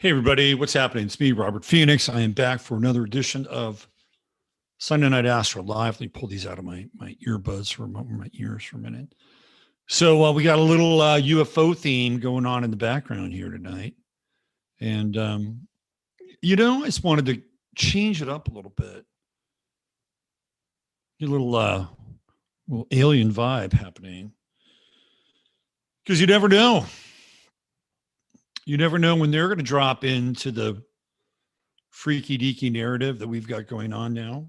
Hey, everybody, what's happening? It's me, Robert Phoenix. I am back for another edition of Sunday Night AstroLive. Let me pull these out of my earbuds for my ears for a minute. So we got a little UFO theme going on in the background here tonight. And, I just wanted to change it up a little bit. A little alien vibe happening. Because you never know. You never know when they're going to drop into the freaky deaky narrative that we've got going on now.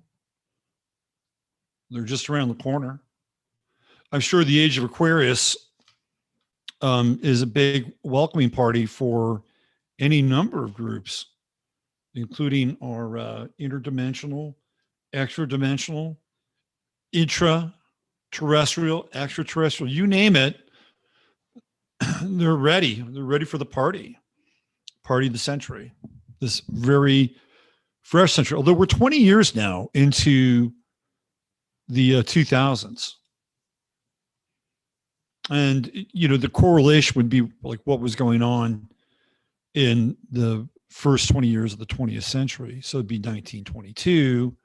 They're just around the corner. I'm sure the age of Aquarius is a big welcoming party for any number of groups, including our interdimensional, extra-dimensional, intra-terrestrial, extraterrestrial, you name it. They're ready. They're ready for the party of the century, this very fresh century. Although we're 20 years now into the 2000s. And, the correlation would be like what was going on in the first 20 years of the 20th century. So it'd be 1922.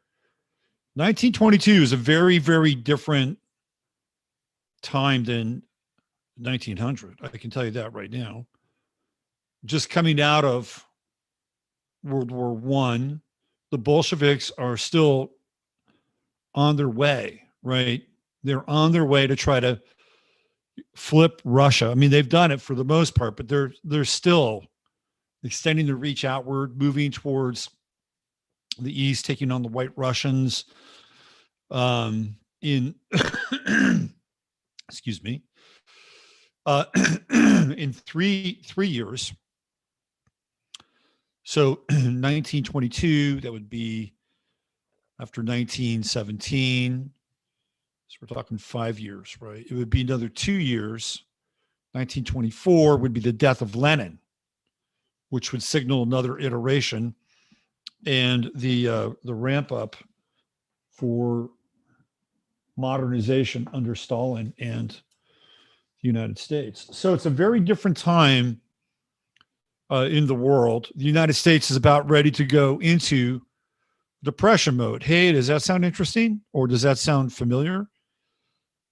1922 is a very, very different time than 1900. I can tell you that right now. Just coming out of World War I, the Bolsheviks are still on their way, right? They're on their way to try to flip Russia. I mean, they've done it for the most part, but they're still extending their reach outward, moving towards the east, taking on the White Russians. In excuse me, in three years. So 1922, that would be after 1917. So we're talking 5 years, right? It would be another 2 years. 1924 would be the death of Lenin, which would signal another iteration and the ramp up for modernization under Stalin and the United States. So it's a very different time in the world. The United States is about ready to go into depression mode. Hey, does that sound interesting? Or does that sound familiar?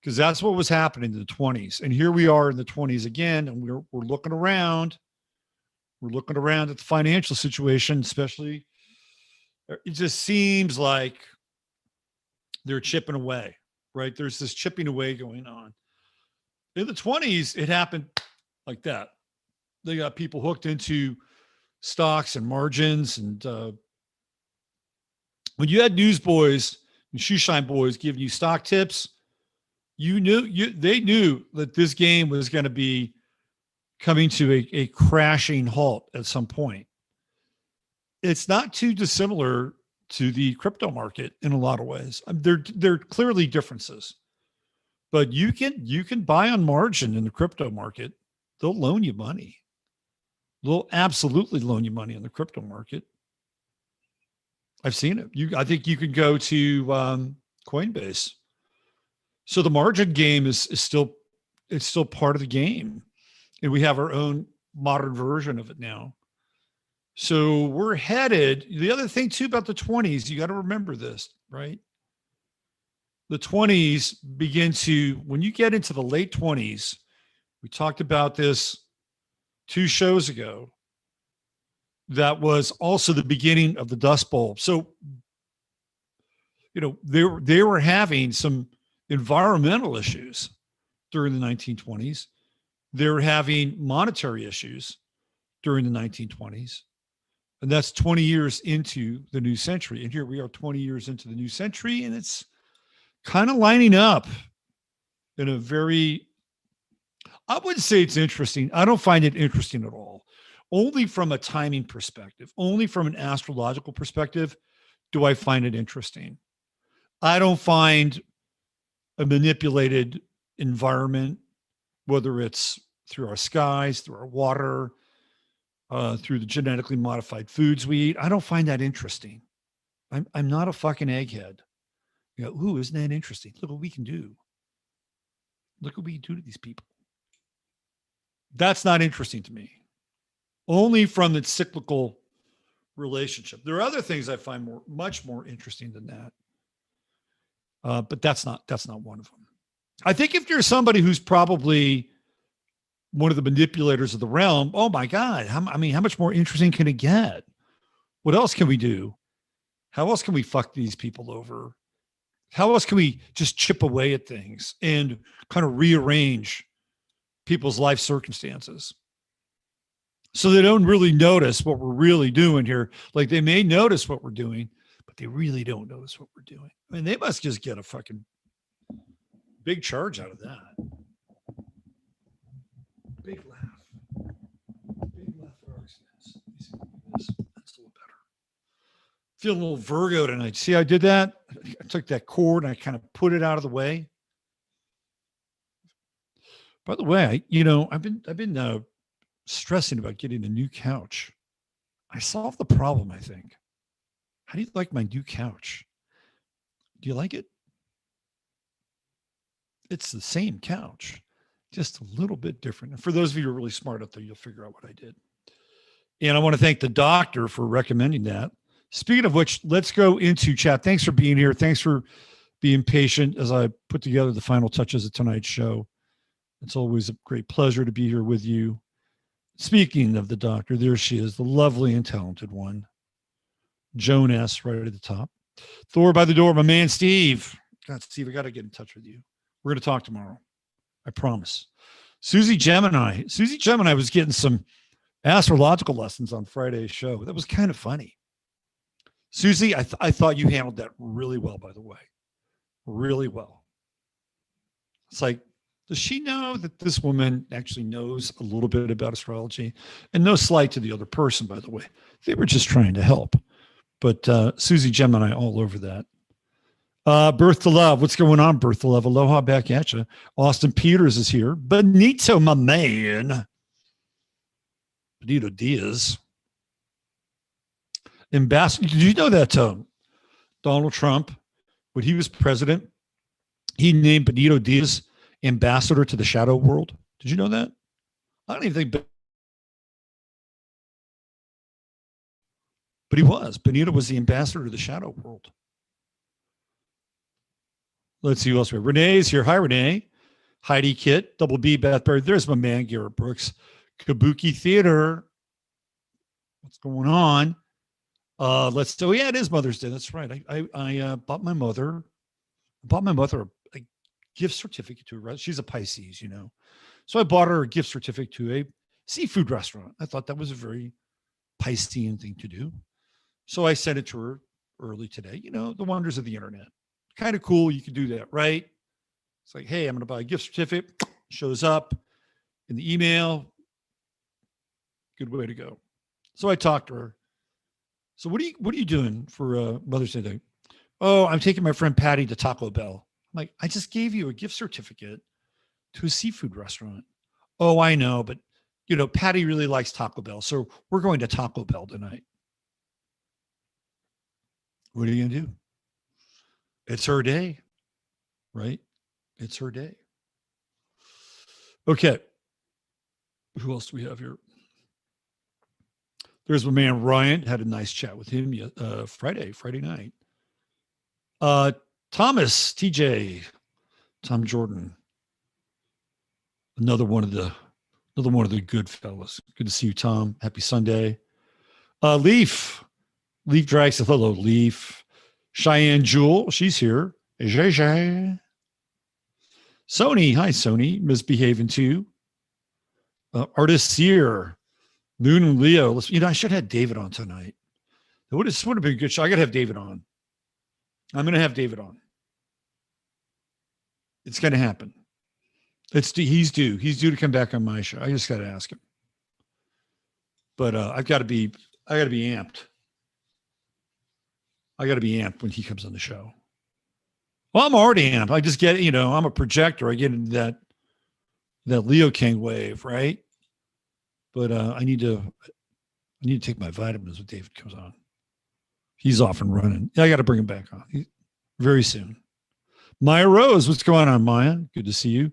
Because that's what was happening in the 20s. And here we are in the 20s again, and we're looking around. We're looking around at the financial situation, especially. It just seems like they're chipping away, right? There's this chipping away going on. In the 20s, it happened like that. They got people hooked into stocks and margins. And when you had newsboys and shoeshine boys giving you stock tips, they knew that this game was going to be coming to a crashing halt at some point. It's not too dissimilar to the crypto market in a lot of ways. There are clearly differences, but you can buy on margin in the crypto market. They'll loan you money. They'll absolutely loan you money in the crypto market. I've seen it. I think you can go to Coinbase. So the margin game is still part of the game, and we have our own modern version of it now. So we're headed. The other thing too about the 20s, you got to remember this, right? The 20s begin to, when you get into the late 20s, we talked about this 2 shows ago. That was also the beginning of the Dust Bowl. So, they were having some environmental issues during the 1920s. They were having monetary issues during the 1920s. And that's 20 years into the new century. And here we are 20 years into the new century, and it's kind of lining up in a very, I wouldn't say it's interesting. I don't find it interesting at all. Only from a timing perspective, only from an astrological perspective, do I find it interesting. I don't find a manipulated environment, whether it's through our skies, through our water, through the genetically modified foods we eat. I don't find that interesting. I'm not a fucking egghead. Ooh, isn't that interesting? Look what we can do. Look what we can do to these people. That's not interesting to me. only from its cyclical relationship. There are other things I find much more interesting than that. But that's not one of them. I think if you're somebody who's probably one of the manipulators of the realm, oh my God, how much more interesting can it get? What else can we do? How else can we fuck these people over? How else can we just chip away at things and kind of rearrange people's life circumstances so they don't really notice what we're really doing here? Like they may notice what we're doing, but they really don't notice what we're doing. I mean, they must just get a fucking big charge out of that. Big laugh. Big laugh at our expense. That's a little better. Feel a little Virgo tonight. See, I did that. I took that cord and I kind of put it out of the way. By the way, I've been stressing about getting a new couch. I solved the problem, I think. How do you like my new couch? Do you like it? It's the same couch, just a little bit different. And for those of you who are really smart out there, you'll figure out what I did. And I want to thank the doctor for recommending that. Speaking of which, let's go into chat. Thanks for being here. Thanks for being patient as I put together the final touches of tonight's show. It's always a great pleasure to be here with you. Speaking of the doctor, there she is, the lovely and talented one. Joan S. right at the top. Thor by the door, my man, Steve. God, Steve, I got to get in touch with you. We're going to talk tomorrow. I promise. Susie Gemini was getting some astrological lessons on Friday's show. That was kind of funny. Susie, I thought you handled that really well, by the way. Really well. It's like, does she know that this woman actually knows a little bit about astrology? And no slight to the other person, by the way. They were just trying to help. But Susie Gemini all over that. Birth to Love. What's going on, Birth to Love? Aloha back at you. Austin Peters is here. Benito, my man. Benito Diaz. Ambassador. Did you know that Donald Trump, when he was president, he named Benito Diaz ambassador to the shadow world? Did you know that? I don't even think. But he was. Benito was the ambassador to the shadow world. Let's see who else we have. Renee's here. Hi, Renee. Heidi Kit. Double B, Beth Berry. There's my man, Garrett Brooks. Kabuki Theater. What's going on? Yeah, it is Mother's Day. That's right. I bought my mother a gift certificate to her. She's a Pisces, So I bought her a gift certificate to a seafood restaurant. I thought that was a very Piscean thing to do. So I sent it to her early today. The wonders of the internet. Kind of cool. You can do that, right? It's like, hey, I'm going to buy a gift certificate. Shows up in the email. Good way to go. So I talked to her. So what are you doing for Mother's Day? Oh, I'm taking my friend Patty to Taco Bell. I'm like, I just gave you a gift certificate to a seafood restaurant. Oh, I know, but Patty really likes Taco Bell, so we're going to Taco Bell tonight. What are you gonna do? It's her day, right? It's her day. Okay. Who else do we have here? There's my man Ryan. Had a nice chat with him Friday night. Thomas, TJ, Tom Jordan. Another one of the good fellas. Good to see you, Tom. Happy Sunday. Leaf Drax. Hello, Leaf. Cheyenne Jewel, she's here. Sony, hi, Sony. Misbehaving too. Artist Seer. Moon and Leo. I should have had David on tonight. This would have been a good show. I got to have David on. I'm going to have David on. It's going to happen. He's due. He's due to come back on my show. I just got to ask him. But I've got to be amped. I got to be amped when he comes on the show. Well, I'm already amped. I just get, I'm a projector. I get into that Leo King wave, right? But I need to take my vitamins when David comes on. He's off and running. I got to bring him back on very soon. Maya Rose, what's going on, Maya? Good to see you.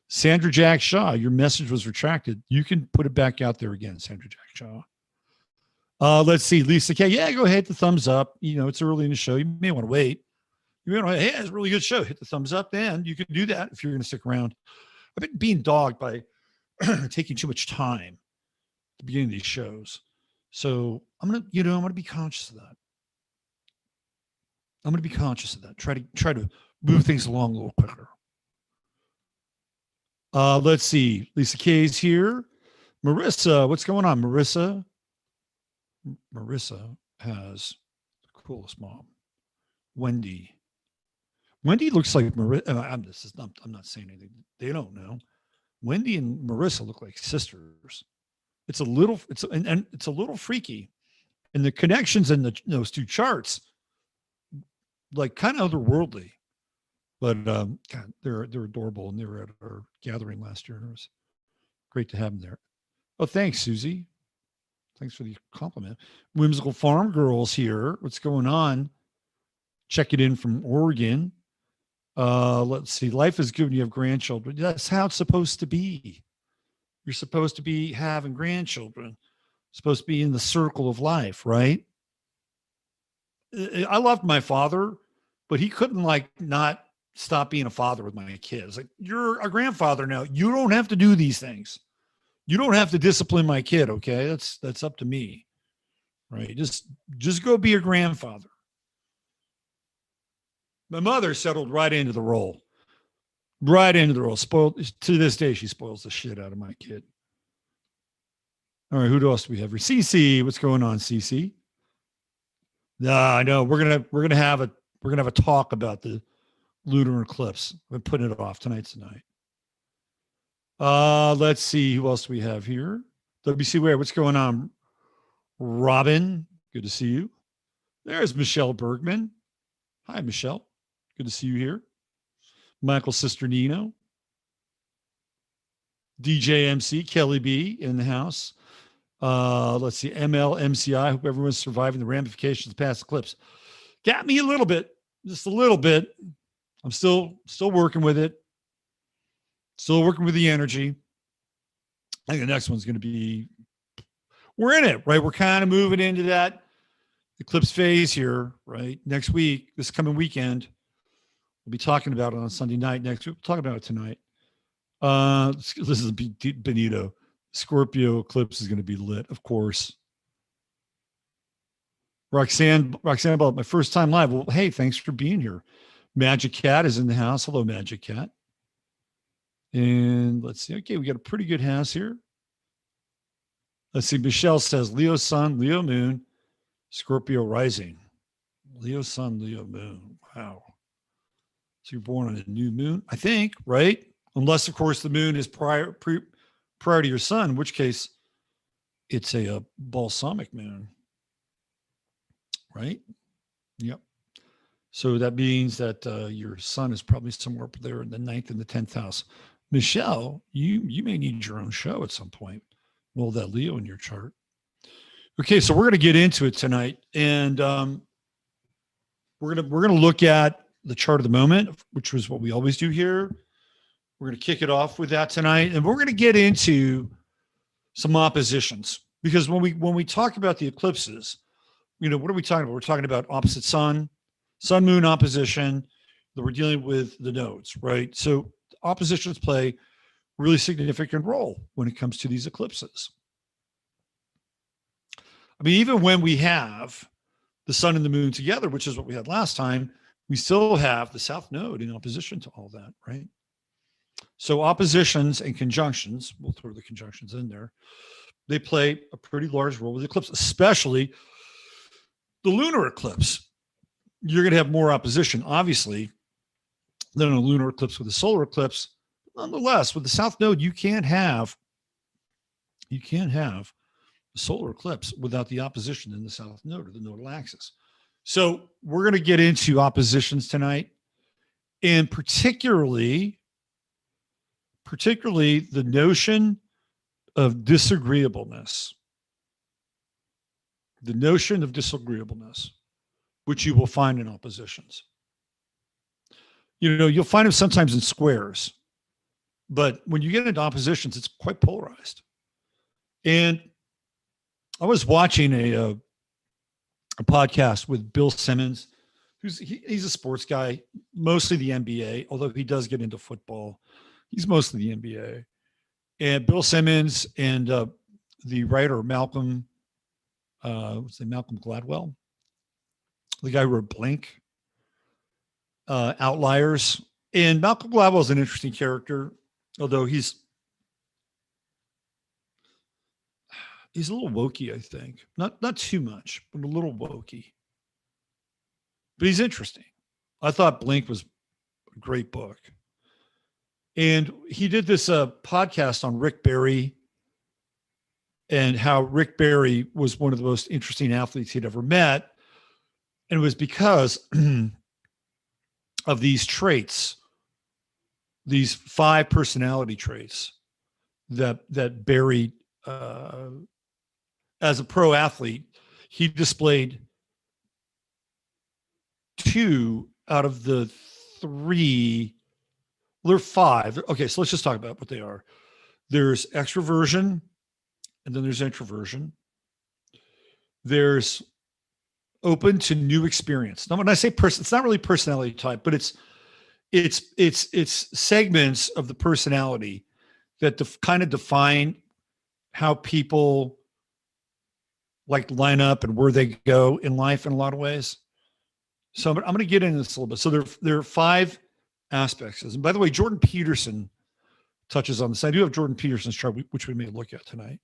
Sandra Jack Shaw, your message was retracted. You can put it back out there again, Sandra Jack Shaw. Let's see, Lisa K. Yeah, go ahead, hit the thumbs up. You know, it's early in the show. You may want to wait. You may want to, hey, it's a really good show. Hit the thumbs up, and you can do that if you're going to stick around. I've been being dogged by taking too much time at the beginning of these shows. So I'm going to be conscious of that. I'm going to be conscious of that. Try to move things along a little quicker. Let's see. Lisa K's here. Marissa, what's going on? Marissa has the coolest mom. Wendy looks like Marissa. I'm not saying anything. They don't know. Wendy and Marissa look like sisters. It's a little freaky, and the connections in those two charts, like kind of otherworldly. But God, they're adorable, and they were at our gathering last year. It was great to have them there. Oh, thanks, Susie. Thanks for the compliment. Whimsical Farm Girls here. What's going on? Check it in from Oregon. Let's see. Life is good when you have grandchildren. That's how it's supposed to be. You're supposed to be having grandchildren. Supposed to be in the circle of life, right? I loved my father, but he couldn't not stop being a father with my kids. Like, you're a grandfather now. You don't have to do these things. You don't have to discipline my kid. Okay. That's up to me. Right. Just go be a grandfather. My mother settled right into the role. Spoiled to this day. She spoils the shit out of my kid. All right. Who else do we have here? Cece. What's going on, Cece? I know we're going to have a talk about the lunar eclipse. We're putting it off tonight. Let's see who else we have here. WC Ware, what's going on? Robin, good to see you. There's Michelle Bergman. Hi, Michelle. Good to see you here. Michael's sister Nino. DJ MC, Kelly B in the house. Let's see, MLMCI. Hope everyone's surviving the ramifications of the past eclipse. Got me a little bit, just a little bit. I'm still working with it. Still working with the energy. I think the next one's going to be, we're in it, right? We're kind of moving into that eclipse phase here, right? Next week, this coming weekend, we'll be talking about it on Sunday night. Next week, we'll talk about it tonight. This is Benito. Scorpio eclipse is going to be lit, of course. Roxanne, my first time live. Well, hey, thanks for being here. Magic Cat is in the house. Hello, Magic Cat. And let's see. Okay, we got a pretty good house here. Let's see. Michelle says Leo Sun, Leo Moon, Scorpio Rising. Leo Sun, Leo Moon. Wow. So you're born on a new moon, I think, right? Unless, of course, the moon is prior to your sun, in which case it's a balsamic moon, right? Yep. So that means that your sun is probably somewhere up there in the 9th and the 10th house. Michelle, you may need your own show at some point. Well, that Leo in your chart. Okay, so we're going to get into it tonight, and we're gonna look at the chart of the moment, which was what we always do here. We're going to kick it off with that tonight, and we're going to get into some oppositions, because when we talk about the eclipses, what are we talking about? We're talking about opposite sun moon opposition, that we're dealing with the nodes, right? So oppositions play a really significant role when it comes to these eclipses. I mean, even when we have the sun and the moon together, which is what we had last time, we still have the south node in opposition to all that, right? So oppositions and conjunctions, we'll throw the conjunctions in there, they play a pretty large role with the eclipse, especially the lunar eclipse. You're going to have more opposition, obviously, than a lunar eclipse with a solar eclipse. Nonetheless, with the south node, you can't have a solar eclipse without the opposition in the south node or the nodal axis. So we're going to get into oppositions tonight, and particularly the notion of disagreeableness. The notion of disagreeableness, which you will find in oppositions. You'll find them sometimes in squares. But when you get into oppositions, it's quite polarized. And I was watching a podcast with Bill Simmons, he's a sports guy, mostly the NBA, although he does get into football. He's mostly the NBA. And Bill Simmons and the writer Malcolm, Malcolm Gladwell, the guy who wrote Blink, Outliers. And Malcolm Gladwell is an interesting character, although he's a little wokey, I think. Not too much, but a little wokey. But he's interesting. I thought Blink was a great book. And he did this podcast on Rick Barry and how Rick Barry was one of the most interesting athletes he'd ever met. And it was because of these traits, these 5 personality traits that Barry, as a pro athlete, he displayed 2 out of the 3. Well, there are 5. Okay, so let's just talk about what they are. There's extroversion, and then there's introversion. There's open to new experience. Now, when I say person, it's not really personality type, but it's segments of the personality that kind of define how people like line up and where they go in life in a lot of ways. So I'm going to get into this a little bit. So there are 5 aspects. And by the way, Jordan Peterson touches on this. I do have Jordan Peterson's chart, which we may look at tonight.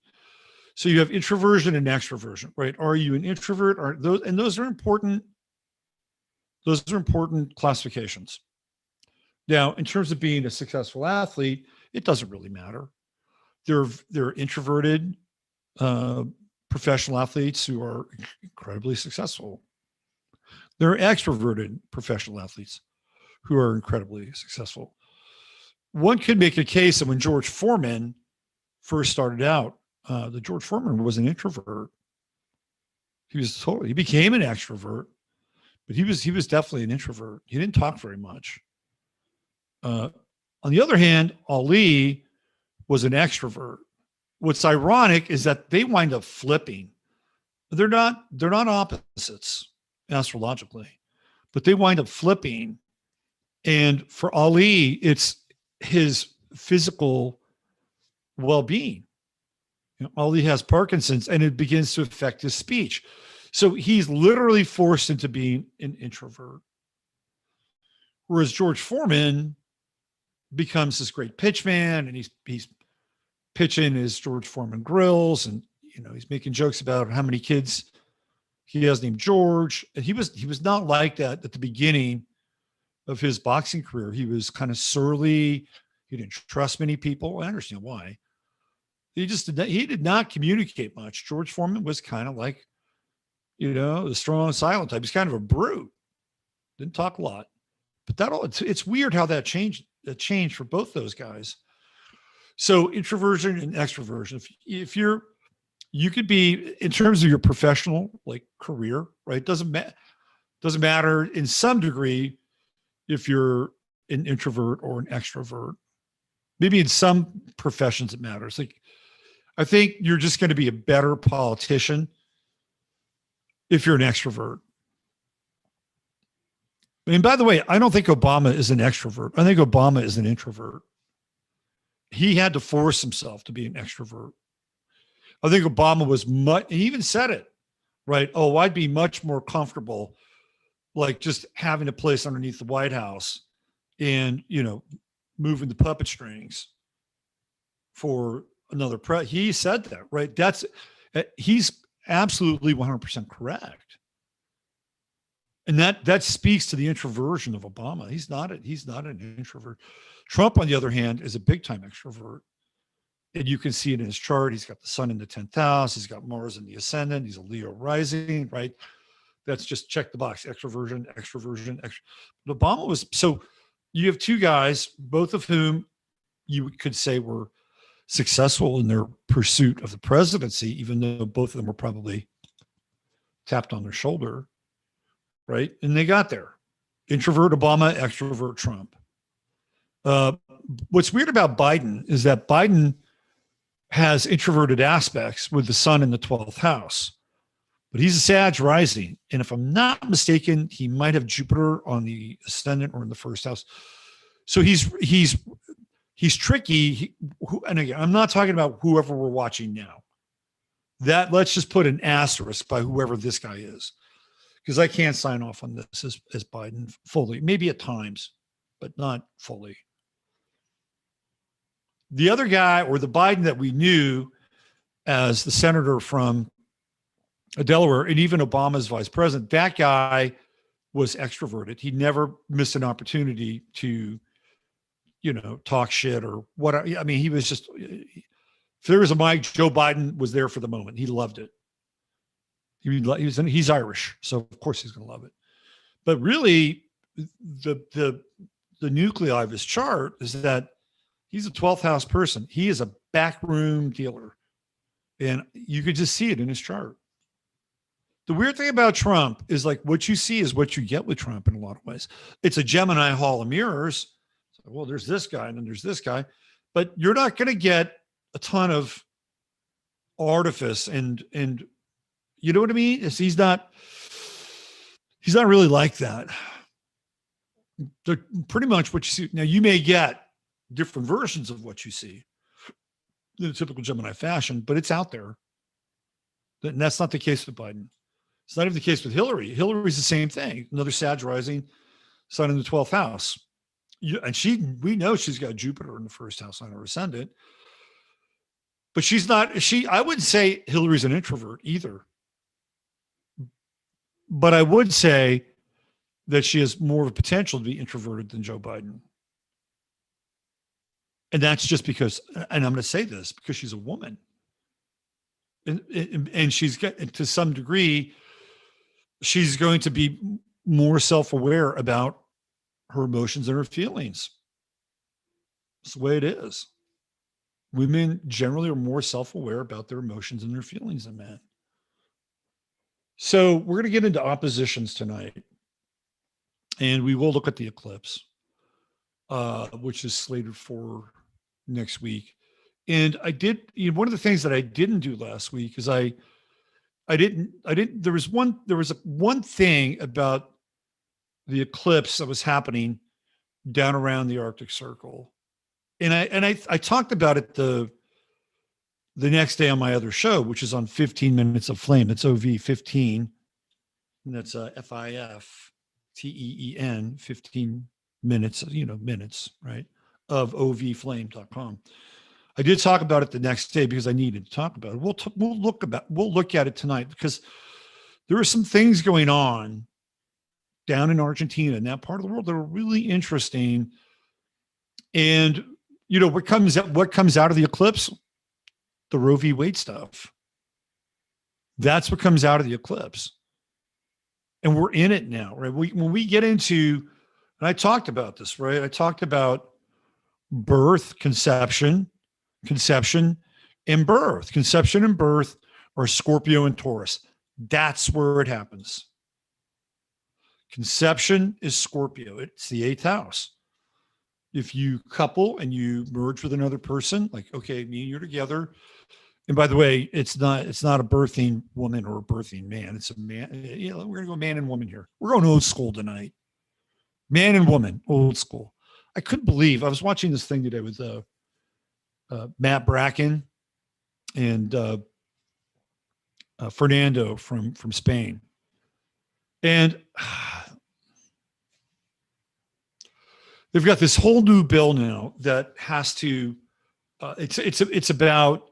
So you have introversion and extroversion, right? Are you an introvert? Those are important. Those are important classifications. Now, in terms of being a successful athlete, it doesn't really matter. There are introverted professional athletes who are incredibly successful. There are extroverted professional athletes who are incredibly successful. One could make a case that when George Foreman first started out, the George Foreman was an introvert. He became an extrovert, but he was definitely an introvert. He didn't talk very much. On the other hand, Ali was an extrovert. What's ironic is that they wind up flipping. They're not opposites astrologically, but they wind up flipping. And for Ali, it's his physical well-being. Ali has Parkinson's, and it begins to affect his speech. So he's literally forced into being an introvert. Whereas George Foreman becomes this great pitchman, and he's pitching his George Foreman grills, and he's making jokes about how many kids he has named George. And he was not like that at the beginning of his boxing career. He was kind of surly. He didn't trust many people. I understand why. He did not communicate much. George Foreman was kind of like, the strong, silent type. He's kind of a brute. Didn't talk a lot. But it's weird how that changed for both those guys. So introversion and extroversion. If you could be, in terms of your professional career, right? Doesn't matter in some degree if you're an introvert or an extrovert. Maybe in some professions it matters. I think you're just going to be a better politician if you're an extrovert. And by the way, I don't think Obama is an extrovert. I think Obama is an introvert. He had to force himself to be an extrovert. I think Obama was he even said it, right? Oh, I'd be much more comfortable just having a place underneath the White House and, moving the puppet strings for another he said that, right? He's absolutely 100% correct. And that speaks to the introversion of Obama. He's not an introvert. Trump, on the other hand, is a big time extrovert. And you can see it in his chart. He's got the sun in the 10th house. He's got Mars in the ascendant. He's a Leo rising, right? That's just check the box. Extroversion. But Obama was, so you have 2 guys, both of whom you could say were successful in their pursuit of the presidency, even though both of them were probably tapped on their shoulder, right? And they got there. Introvert Obama, extrovert Trump. But what's weird about Biden is that Biden has introverted aspects with the sun in the 12th house, but he's a Sag rising. And if I'm not mistaken, he might have Jupiter on the ascendant or in the first house. So he's tricky. And again, I'm not talking about whoever we're watching now. That let's just put an asterisk by whoever this guy is, because I can't sign off on this as Biden fully, maybe at times, but not fully. The other guy, or the Biden that we knew as the senator from Delaware, and even Obama's vice president, that guy was extroverted. He never missed an opportunity to, talk shit or what. I mean, he was just, if there was a mic, Joe Biden was there for the moment. He loved it. He's Irish, so of course he's going to love it. But really, the nuclei of his chart is that he's a 12th house person. He is a backroom dealer, and you could just see it in his chart. The weird thing about Trump is like what you see is what you get with Trump in a lot of ways. It's a Gemini hall of mirrors. So, well, there's this guy and then there's this guy, but you're not going to get a ton of artifice and you know what I mean? He's not really like that. They're pretty much what you see. Now you may get different versions of what you see in a typical Gemini fashion, but it's out there. And that's not the case with Biden. It's not even the case with Hillary. Hillary's the same thing. Another Sag rising, sun in the 12th house. We know she's got Jupiter in the first house on her ascendant, but I wouldn't say Hillary's an introvert either. But I would say that she has more of a potential to be introverted than Joe Biden. And that's just because, and I'm going to say this, because she's a woman. And she's got, to some degree, she's going to be more self-aware about her emotions and her feelings. It's the way it is. Women generally are more self-aware about their emotions and their feelings than men. So we're going to get into oppositions tonight, and we will look at the eclipse, which is slated for next week. And I did, one of the things that I didn't do last week is I didn't, there was one thing about the eclipse that was happening down around the Arctic Circle. And I talked about it the next day on my other show, which is on 15 Minutes of Flame. It's OV 15. And that's FIFTEEN, 15 minutes, minutes, right? Of ovflame.com. I did talk about it the next day because I needed to talk about it. We'll look at it tonight because there are some things going on down in Argentina and that part of the world that are really interesting. And what comes out of the eclipse? The Roe v. Wade stuff. That's what comes out of the eclipse. And we're in it now, right? When we get into, and I talked about this, right? I talked about birth, conception, and birth. Conception and birth are Scorpio and Taurus. That's where it happens. Conception is Scorpio. It's the 8th house. If you couple and you merge with another person, like, okay, me and you're together. And by the way, it's not a birthing woman or a birthing man. It's a man. We're going to go man and woman here. We're going old school tonight. Man and woman, old school. I couldn't believe, I was watching this thing today with Matt Bracken and Fernando from Spain. And they've got this whole new bill now that has to, it's about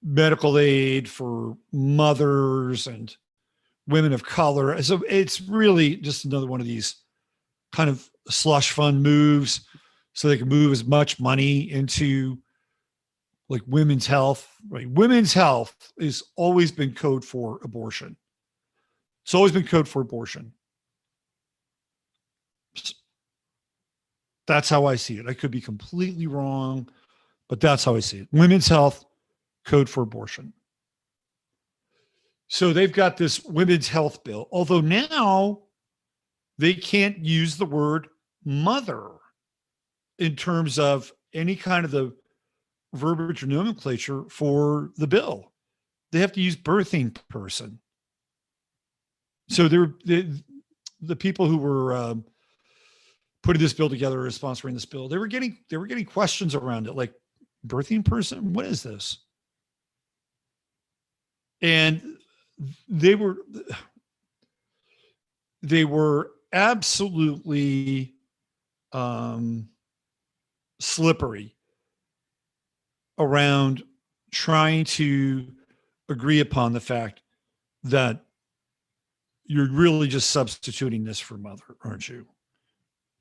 medical aid for mothers and women of color. So it's really just another one of these kind of slush fund moves so they can move as much money into like women's health, right? Women's health has always been code for abortion. It's always been code for abortion. That's how I see it. I could be completely wrong, but that's how I see it. Women's health, code for abortion. So they've got this women's health bill, although now they can't use the word mother in terms of any kind of the verbiage or nomenclature for the bill. They have to use birthing person. So the people who were putting this bill together or sponsoring this bill, they were getting questions around it, like, birthing person, what is this? And they were absolutely slippery around trying to agree upon the fact that you're really just substituting this for mother, aren't you?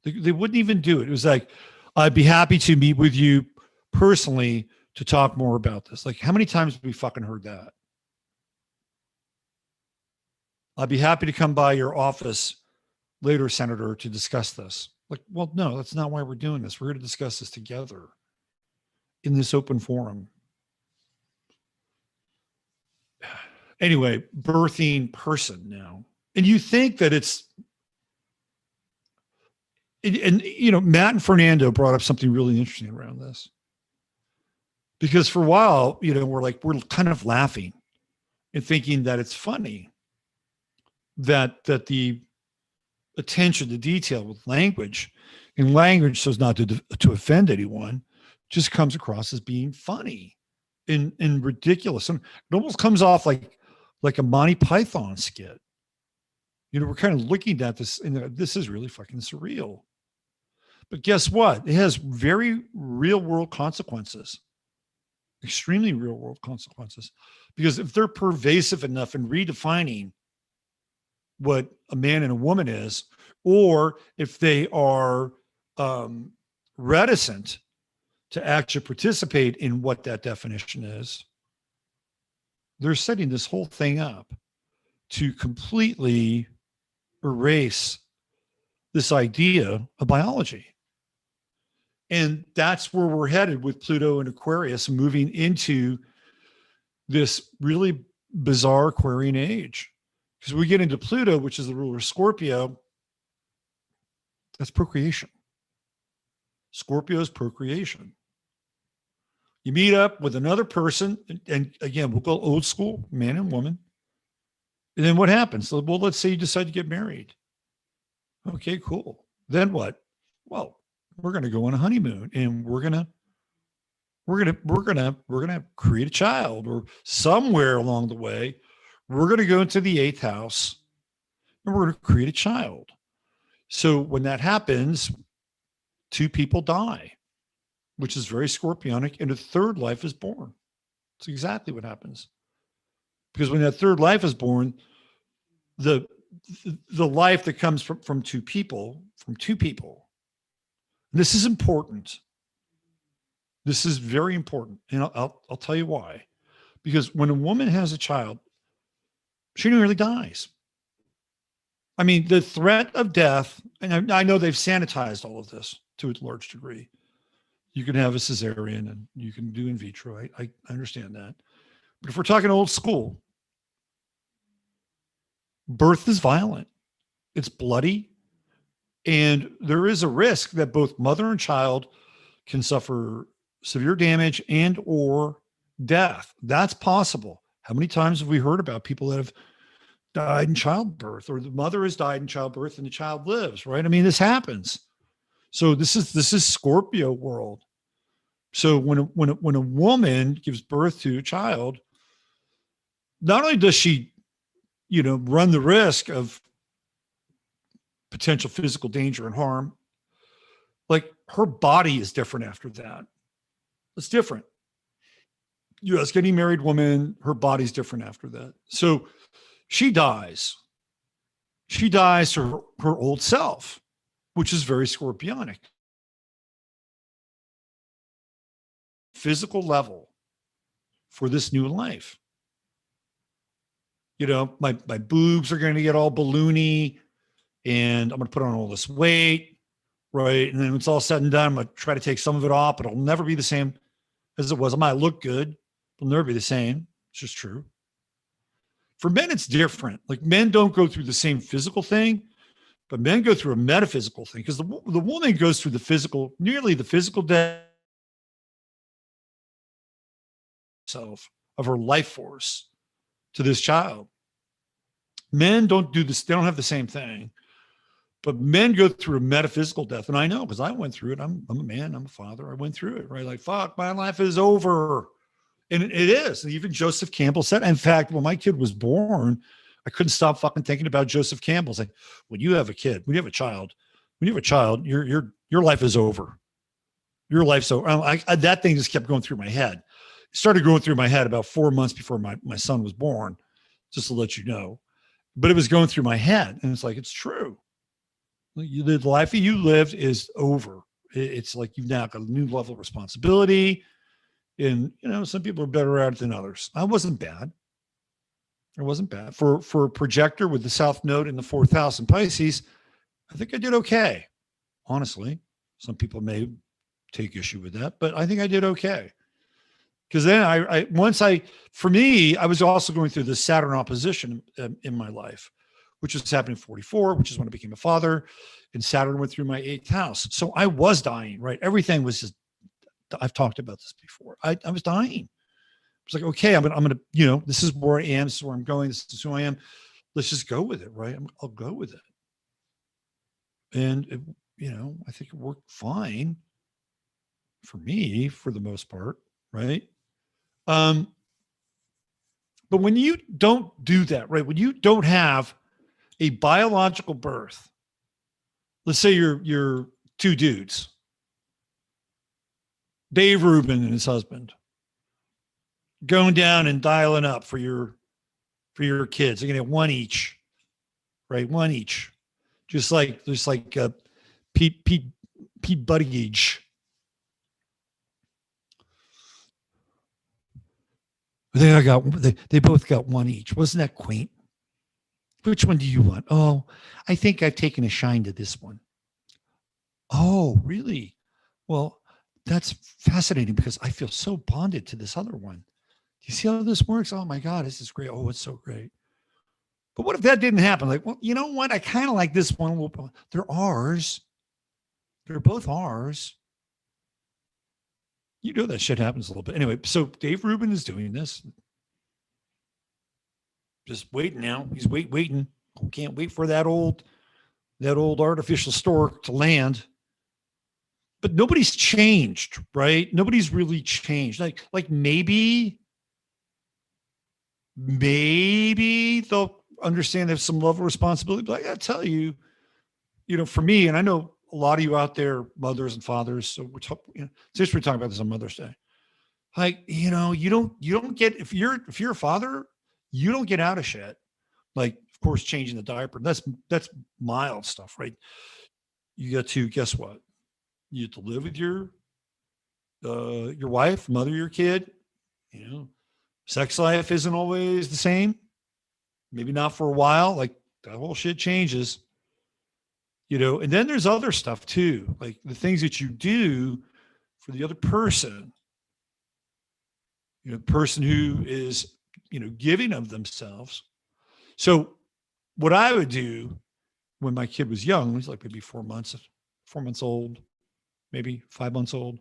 They wouldn't even do it. It was like, I'd be happy to meet with you personally to talk more about this. Like, how many times have we fucking heard that? I'd be happy to come by your office later, Senator, to discuss this. Like, well, no, that's not why we're doing this. We're going to discuss this together in this open forum. Anyway, birthing person now. And you think that and you know, Matt and Fernando brought up something really interesting around this. Because for a while, you know, we're kind of laughing and thinking that it's funny that the attention to detail with language, and language so as not to offend anyone, just comes across as being funny and ridiculous. And it almost comes off like a Monty Python skit. You know, we're kind of looking at this and this is really fucking surreal. But guess what? It has very real world consequences, extremely real world consequences, because if they're pervasive enough in redefining what a man and a woman is, or if they are reticent to actually participate in what that definition is, they're setting this whole thing up to completely erase this idea of biology. And that's where we're headed with Pluto and Aquarius, moving into this really bizarre Aquarian age. Because we get into Pluto, which is the ruler of Scorpio, that's procreation. Scorpio is procreation. You meet up with another person, and again, we'll go old school, man and woman. And then what happens? Well, let's say you decide to get married. Okay, cool. Then what? Well, we're going to go on a honeymoon, and we're going to create a child, or somewhere along the way, we're going to go into the 8th house and we're going to create a child. So when that happens, 2 people die, which is very scorpionic, and a third life is born. It's exactly what happens. Because when that third life is born, the life that comes from two people, this is important. This is very important. And I'll tell you why. Because when a woman has a child, she nearly dies. I mean, the threat of death, and I know they've sanitized all of this to a large degree. You can have a cesarean and you can do in vitro. I understand that. But if we're talking old school, birth is violent. It's bloody. And there is a risk that both mother and child can suffer severe damage and or death. That's possible. How many times have we heard about people that have died in childbirth, or the mother has died in childbirth and the child lives, right? I mean, this happens. So this is Scorpio world. So when a woman gives birth to a child, not only does she, run the risk of potential physical danger and harm, like her body is different after that. It's different. As getting married woman, her body's different after that. So she dies. She dies to her old self, which is very scorpionic. Physical level for this new life. My boobs are going to get all balloony and I'm going to put on all this weight, right? And then when it's all said and done, I'm going to try to take some of it off, but it'll never be the same as it was. I might look good. It'll never be the same. It's just true. For men, it's different. Like men don't go through the same physical thing, But men go through a metaphysical thing because the woman goes through the physical, nearly the physical death of her life force to this child. Men don't do this. They don't have the same thing. But men go through a metaphysical death. And I know because I went through it. I'm a man. I'm a father. I went through it, right? Like, fuck, my life is over. And it is. And even Joseph Campbell said, in fact, when my kid was born, I couldn't stop fucking thinking about Joseph Campbell. It's like, when you have a kid, when you have a child, your life is over. Your life's over. That thing just kept going through my head. It started going through my head about 4 months before my son was born, just to let you know. But it was going through my head. And it's like, it's true. The life that you lived is over. It's like you've now got a new level of responsibility. And, some people are better at it than others. I wasn't bad. It wasn't bad. For a projector with the South Node in the 4th house in Pisces, I think I did okay. Honestly, some people may take issue with that, but I think I did okay. Because then for me, I was also going through the Saturn opposition in my life, which was happening in 44, which is when I became a father, and Saturn went through my 8th house. So I was dying, right? Everything was just, I've talked about this before. I was dying. It's like, okay, I'm gonna, this is where I am. This is where I'm going. This is who I am. Let's just go with it, right? I'll go with it. And I think it worked fine for me for the most part, right? But when you don't do that, right? When you don't have a biological birth, let's say you're two dudes, Dave Rubin and his husband, going down and dialing up for your kids. They're gonna get one each, right? One each, just like Pete Buttigieg. They both got one each. Wasn't that quaint? Which one do you want? Oh, I think I've taken a shine to this one. Oh, really? Well, that's fascinating because I feel so bonded to this other one. Do you see how this works? Oh my God, this is great. Oh, it's so great. But what if that didn't happen? Like, well, you know what? I kind of like this one. They're ours. They're both ours. That shit happens a little bit. Anyway, so Dave Rubin is doing this. Just waiting now. He's waiting. Can't wait for that old artificial stork to land. But nobody's changed, right? Nobody's really changed. Like maybe they'll understand they have some level of responsibility. But I gotta tell you, for me, and I know a lot of you out there, mothers and fathers. So we're talking about this on Mother's Day. Like, you don't get, if you're a father, you don't get out of shit. Like, of course, changing the diaper. That's mild stuff, right? You got to, guess what? You have to live with your wife, mother your kid. Sex life isn't always the same. Maybe not for a while. Like, that whole shit changes. And then there's other stuff too, like the things that you do for the other person. Person who is, giving of themselves. So what I would do when my kid was young, he was like maybe 4 months old, maybe 5 months old.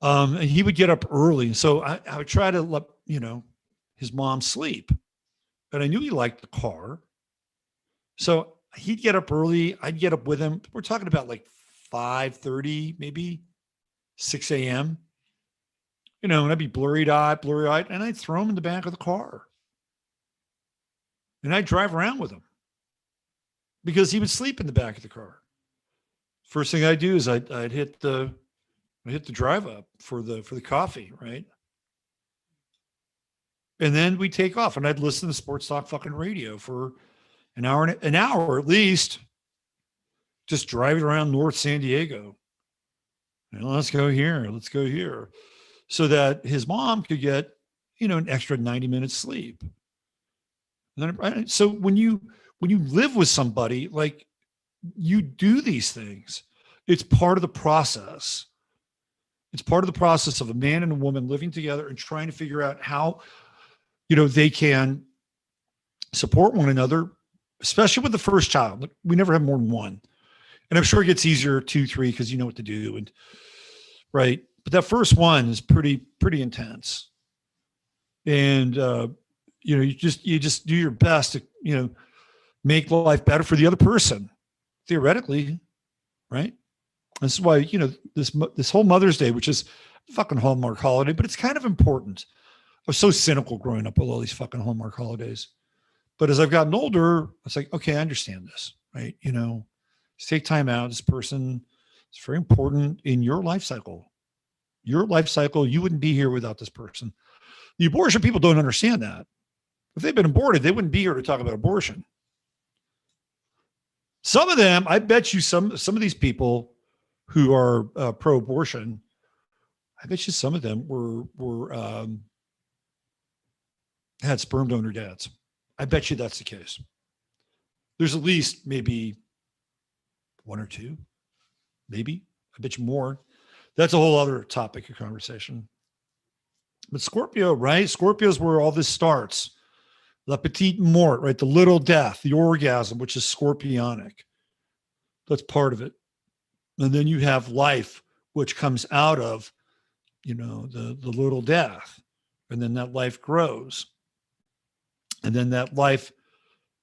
And he would get up early. So I would try to let, his mom sleep. But I knew he liked the car. So he'd get up early. I'd get up with him. We're talking about like 5:30, maybe 6 a.m. And I'd be blurry-eyed, and I'd throw him in the back of the car. And I'd drive around with him because he would sleep in the back of the car. First thing I'd do is I'd hit the drive up for the coffee, right? And then we'd take off, and I'd listen to sports talk fucking radio for an hour at least, just driving around North San Diego. Let's go here. So that his mom could get, an extra 90 minutes sleep. And then, so when you live with somebody, like, you do these things, it's part of the process. It's part of the process of a man and a woman living together and trying to figure out how, they can support one another especially with the first child. We never have more than one. And I'm sure it gets easier 2, 3, because you know what to do. And right. But that first one is pretty intense. And you just do your best to, make life better for the other person, theoretically, right? This is why, this whole Mother's Day, which is a fucking Hallmark holiday, but it's kind of important. I was so cynical growing up with all these fucking Hallmark holidays. But as I've gotten older, it's like, okay, I understand this, right? Just take time out. This person is very important in your life cycle. Your life cycle, you wouldn't be here without this person. The abortion people don't understand that. If they've been aborted, they wouldn't be here to talk about abortion. Some of them, I bet you some of these people who are pro-abortion, I bet you some of them had sperm donor dads. I bet you that's the case. There's at least maybe 1 or 2, maybe. I bet you more. That's a whole other topic of conversation. But Scorpio, right? Scorpio's where all this starts. La petite mort, right? The little death, the orgasm, which is scorpionic. That's part of it. And then you have life, which comes out of, the little death. And then that life grows. And then that life,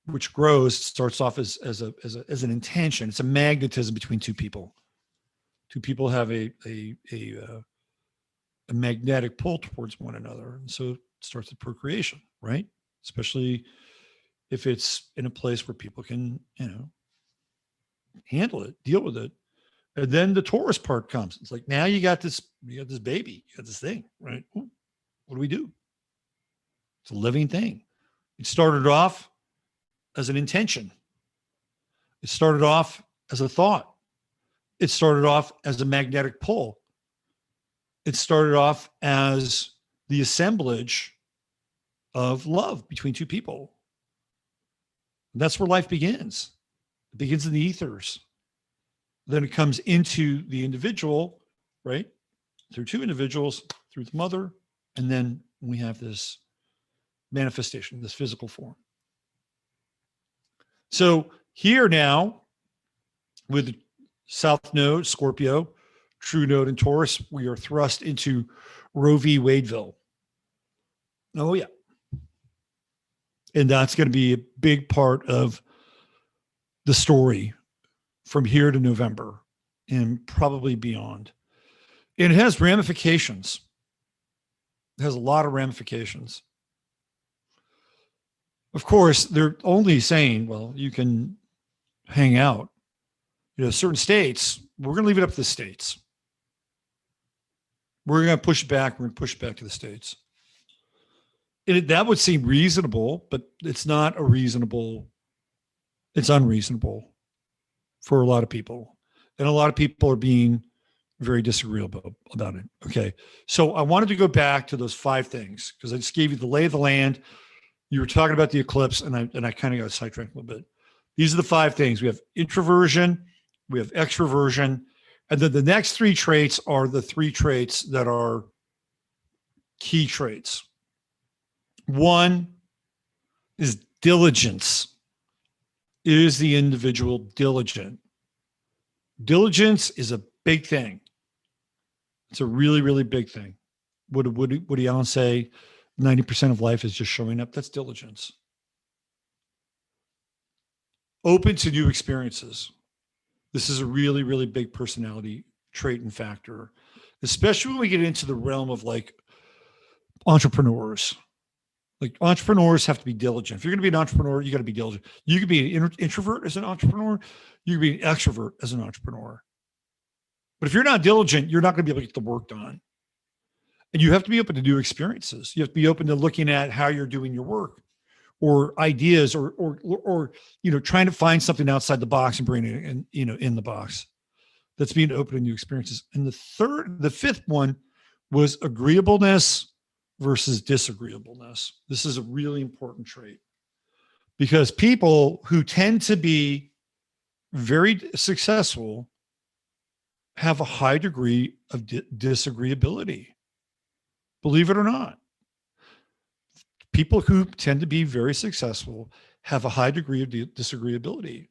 which grows, starts off as an intention. It's a magnetism between two people. Two people have a magnetic pull towards one another. And so it starts with procreation, right? Especially if it's in a place where people can, handle it, deal with it. And then the Taurus part comes. It's like, now you got this baby, you got this thing, right? Ooh, what do we do? It's a living thing. It started off as an intention. It started off as a thought. It started off as a magnetic pull. It started off as the assemblage of love between two people. And that's where life begins. It begins in the ethers. Then it comes into the individual, right? Through two individuals, through the mother, and then we have this manifestation, this physical form. So here now, with South Node, Scorpio, True Node, and Taurus, we are thrust into Roe v. Wadeville. Oh, yeah. And that's going to be a big part of the story from here to November and probably beyond. And it has ramifications. It has a lot of ramifications. Of course, they're only saying, well, you can hang out. Certain states, we're going to leave it up to the states. We're going to push it back. We're going to push it back to the states. That would seem reasonable, but it's not it's unreasonable for a lot of people. And a lot of people are being very disagreeable about it. Okay. So I wanted to go back to those 5 things because I just gave you the lay of the land. You were talking about the eclipse and I kind of got sidetracked a little bit. These are the 5 things. We have introversion, we have extroversion, and then the next 3 traits are the 3 traits that are key traits. 1 is diligence. Is the individual diligent? Diligence is a big thing. It's a really, really big thing. Woody Allen say 90% of life is just showing up? That's diligence. Open to new experiences. This is a really, really big personality trait and factor, especially when we get into the realm of like entrepreneurs. Like entrepreneurs have to be diligent. If you're going to be an entrepreneur, you got to be diligent. You could be an introvert as an entrepreneur. You could be an extrovert as an entrepreneur. But if you're not diligent, you're not going to be able to get the work done. And you have to be open to new experiences. You have to be open to looking at how you're doing your work or ideas or trying to find something outside the box and bring it in, in the box. That's being open to new experiences. And the 5th one was agreeableness versus disagreeableness. This is a really important trait because people who tend to be very successful have a high degree of disagreeability. Believe it or not. People who tend to be very successful have a high degree of disagreeability.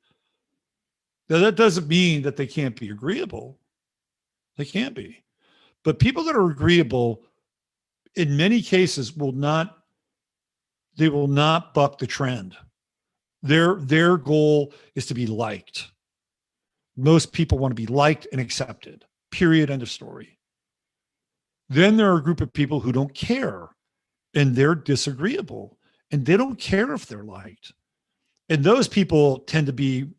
Now, that doesn't mean that they can't be agreeable. They can be. But people that are agreeable, in many cases, will not buck the trend. Their goal is to be liked. Most people want to be liked and accepted. Period. End of story. Then there are a group of people who don't care, and they're disagreeable, and they don't care if they're liked. And those people tend to be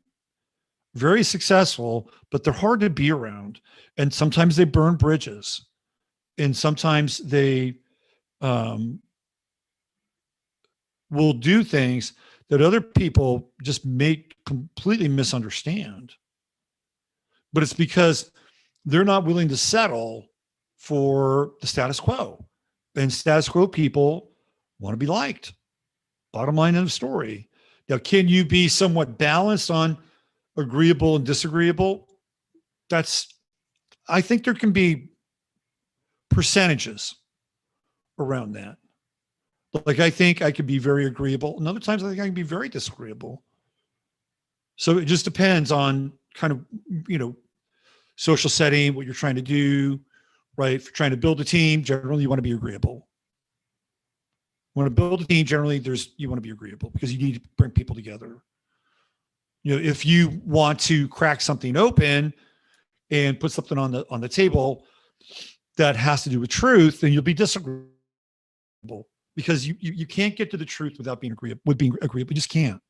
very successful, but they're hard to be around. And sometimes they burn bridges, and sometimes they will do things that other people just completely misunderstand. But it's because they're not willing to settle for the status quo. And status quo people want to be liked. Bottom line of the story. Now, can you be somewhat balanced on agreeable and disagreeable? I think there can be percentages around that. Like, I think I could be very agreeable, and other times I think I can be very disagreeable. So it just depends on kind of, social setting, what you're trying to do, right? If you're trying to build a team, generally you want to be agreeable. Want to build a team, generally you want to be agreeable because you need to bring people together. If you want to crack something open and put something on the table that has to do with truth, then you'll be disagreeable because you can't get to the truth without being agreeable. You just can't.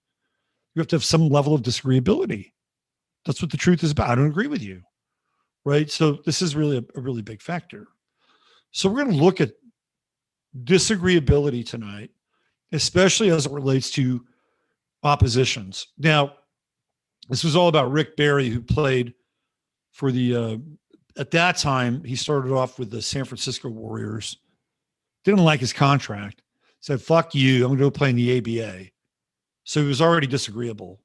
You have to have some level of disagreeability. That's what the truth is about. I don't agree with you, right? So this is really a really big factor. So we're going to look at disagreeability tonight, especially as it relates to oppositions. Now, this was all about Rick Barry, who played for at that time, he started off with the San Francisco Warriors. Didn't like his contract. Said, fuck you, I'm going to go play in the ABA. So he was already disagreeable.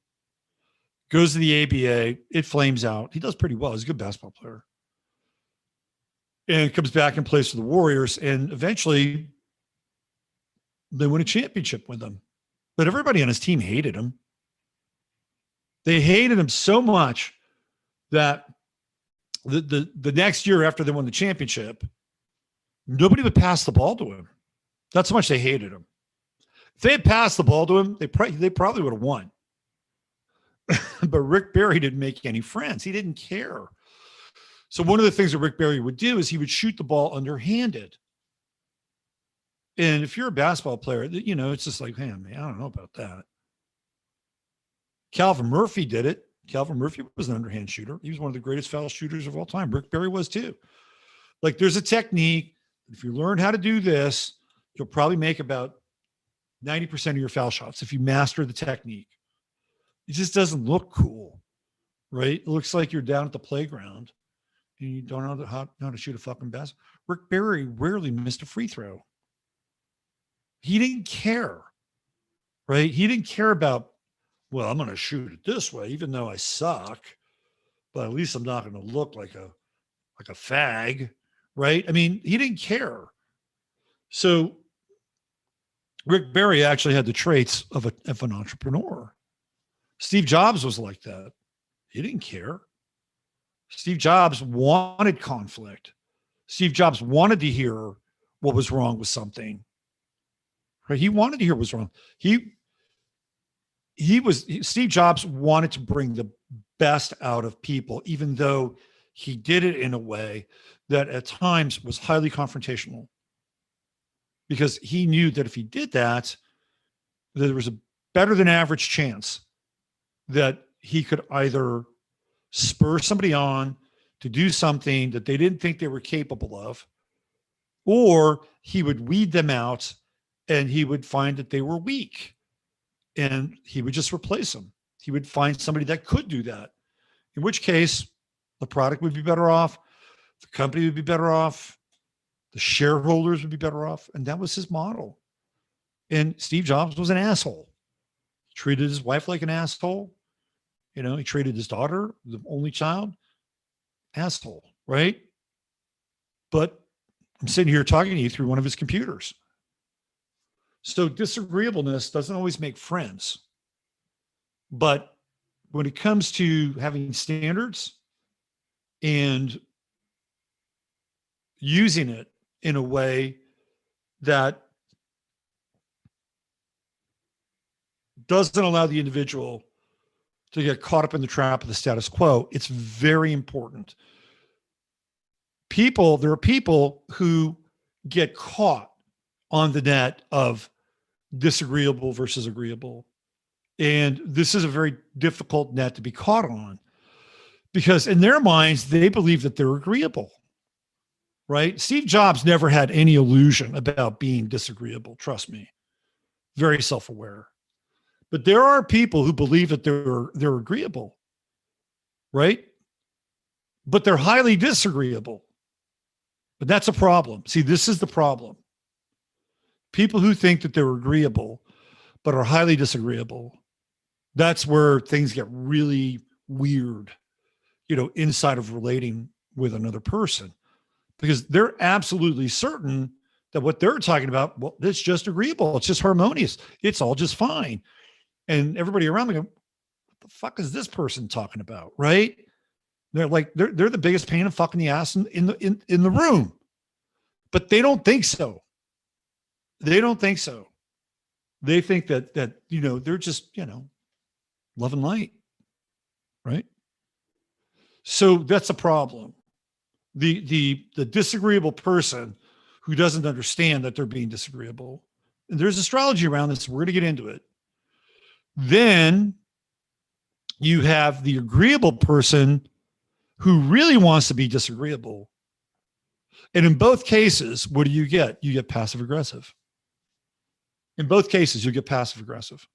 Goes to the ABA, it flames out. He does pretty well. He's a good basketball player. And comes back and plays for the Warriors. And eventually, they win a championship with him. But everybody on his team hated him. They hated him so much that the next year after they won the championship, nobody would pass the ball to him. That's how much they hated him. If they had passed the ball to him, they probably would have won. But Rick Barry didn't make any friends. He didn't care. So one of the things that Rick Barry would do is he would shoot the ball underhanded. And if you're a basketball player, it's just like, man, I don't know about that. Calvin Murphy did it. Calvin Murphy was an underhand shooter. He was one of the greatest foul shooters of all time. Rick Barry was too. Like, there's a technique. If you learn how to do this, you'll probably make about 90% of your foul shots if you master the technique. It just doesn't look cool, right? It looks like you're down at the playground and you don't know how to shoot a fucking basketball. Rick Barry rarely missed a free throw. He didn't care, right? He didn't care about, well, I'm going to shoot it this way, even though I suck, but at least I'm not going to look like a fag, right? I mean, he didn't care. So Rick Barry actually had the traits of an entrepreneur. Steve Jobs was like that. He didn't care. Steve Jobs wanted conflict. Steve Jobs wanted to hear what was wrong with something. Right? He wanted to hear what was wrong. Steve Jobs wanted to bring the best out of people, even though he did it in a way that at times was highly confrontational. Because he knew that if he did that, there was a better than average chance that he could either spur somebody on to do something that they didn't think they were capable of, or he would weed them out and he would find that they were weak and he would just replace them. He would find somebody that could do that, in which case the product would be better off, the company would be better off, the shareholders would be better off. And that was his model. And Steve Jobs was an asshole. He treated his wife like an asshole. He treated his daughter, the only child, asshole, right? But I'm sitting here talking to you through one of his computers. So disagreeableness doesn't always make friends. But when it comes to having standards and using it in a way that doesn't allow the individual to get caught up in the trap of the status quo, it's very important. There are people who get caught on the net of disagreeable versus agreeable. And this is a very difficult net to be caught on because in their minds, they believe that they're agreeable, right? Steve Jobs never had any illusion about being disagreeable. Trust me, very self-aware. But there are people who believe that they're agreeable, right? But they're highly disagreeable. But that's a problem. See, this is the problem. People who think that they're agreeable, but are highly disagreeable, that's where things get really weird, inside of relating with another person, because they're absolutely certain that what they're talking about, well, it's just agreeable. It's just harmonious. It's all just fine. And everybody around me go, what the fuck is this person talking about? Right. They're like, they're the biggest pain in fucking the ass in the room, but they don't think so. They don't think so. They think that they're just, love and light. Right. So that's a problem. The disagreeable person who doesn't understand that they're being disagreeable. And there's astrology around this. We're going to get into it. Then you have the agreeable person who really wants to be disagreeable. And in both cases, what do you get? You get passive aggressive. In both cases, you get passive aggressive.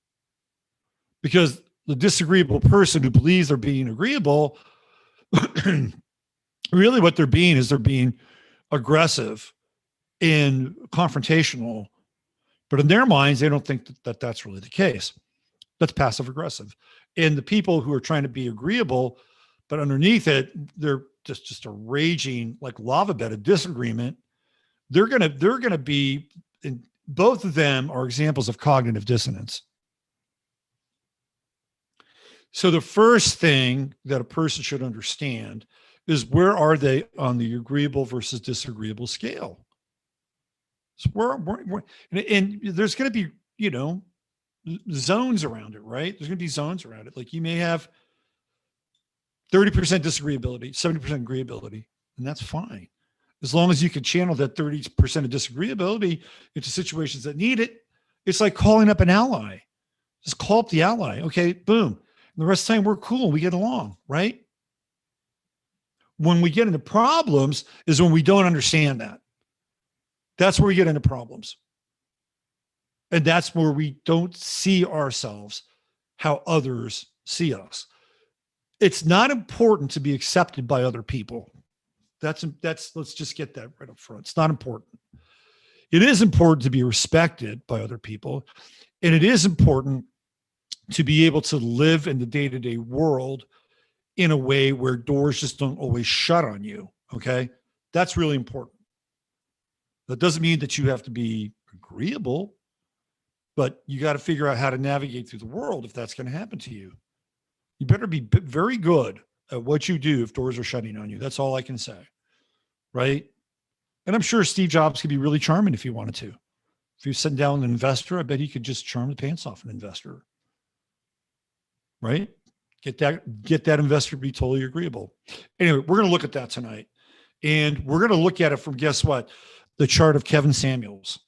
Because the disagreeable person who believes they're being agreeable, really what they're being aggressive and confrontational. But in their minds, they don't think that that's really the case. That's passive aggressive. And the people who are trying to be agreeable, but underneath it, they're just a raging like lava bed of disagreement. They're gonna be, and both of them are examples of cognitive dissonance. So the first thing that a person should understand is, where are they on the agreeable versus disagreeable scale? So and there's going to be, zones around it, right? There's going to be zones around it. Like you may have 30% disagreeability, 70% agreeability, and that's fine. As long as you can channel that 30% of disagreeability into situations that need it. It's like calling up an ally. Just call up the ally. Okay, boom. And the rest of the time we're cool. We get along, right? When we get into problems is when we don't understand that. That's where we get into problems. And that's where we don't see ourselves how others see us. It's not important to be accepted by other people. Let's just get that right up front. It's not important. It is important to be respected by other people. And it is important to be able to live in the day-to-day world in a way where doors just don't always shut on you. Okay. That's really important. That doesn't mean that you have to be agreeable, but you got to figure out how to navigate through the world if that's going to happen to you. You better be very good at what you do if doors are shutting on you. That's all I can say. Right. And I'm sure Steve Jobs could be really charming if he wanted to. If he was sitting down with an investor, I bet he could just charm the pants off an investor. Right. Get that investor to be totally agreeable. Anyway, we're going to look at that tonight. And we're going to look at it from, guess what? The chart of Kevin Samuels,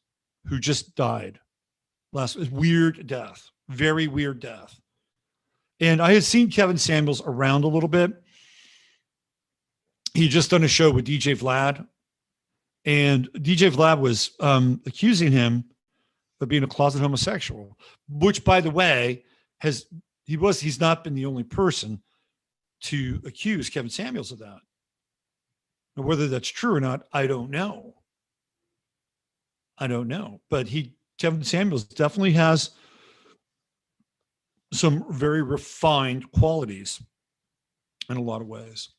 who just died. Weird death. Very weird death. And I had seen Kevin Samuels around a little bit. He just done a show with DJ Vlad. And DJ Vlad was accusing him of being a closet homosexual, which, by the way, he's not been the only person to accuse Kevin Samuels of that. Now, whether that's true or not, I don't know. But Kevin Samuels definitely has some very refined qualities in a lot of ways.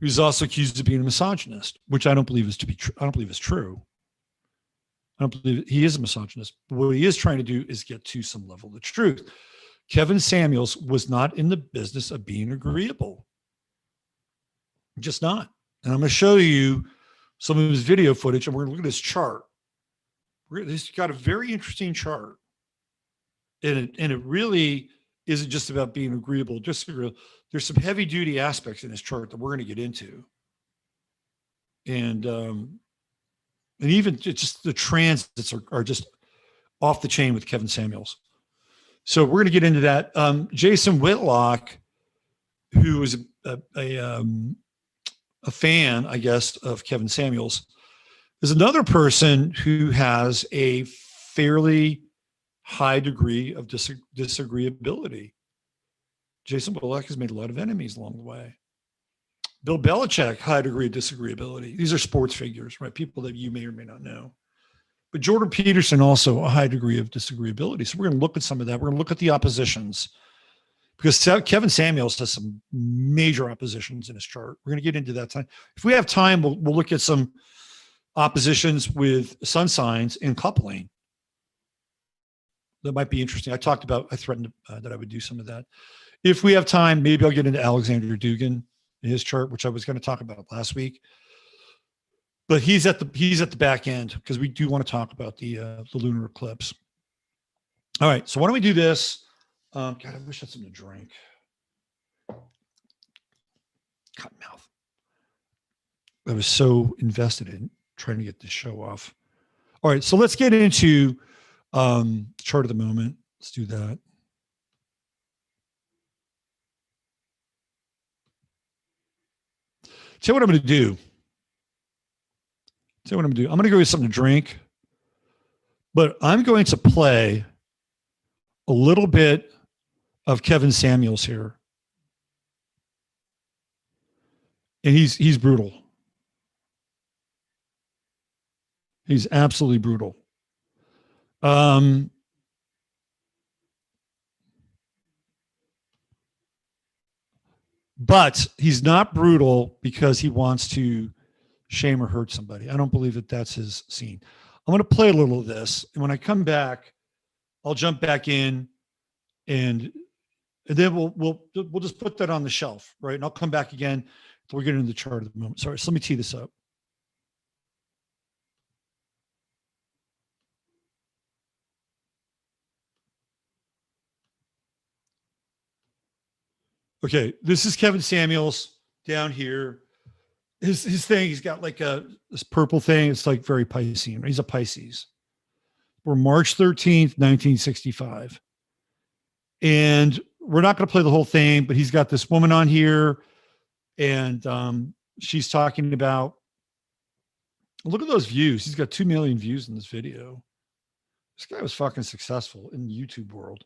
He's also accused of being a misogynist, which I don't believe is true. I don't believe he is a misogynist. But what he is trying to do is get to some level of the truth. Kevin Samuels was not in the business of being agreeable. Just not. And I'm going to show you some of his video footage, and we're going to look at his chart. He's got a very interesting chart. And it really isn't just about being agreeable. There's some heavy duty aspects in his chart that we're going to get into. And even just the transits are just off the chain with Kevin Samuels. So we're going to get into that. Jason Whitlock, who is a fan, I guess, of Kevin Samuels, is another person who has a fairly high degree of disagreeability. Jason Whitlock has made a lot of enemies along the way. Bill Belichick, high degree of disagreeability. These are sports figures, right? People that you may or may not know. But Jordan Peterson also a high degree of disagreeability. So we're going to look at some of that. We're going to look at the oppositions because Kevin Samuels has some major oppositions in his chart. We're going to get into that time. If we have time, we'll look at some oppositions with sun signs and coupling. That might be interesting. I threatened that I would do some of that. If we have time, maybe I'll get into Alexander Dugan in his chart, which I was going to talk about last week. But he's at the back end because we do want to talk about the lunar eclipse. All right, so why don't we do this? God, I wish I had something to drink. Cotton mouth. I was so invested in trying to get this show off. All right, so let's get into chart of the moment. Let's do that. Tell you what I'm going to do. I'm going to go get something to drink, but I'm going to play a little bit of Kevin Samuels here. And he's brutal. He's absolutely brutal. But he's not brutal because he wants to shame or hurt somebody. I don't believe that that's his scene. I'm going to play a little of this. And when I come back, I'll jump back in and then we'll just put that on the shelf, right? And I'll come back again until we get into the chart at the moment. Sorry, so let me tee this up. Okay, this is Kevin Samuels down here. His thing, he's got like this purple thing. It's like very Piscean. He's a Pisces. We're March 13th, 1965. And we're not going to play the whole thing, but he's got this woman on here. And she's talking about, look at those views. He's got 2 million views in this video. This guy was fucking successful in the YouTube world.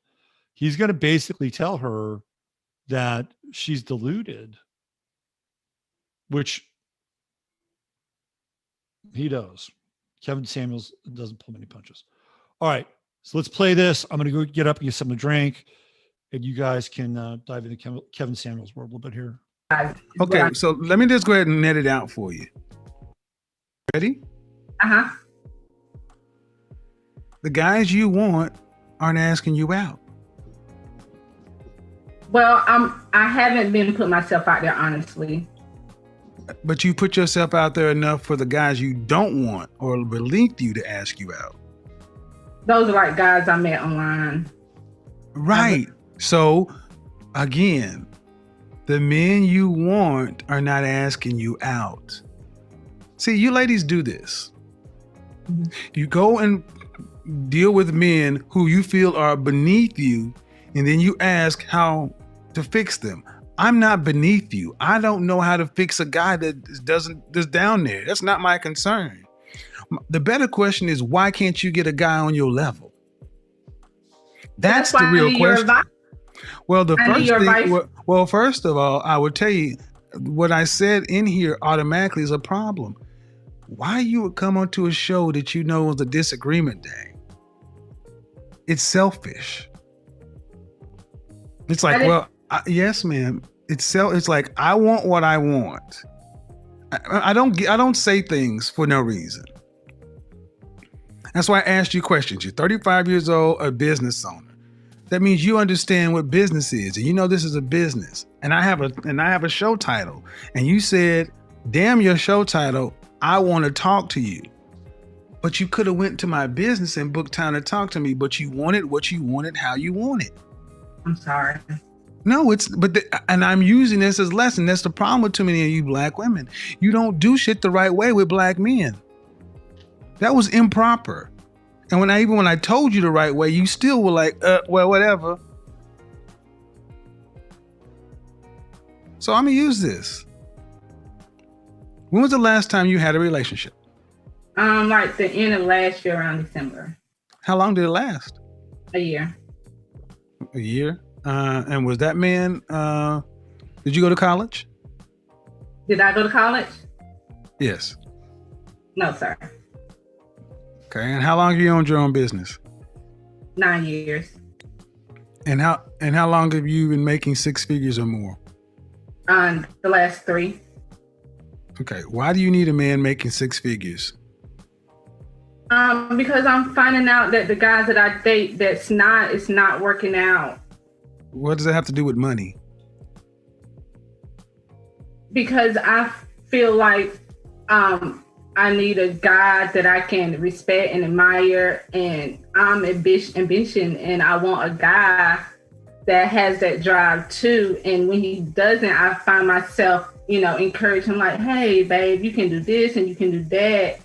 He's going to basically tell her that she's deluded, which he does. Kevin Samuels doesn't pull many punches. All right, so let's play this. I'm going to go get up and get something to drink, and you guys can dive into Kevin Samuels' world a little bit here. Okay, so let me just go ahead and net it out for you. Ready? Uh-huh. The guys you want aren't asking you out. Well, I haven't been putting myself out there, honestly. But you put yourself out there enough for the guys you don't want or beneath you to ask you out. Those are like guys I met online. Right. So again, the men you want are not asking you out. See, you ladies do this. Mm-hmm. You go and deal with men who you feel are beneath you, and then you ask how to fix them. I'm not beneath you. I don't know how to fix a guy that's down there. That's not my concern. The better question is, why can't you get a guy on your level? That's the real question. Well, first of all, I would tell you what I said in here automatically is a problem. Why you would come onto a show that you know is a disagreement day? It's selfish. It's like, yes, ma'am. It's like, I want what I want. I don't say things for no reason. That's why I asked you questions. You're 35 years old, a business owner. That means you understand what business is, and you know this is a business. And I have a show title, and you said, "Damn your show title! I want to talk to you." But you could have went to my business and booked time to talk to me. But you wanted what you wanted, how you wanted. I'm sorry. No, and I'm using this as a lesson. That's the problem with too many of you black women. You don't do shit the right way with black men. That was improper. And when I told you the right way, you still were like, well, whatever. So I'm gonna use this. When was the last time you had a relationship? Like the end of last year around December. How long did it last? A year. A year? And was that man, did you go to college? Did I go to college? Yes. No, sir. Okay, and how long have you owned your own business? 9 years. And how long have you been making six figures or more? The last 3. Okay, why do you need a man making six figures? Because I'm finding out that the guys that I date, it's not working out. What does that have to do with money? Because I feel like I need a guy that I can respect and admire, and I'm ambition, and I want a guy that has that drive too. And when he doesn't, I find myself, encourage him like, "Hey, babe, you can do this and you can do that."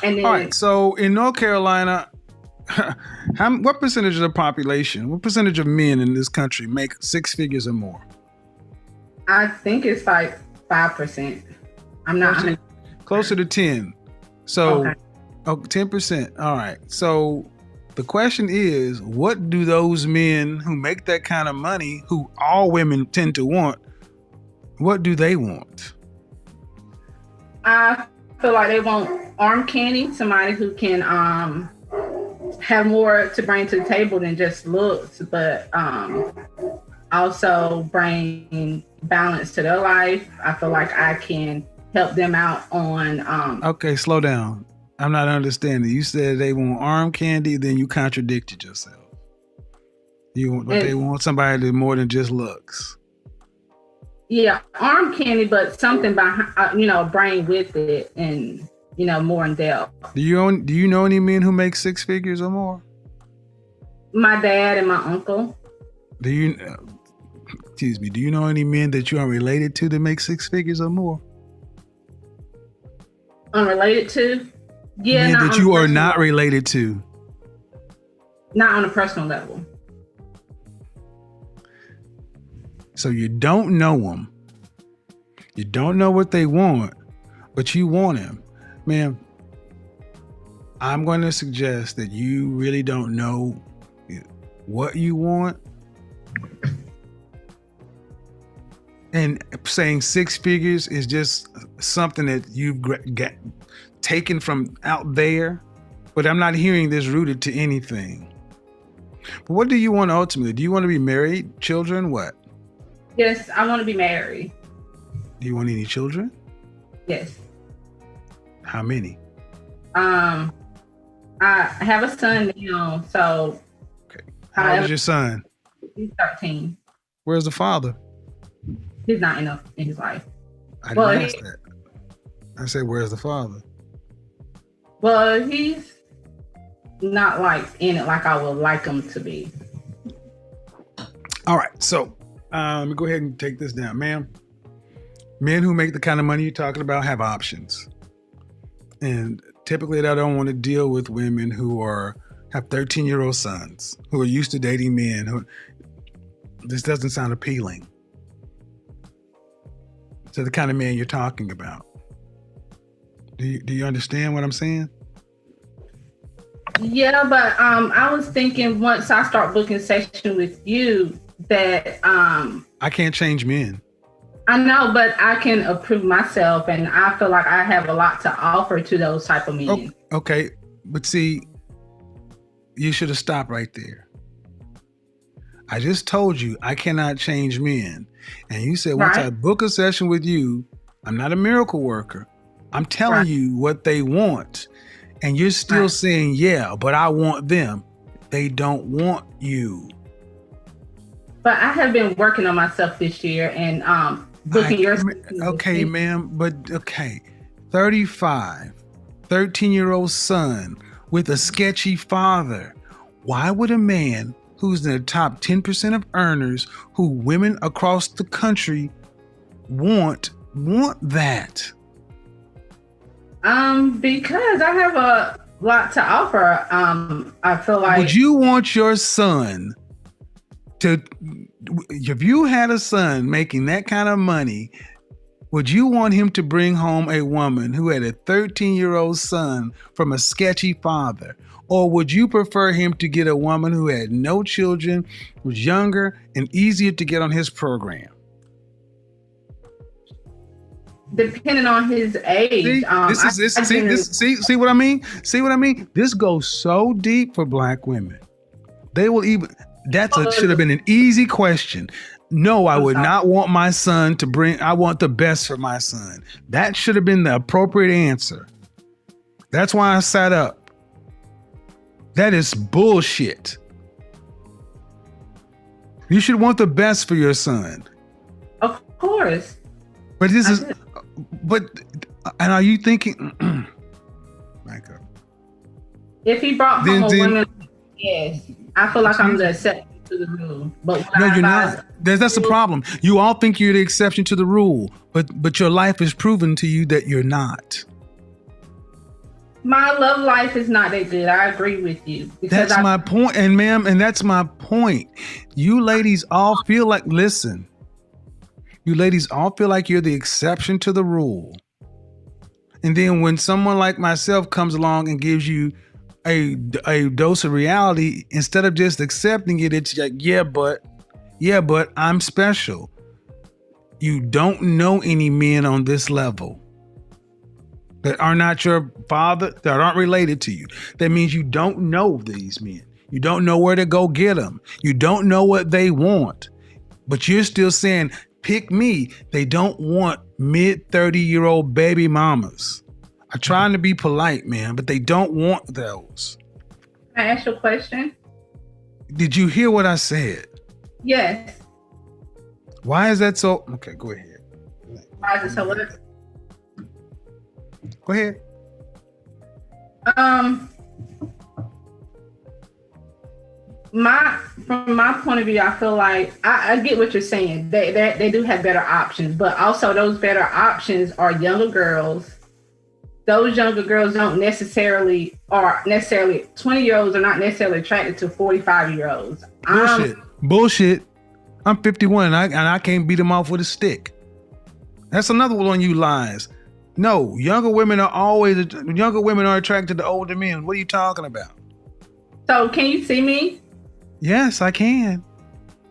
And then, all right. So in North Carolina, what percentage of the population, what percentage of men in this country make six figures or more? I think it's like 5%. I'm not closer to 10. So, okay. 10%. All right. So the question is, what do those men who make that kind of money, who all women tend to want, what do they want? I feel like they want arm candy, somebody who can have more to bring to the table than just looks, but also bring balance to their life. I feel like I can help them out on Okay, slow down. I'm not understanding. You said they want arm candy, then you contradicted yourself. They want somebody that more than just looks. Yeah, arm candy, but something behind, brain with it, and more in depth. Do you know any men who make six figures or more? My dad and my uncle. Do you know any men that you are related to that make six figures or more? Unrelated to? Yeah. Men that you are not related to. Not on a personal level. So you don't know them. You don't know what they want, but you want him. Man, I'm going to suggest that you really don't know what you want. And saying six figures is just something that you've got taken from out there. But I'm not hearing this rooted to anything. But what do you want ultimately? Do you want to be married, children, what? Yes, I want to be married. Do you want any children? Yes. How many? I have a son now, so. Okay. How old is your son? He's 13. Where's the father? He's not enough in his life. I didn't ask that. I said, where's the father? Well, he's not like in it like I would like him to be. All right, so let me go ahead and take this down, ma'am. Men who make the kind of money you're talking about have options. And typically they don't want to deal with women who have 13-year-old sons, who are used to dating men. This doesn't sound appealing to the kind of man you're talking about. Do you understand what I'm saying? Yeah, but I was thinking once I start booking session with you that I can't change men. I know, but I can approve myself, and I feel like I have a lot to offer to those type of men. Okay, but see, you should have stopped right there. I just told you I cannot change men. And you said, once I book a session with you, I'm not a miracle worker. I'm telling you what they want. And you're still saying, yeah, but I want them. They don't want you. But I have been working on myself this year and booking your. Okay, ma'am, but okay. 35, 13-year-old son with a sketchy father. Why would a man who's in the top 10% of earners, who women across the country want that? Because I have a lot to offer. I feel like. Would you want your son to, if you had a son making that kind of money, would you want him to bring home a woman who had a 13-year-old son from a sketchy father? Or would you prefer him to get a woman who had no children, was younger, and easier to get on his program? Depending on his age. See what I mean? See what I mean? This goes so deep for Black women. They will even, should have been an easy question. No, I would not want my son to bring, I want the best for my son. That should have been the appropriate answer. That's why I sat up. That is bullshit. You should want the best for your son. Of course. But and are you thinking, back up. If he brought home a woman, yes, I feel like I'm the exception to the rule. But no, you're not. That's the problem. You all think you're the exception to the rule, but your life is proven to you that you're not. My love life is not that good. I agree with you. That's my point, and ma'am, and that's my point. You ladies all feel like, listen, you ladies all feel like you're the exception to the rule. And then when someone like myself comes along and gives you a dose of reality, instead of just accepting it, it's like, yeah, but I'm special. You don't know any men on this level that are not your father, that aren't related to you. That means you don't know these men. You don't know where to go get them. You don't know what they want. But you're still saying, pick me. They don't want mid-30-year-old baby mamas. I'm trying to be polite, man, but they don't want those. Can I ask you a question? Did you hear what I said? Yes. Why is that so? Okay, go ahead. Why is it so? Go ahead. From my point of view, I feel like I get what you're saying. They do have better options, but also those better options are younger girls. Those younger girls don't necessarily 20-year-olds are not necessarily attracted to 45-year-olds. Bullshit. I'm 51 and I can't beat them off with a stick. That's another one of you lies. No, younger women are attracted to older men. What are you talking about? So can you see me? Yes, I can.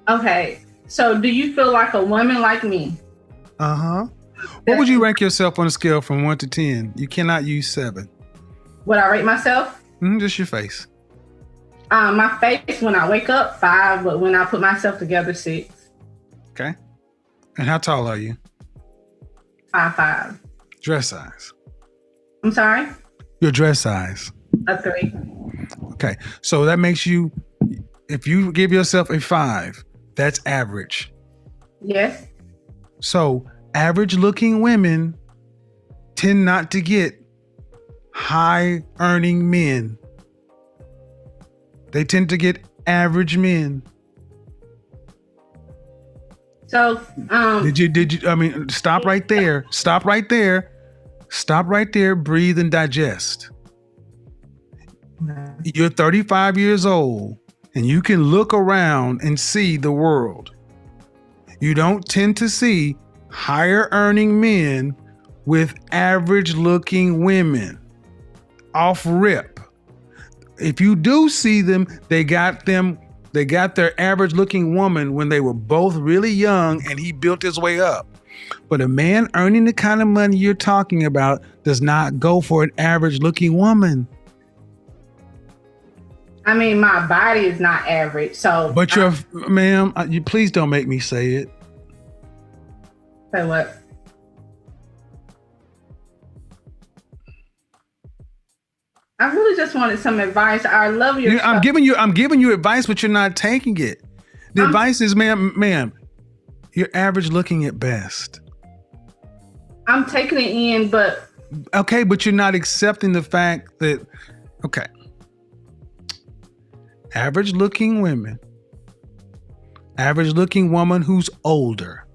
Okay. So do you feel like a woman like me? Uh-huh. What would you rank yourself on a scale from 1 to 10? You cannot use 7. Would I rate myself? Just your face. My face when I wake up, 5, but when I put myself together, 6. Okay. And how tall are you? 5'5". Dress size. I'm sorry? Your dress size. A 3. Okay. So that makes you, if you give yourself a 5, that's average. Yes. So average looking women tend not to get high earning men. They tend to get average men. So, did you, I mean, stop right there. Stop right there. Stop right there. Breathe and digest. You're 35 years old and you can look around and see the world. You don't tend to see higher earning men with average looking women off rip. If you do see them, they got their average looking woman when they were both really young and he built his way up. But a man earning the kind of money you're talking about does not go for an average looking woman. I mean, my body is not average, so. But ma'am, you please don't make me say it. Say what? I really just wanted some advice. I love your. I'm giving you advice, but you're not taking it. The advice is, ma'am, you're average looking at best. I'm taking it in, but okay, but you're not accepting the fact that, okay, average looking women, average looking woman who's older,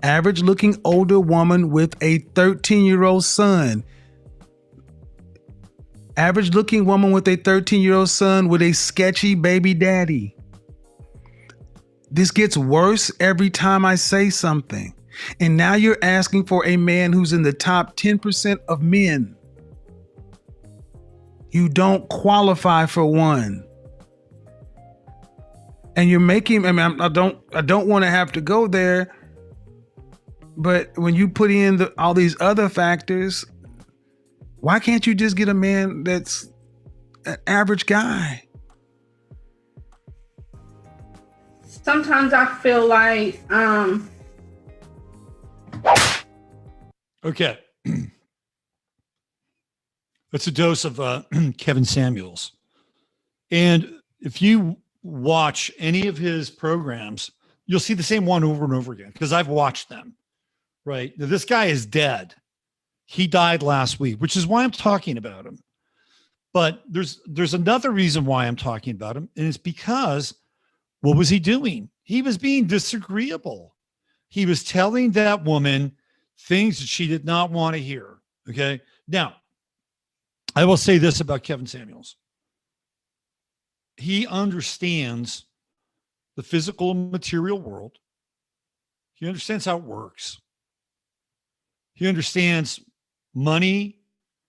average looking older woman with a 13-year-old son, average looking woman with a 13-year-old son with a sketchy baby daddy. This gets worse every time I say something. And now you're asking for a man who's in the top 10% of men. You don't qualify for one. And you're making, I don't want to have to go there, but when you put in all these other factors, why can't you just get a man that's an average guy? Sometimes I feel like, okay. That's a dose of Kevin Samuels. And if you watch any of his programs, you'll see the same one over and over again, because I've watched them, right? Now, this guy is dead. He died last week, which is why I'm talking about him. But there's another reason why I'm talking about him, and it's because what was he doing? He was being disagreeable. He was telling that woman things that she did not want to hear. Okay. Now, I will say this about Kevin Samuels. He understands the physical and material world. He understands how it works. He understands money,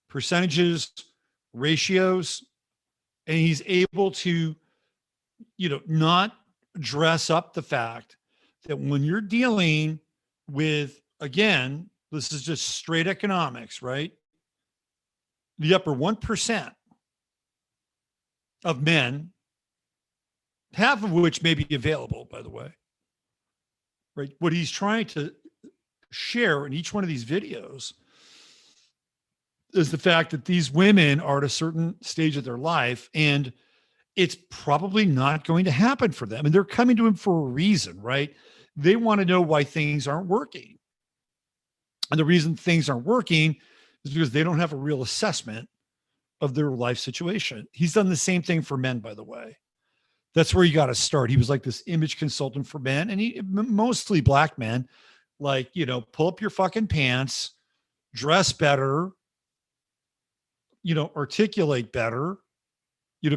percentages, ratios, and he's able to, not dress up the fact that when you're dealing with, again, this is just straight economics, right? The upper 1% of men, half of which may be available, by the way, right? What he's trying to share in each one of these videos is the fact that these women are at a certain stage of their life, and it's probably not going to happen for them. And they're coming to him for a reason, right? They want to know why things aren't working. And the reason things aren't working is because they don't have a real assessment of their life situation. He's done the same thing for men, by the way. That's where you got to start. He was like this image consultant for men, and he mostly black men, like, pull up your fucking pants, dress better, articulate better,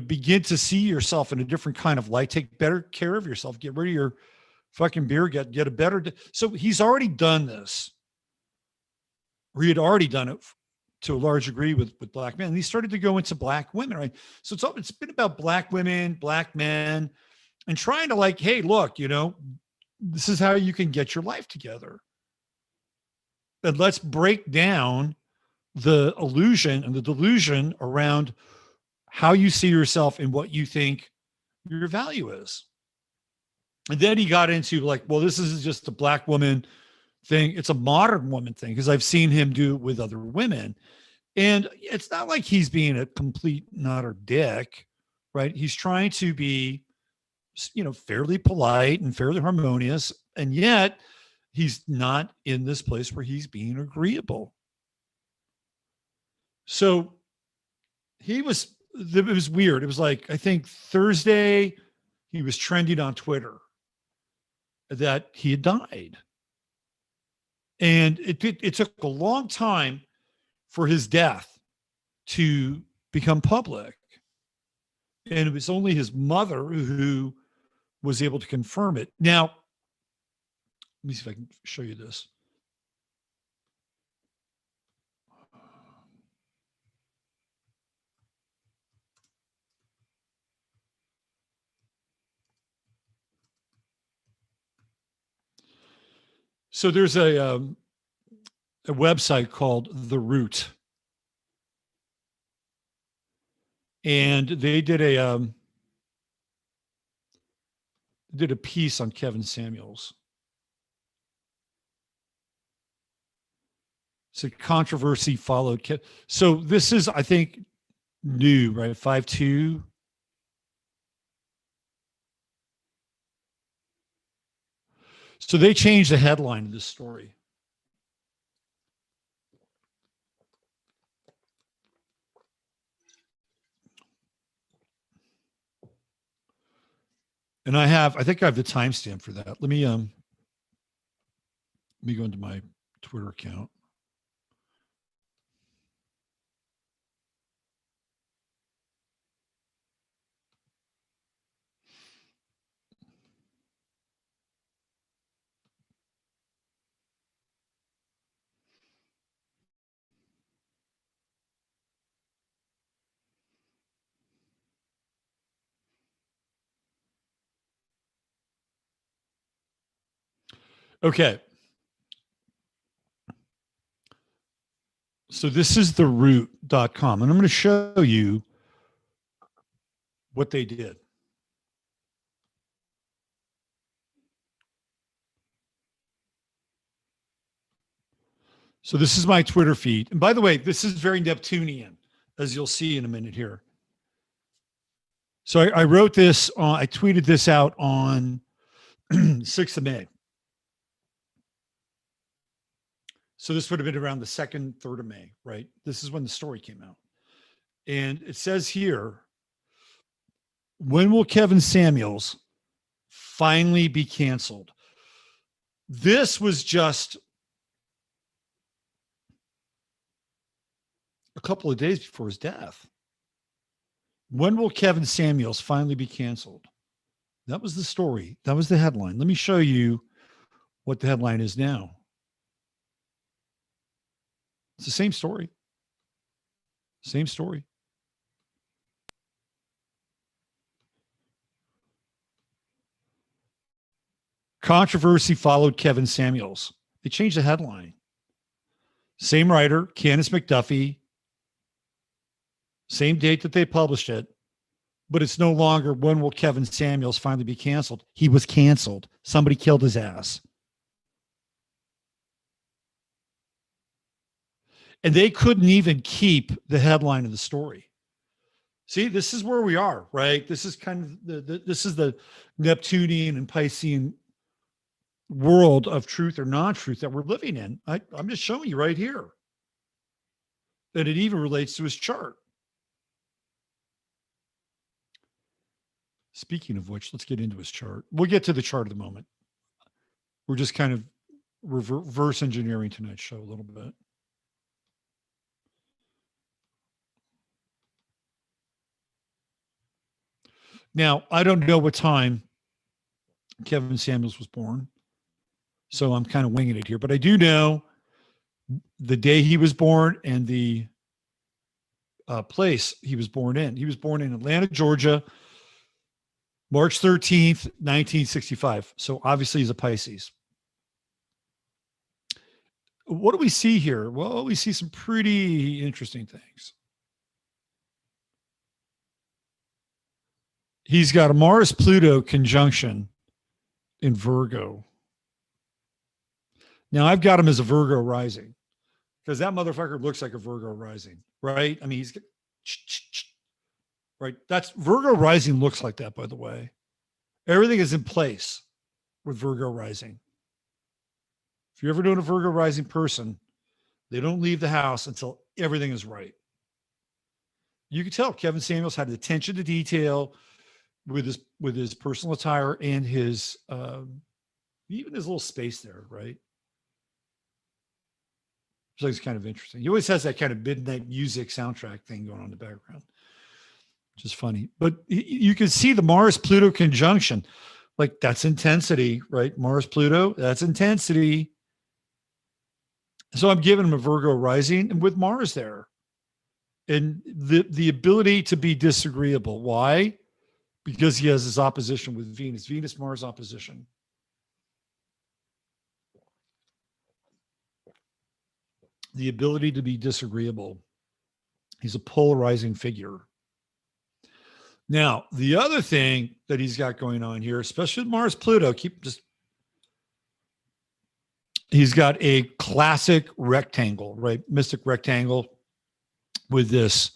begin to see yourself in a different kind of light, take better care of yourself, get rid of your fucking beer, get a better. So he's already done this. Or he had already done it to a large degree with black men. And he started to go into black women, right? So it's been about black women, black men, and trying to like, hey, look, this is how you can get your life together. And let's break down the illusion and the delusion around how you see yourself and what you think your value is. And then he got into like, well, this is just a black woman thing. It's a modern woman thing, because I've seen him do it with other women. And it's not like he's being a complete nutter dick, right? He's trying to be, fairly polite and fairly harmonious. And yet he's not in this place where he's being agreeable. So it was weird. It was like, I think Thursday, he was trending on Twitter that he had died. And it took a long time for his death to become public. And it was only his mother who was able to confirm it. Now, let me see if I can show you this. So there's a website called The Root, and they did a piece on Kevin Samuels. So controversy followed. So this is, I think, new, right? 5'2". So they changed the headline of this story. And I think I have the timestamp for that. Let me go into my Twitter account. Okay. So this is the root.com, and I'm going to show you what they did. So this is my Twitter feed. And by the way, this is very Neptunian, as you'll see in a minute here. So I wrote this, I tweeted this out on 6th of May. So this would have been around the 2nd, 3rd of May, right? This is when the story came out. And it says here, when will Kevin Samuels finally be canceled? This was just a couple of days before his death. When will Kevin Samuels finally be canceled? That was the story. That was the headline. Let me show you what the headline is now. It's the same story. Same story. Controversy followed Kevin Samuels. They changed the headline. Same writer, Candace McDuffie. Same date that they published it. But it's no longer when will Kevin Samuels finally be canceled. He was canceled. Somebody killed his ass. And they couldn't even keep the headline of the story. See, this is where we are, right? This is kind of this is the Neptunian and Piscean world of truth or non-truth that we're living in. I'm just showing you right here that it even relates to his chart. Speaking of which, let's get into his chart. We'll get to the chart in a moment. We're just kind of reverse engineering tonight's show a little bit. Now, I don't know what time Kevin Samuels was born, so I'm kind of winging it here. But I do know the day he was born and the place he was born in. He was born in Atlanta, Georgia, March 13th, 1965. So obviously he's a Pisces. What do we see here? Well, we see some pretty interesting things. He's got a Mars-Pluto conjunction in Virgo. Now, I've got him as a Virgo rising because that motherfucker looks like a Virgo rising, right? I mean, he's right. That's Virgo rising looks like that, by the way. Everything is in place with Virgo rising. If you're ever doing a Virgo rising person, they don't leave the house until everything is right. You can tell Kevin Samuels had attention to detail with his personal attire and his even his little space there, right? So it's kind of interesting. He always has that kind of midnight music soundtrack thing going on in the background, which is funny. But you can see the Mars-Pluto conjunction. Like, that's intensity, right? Mars-Pluto, that's intensity. So I'm giving him a Virgo rising and with Mars there. And the ability to be disagreeable. Why? Because he has his opposition with Venus. Venus-Mars opposition. The ability to be disagreeable. He's a polarizing figure. Now, the other thing that he's got going on here, especially with Mars-Pluto, he's got a classic rectangle, right? Mystic rectangle with this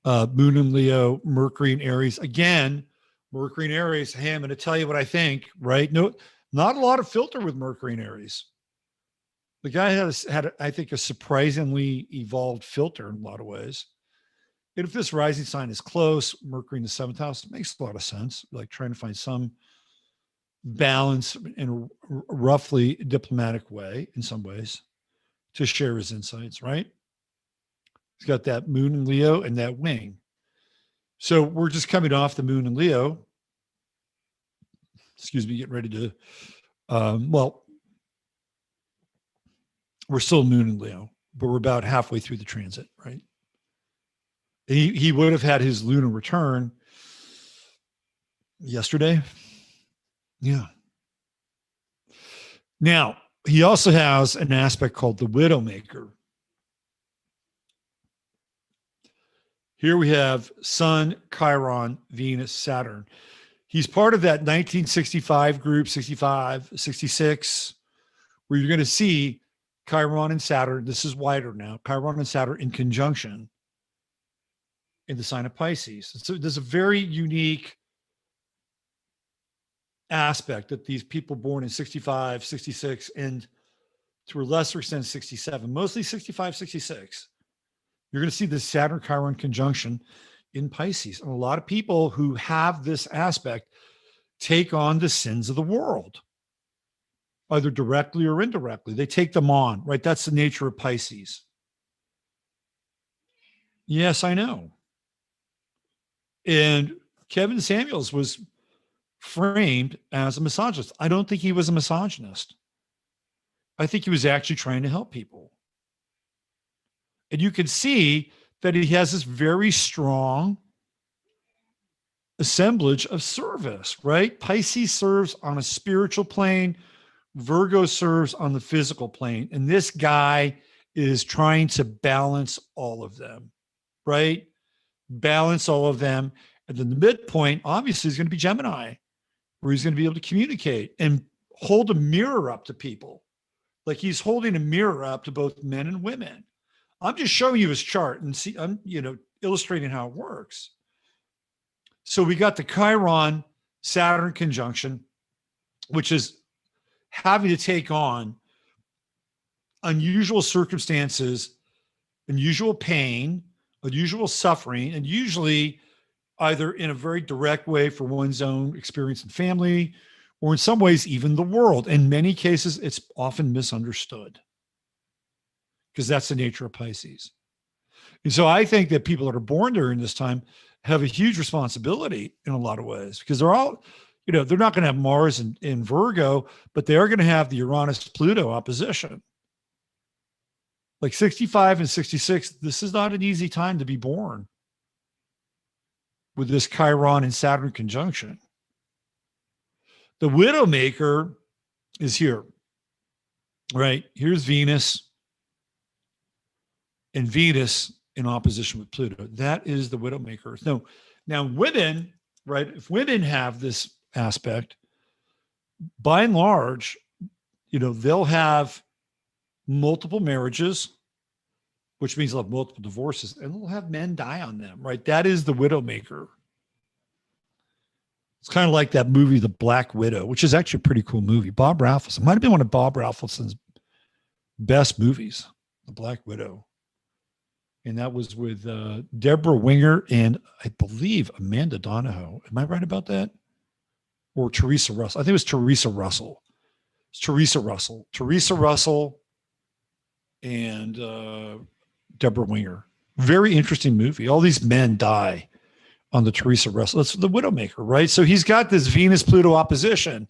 Moon in Leo, Mercury in Aries. Again, Mercury in Aries, hey, I'm going to tell you what I think, right? Not a lot of filter with Mercury in Aries. The guy had I think, a surprisingly evolved filter in a lot of ways. And if this rising sign is close, Mercury in the 7th house, it makes a lot of sense. Like trying to find some balance in a roughly diplomatic way in some ways to share his insights, right? He's got that moon in Leo and that wing. So we're just coming off the moon in Leo. Excuse me, getting ready to, we're still moon in Leo, but we're about halfway through the transit, right? He would have had his lunar return yesterday. Yeah. Now, he also has an aspect called the Widowmaker. Here we have Sun, Chiron, Venus, Saturn. He's part of that 1965 group, 65, 66, where you're going to see Chiron and Saturn. This is wider now. Chiron and Saturn in conjunction in the sign of Pisces. So there's a very unique aspect that these people born in 65, 66, and to a lesser extent 67, mostly 65, 66, you're going to see this Saturn Chiron conjunction in Pisces. And a lot of people who have this aspect take on the sins of the world, either directly or indirectly. They take them on, right? That's the nature of Pisces. Yes, I know. And Kevin Samuels was framed as a misogynist. I don't think he was a misogynist. I think he was actually trying to help people. And you can see that he has this very strong assemblage of service, right? Pisces serves on a spiritual plane. Virgo serves on the physical plane. And this guy is trying to balance all of them, right? Balance all of them. And then the midpoint, obviously, is going to be Gemini, where he's going to be able to communicate and hold a mirror up to people. Like he's holding a mirror up to both men and women. I'm just showing you his chart and see, I'm, illustrating how it works. So we got the Chiron Saturn conjunction, which is having to take on unusual circumstances, unusual pain, unusual suffering, and usually either in a very direct way for one's own experience and family, or in some ways, even the world. In many cases, it's often misunderstood because that's the nature of Pisces. And so I think that people that are born during this time have a huge responsibility in a lot of ways, because they're all, they're not going to have Mars in Virgo, but they are going to have the Uranus-Pluto opposition. Like 65 and 66, this is not an easy time to be born with this Chiron and Saturn conjunction. The Widowmaker is here, right? Here's Venus, and Venus in opposition with Pluto. That is the Widowmaker. No, now women, right? If women have this aspect, by and large, they'll have multiple marriages, which means they'll have multiple divorces, and they'll have men die on them, right? That is the Widowmaker. It's kind of like that movie, The Black Widow, which is actually a pretty cool movie. Bob Raffleson might have been one of Bob Raffleson's best movies, The Black Widow. And that was with Deborah Winger and I believe Amanda Donahoe. Am I right about that? Or Teresa Russell? I think it was Teresa Russell. It's Teresa Russell. Teresa Russell and Deborah Winger. Very interesting movie. All these men die on the Teresa Russell. That's the Widowmaker, right? So he's got this Venus-Pluto opposition.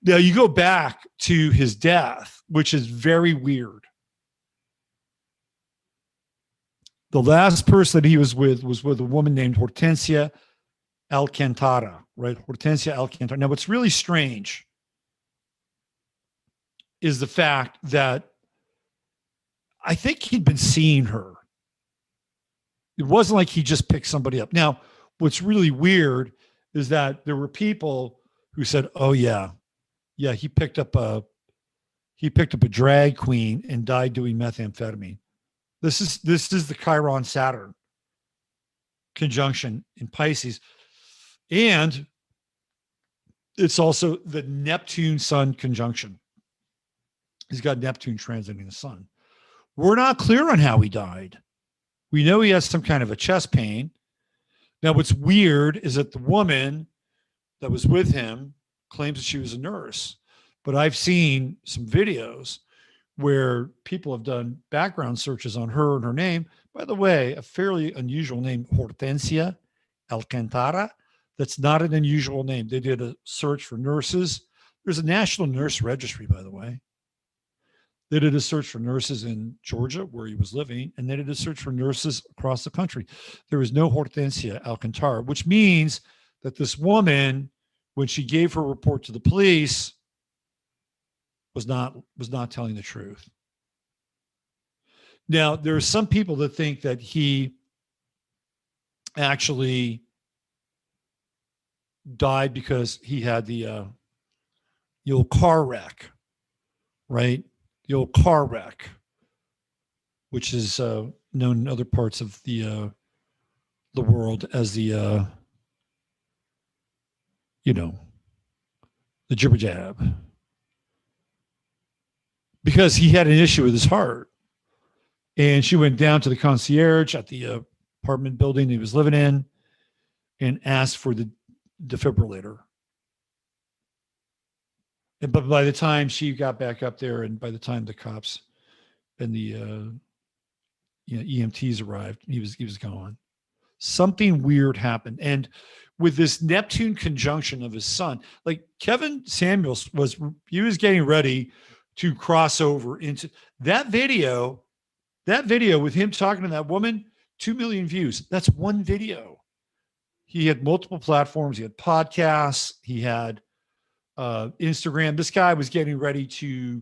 Now you go back to his death, which is very weird. The last person that he was with a woman named Hortensia Alcantara, right? Hortensia Alcantara. Now, what's really strange is the fact that I think he'd been seeing her. It wasn't like he just picked somebody up. Now, what's really weird is that there were people who said, "Oh yeah, he picked up a drag queen and died doing methamphetamine." This is the Chiron Saturn conjunction in Pisces. And it's also the Neptune-Sun conjunction. He's got Neptune transiting the sun. We're not clear on how he died. We know he has some kind of a chest pain. Now, what's weird is that the woman that was with him claims that she was a nurse, but I've seen some videos where people have done background searches on her and her name. By the way, a fairly unusual name, Hortensia Alcantara. That's not an unusual name. They did a search for nurses. There's a national nurse registry, by the way. They did a search for nurses in Georgia, where he was living, and they did a search for nurses across the country. There was no Hortensia Alcantara, which means that this woman, when she gave her report to the police, was not telling the truth. Now, there are some people that think that he actually died because he had the old car wreck, right? The old car wreck, which is known in other parts of the world as the jibber jab, because he had an issue with his heart, and she went down to the concierge at the apartment building he was living in and asked for the defibrillator. But by the time she got back up there, and by the time the cops and the EMTs arrived, he was gone. Something weird happened. And with this Neptune conjunction of his sun, like Kevin Samuels was getting ready to cross over into that video with him talking to that woman, 2 million views. That's one video. He had multiple platforms. He had podcasts. He had Instagram. This guy was getting ready to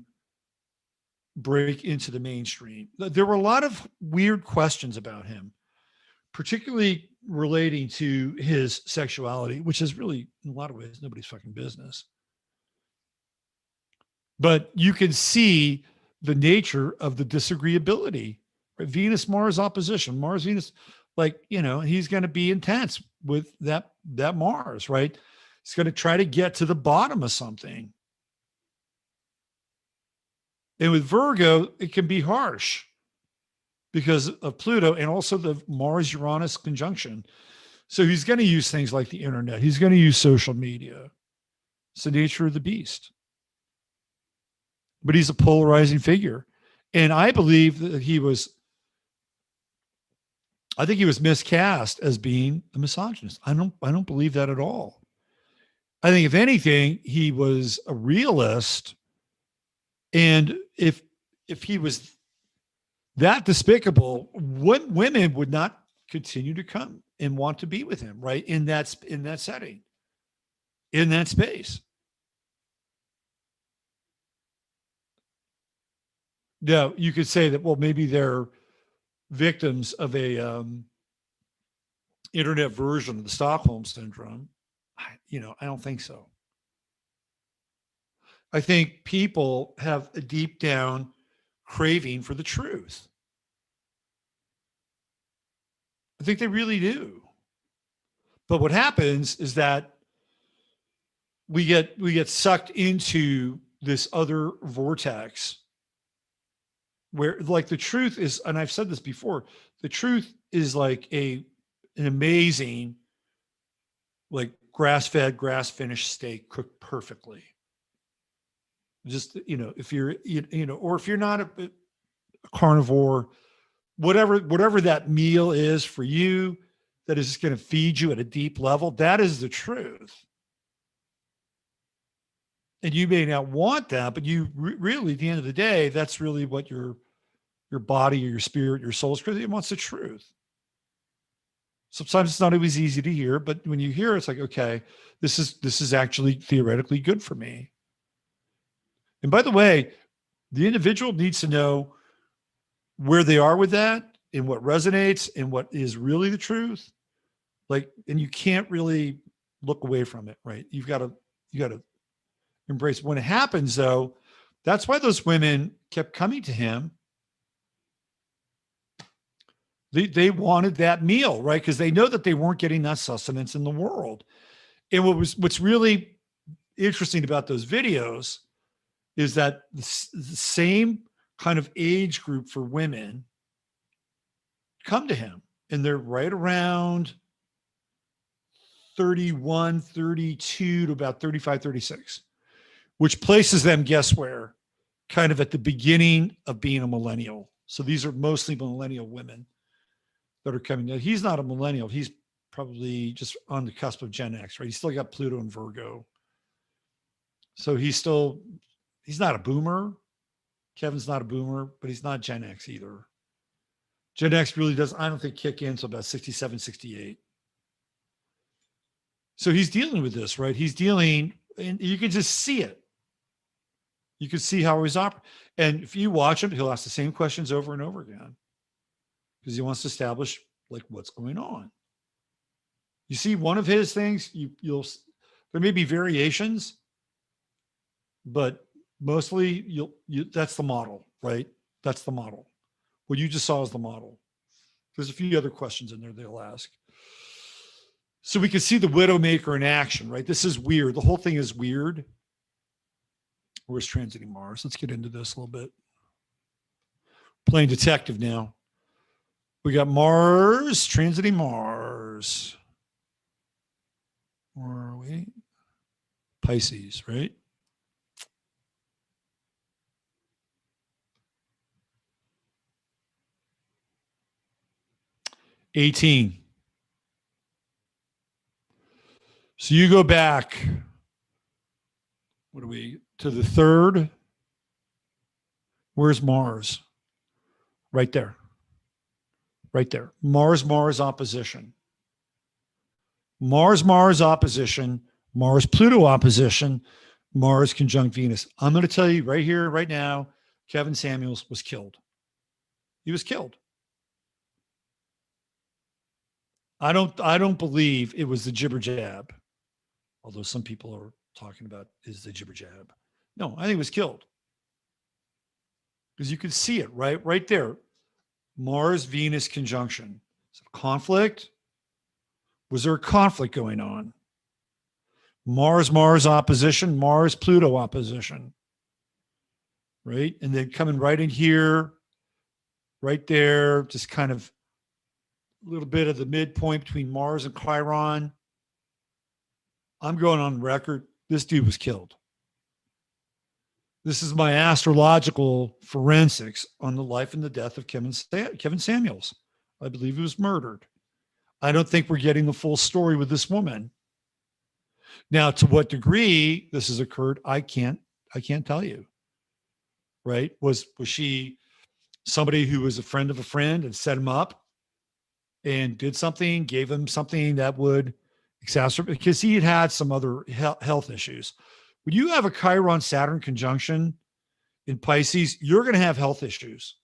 break into the mainstream. There were a lot of weird questions about him, particularly relating to his sexuality, which is really, in a lot of ways, nobody's fucking business. But you can see the nature of the disagreeability. Right? Venus-Mars opposition. Mars-Venus, he's going to be intense with that Mars, right? He's going to try to get to the bottom of something. And with Virgo, it can be harsh because of Pluto and also the Mars-Uranus conjunction. So he's going to use things like the internet. He's going to use social media. It's the nature of the beast. But he's a polarizing figure. And I believe that I think he was miscast as being a misogynist. I don't believe that at all. I think if anything, he was a realist. And if he was that despicable, what women would not continue to come and want to be with him, right? In that setting, in that space. Now, you could say that, well, maybe they're victims of a internet version of the Stockholm syndrome. I don't think so. I think people have a deep down craving for the truth. I think they really do. But what happens is that we get sucked into this other vortex where, like, the truth is, and I've said this before, the truth is like an amazing, like, grass-fed, grass-finished steak cooked perfectly. Just, if you're, or if you're not a carnivore, whatever that meal is for you, that is just going to feed you at a deep level, that is the truth. And you may not want that, but you really, at the end of the day, that's really what your body or your spirit, your soul is crazy. It wants the truth. Sometimes it's not always easy to hear, but when you hear it, it's like, okay, this is actually theoretically good for me. And by the way, the individual needs to know where they are with that and what resonates and what is really the truth. Like, and you can't really look away from it, right? You got to embrace it. When it happens, though, that's why those women kept coming to him. They wanted that meal, right? Because they know that they weren't getting that sustenance in the world. And what's really interesting about those videos is that the same kind of age group for women come to him, and they're right around 31, 32 to about 35, 36, which places them, guess where? Kind of at the beginning of being a millennial. So these are mostly millennial women that are coming. Now, he's not a millennial. He's probably just on the cusp of Gen X, right? He's still got Pluto and Virgo. So he's not a boomer. Kevin's not a boomer, but he's not Gen X either. Gen X really does, I don't think, kick in until about 67, 68. So he's dealing with this, right? He's dealing, and you can just see it. You can see how he's operating. And if you watch him, he'll ask the same questions over and over again because he wants to establish like what's going on. You see one of his things, there may be variations, but mostly that's the model, right? That's the model. What you just saw is the model. There's a few other questions in there they'll ask. So we can see the Widowmaker in action, right? This is weird. The whole thing is weird. Where's transiting Mars? Let's get into this a little bit. Playing detective now. We got Mars, transiting Mars. Where are we? Pisces, right? $18. So you go back, to the 3rd. Where's Mars? Right there. Right there. Mars opposition. Mars opposition. Mars Pluto opposition. Mars conjunct Venus. I'm going to tell you right here, right now, Kevin Samuels was killed. He was killed. I don't believe it was the jibber jab. Although some people are talking about is the jibber jab. No, I think it was killed. Because you could see it right there. Mars Venus conjunction. So conflict. Was there a conflict going on? Mars opposition, Mars Pluto opposition. Right? And then coming right in here, right there, just kind of a little bit of the midpoint between Mars and Chiron. I'm going on record. This dude was killed. This is my astrological forensics on the life and the death of Kevin Samuels. I believe he was murdered. I don't think we're getting the full story with this woman. Now, to what degree this has occurred, I can't tell you. Right? Was she somebody who was a friend of a friend and set him up and did something, gave him something that would exacerbate, because he had some other health issues. When you have a Chiron Saturn conjunction in Pisces, you're going to have health issues.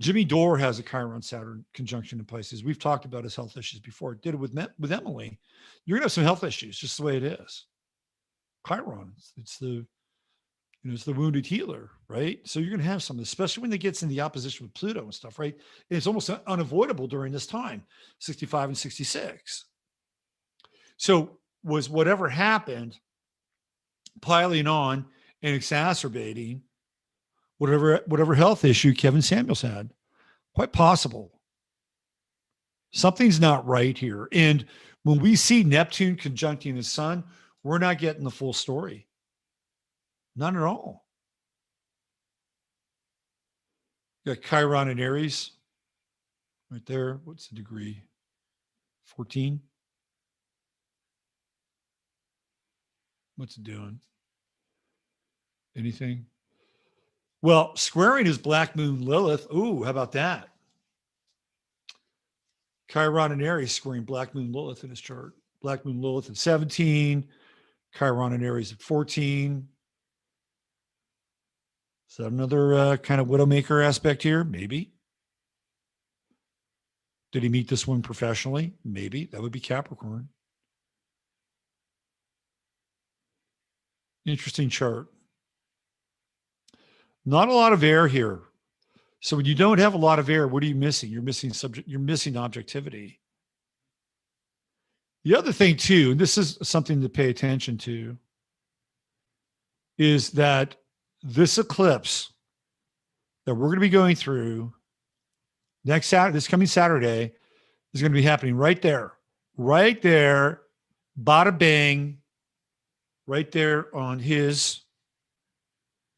Jimmy Dore has a Chiron Saturn conjunction in Pisces. We've talked about his health issues before. Did it with Emily. You're going to have some health issues, just the way it is. Chiron, it's the wounded healer, right? So you're going to have some, especially when it gets in the opposition with Pluto and stuff, right? It's almost unavoidable during this time, 65 and 66. So was whatever happened piling on and exacerbating whatever health issue Kevin Samuels had? Quite possible. Something's not right here. And when we see Neptune conjuncting the sun, we're not getting the full story. None at all. Got Chiron and Aries right there. What's the degree? 14. What's it doing? Anything? Well, squaring is Black Moon Lilith. Ooh, how about that? Chiron and Aries squaring Black Moon Lilith in his chart. Black Moon Lilith at 17. Chiron and Aries at 14. Is that another kind of Widowmaker aspect here? Maybe. Did he meet this one professionally? Maybe. That would be Capricorn. Interesting chart. Not a lot of air here. So when you don't have a lot of air, what are you missing? You're missing you're missing objectivity. The other thing too, and this is something to pay attention to. is that this eclipse that we're going to be going through next Saturday, this coming Saturday, is going to be happening right there, bada bang, right there on his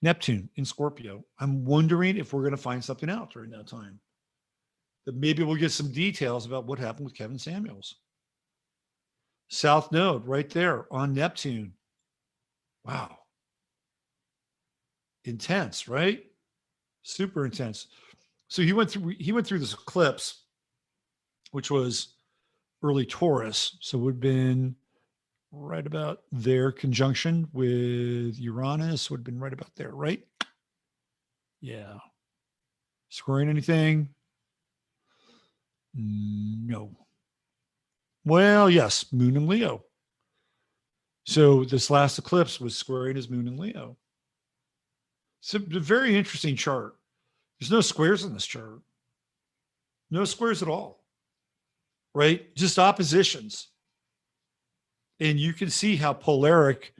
Neptune in Scorpio. I'm wondering if we're going to find something out during that time. That maybe we'll get some details about what happened with Kevin Samuels. South Node right there on Neptune. Wow. Intense, right? Super intense. So he went through this eclipse, which was early Taurus. So it would have been right about there, conjunction with Uranus would have been right about there, right? Yeah. Squaring anything? No. Well, yes, Moon and Leo. So this last eclipse was squaring his Moon and Leo. It's a very interesting chart. There's no squares in this chart. No squares at all, right? Just oppositions. And you can see how polaric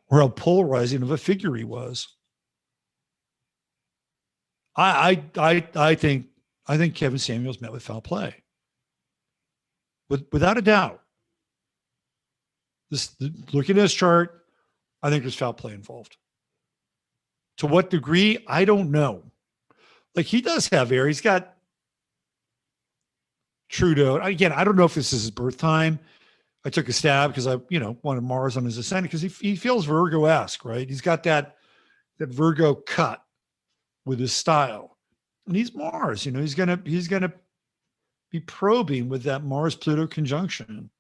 or how polarizing of a figure he was. I think Kevin Samuels met with foul play. Without a doubt. Looking at this chart, I think there's foul play involved. To what degree, I don't know. Like he does have air. He's got Trudeau. Again, I don't know if this is his birth time. I took a stab because I, wanted Mars on his ascendant because he feels Virgo-esque, right? He's got that Virgo cut with his style, and he's Mars. He's gonna be probing with that Mars-Pluto conjunction.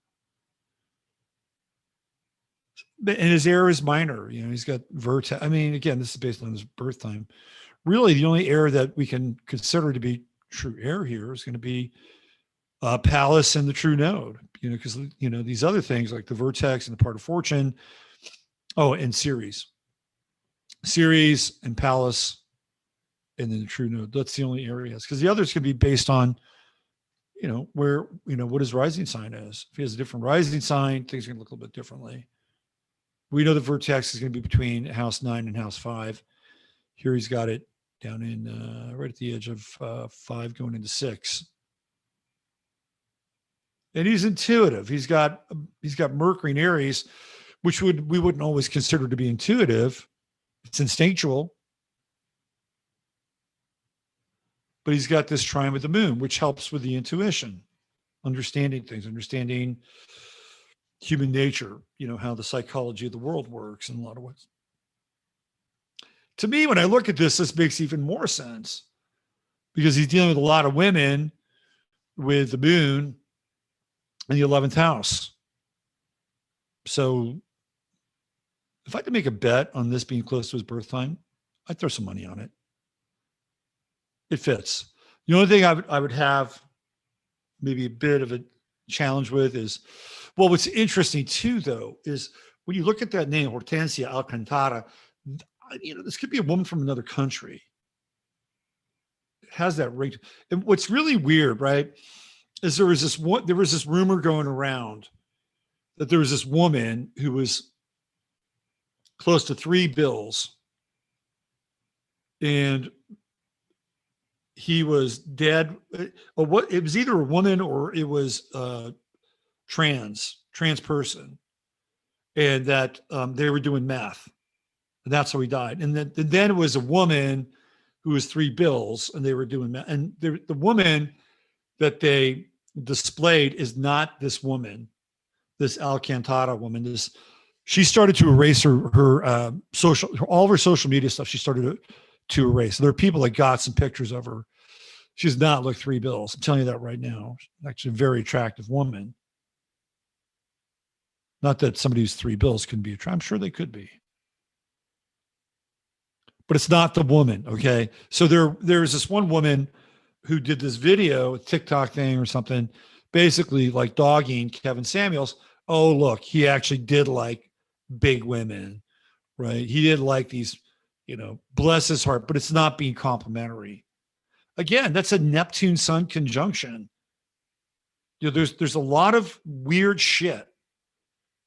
And his air is minor. He's got vertex. I mean, again, this is based on his birth time. Really, the only air that we can consider to be true air here is going to be Pallas and the true node, because, these other things like the vertex and the part of fortune. Oh, and Ceres and Pallas and then the true node. That's the only areas, because the others can be based on, where, what his rising sign is. If he has a different rising sign, things are going to look a little bit differently. We know the vertex is going to be between house 9 and house 5. Here he's got it down in right at the edge of 5 going into 6. And he's intuitive. He's got Mercury in Aries, which we wouldn't always consider to be intuitive. It's instinctual. But he's got this trine with the moon, which helps with the intuition, understanding things, understanding human nature, how the psychology of the world works in a lot of ways. To me, when I look at this makes even more sense because he's dealing with a lot of women with the moon in the 11th house. So if I had to make a bet on this being close to his birth time, I'd throw some money on it. It fits. The only thing I would have maybe a bit of a challenge with is, well, what's interesting too, though, is when you look at that name, Hortensia Alcantara, this could be a woman from another country. It has that ring. And what's really weird, right, is there was this rumor going around that there was this woman who was close to 3 bills, and he was dead. Or what? It was either a woman or it was trans person, and that they were doing meth, and that's how he died. And then it was a woman who was 3 bills, and they were doing meth. And the woman that they displayed is not this woman, this Alcantara woman. She started to erase her all of her social media stuff. She started to erase. There are people that got some pictures of her. She does not look 3 bills. I'm telling you that right now. She's actually a very attractive woman. Not that somebody who's 3 bills couldn't be attractive. I'm sure they could be. But it's not the woman, okay? So there's this one woman who did this video, a TikTok thing or something, basically like dogging Kevin Samuels. Oh, look, he actually did like big women, right? He did like these, bless his heart, but it's not being complimentary. Again, that's a Neptune Sun conjunction. There's a lot of weird shit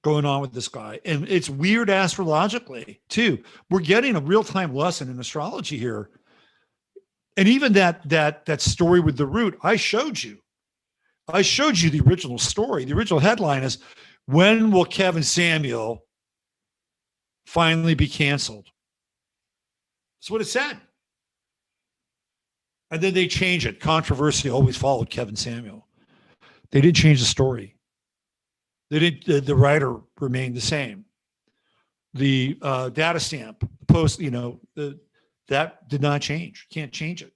going on with this guy. And it's weird astrologically too. We're getting a real-time lesson in astrology here. And even that story with the root, I showed you the original story. The original headline is, when will Kevin Samuel finally be canceled? That's what it said. And then they changed it. Controversy always followed Kevin Samuel. They didn't change the story. They didn't. The writer remained the same. The data stamp post, that did not change. Can't change it.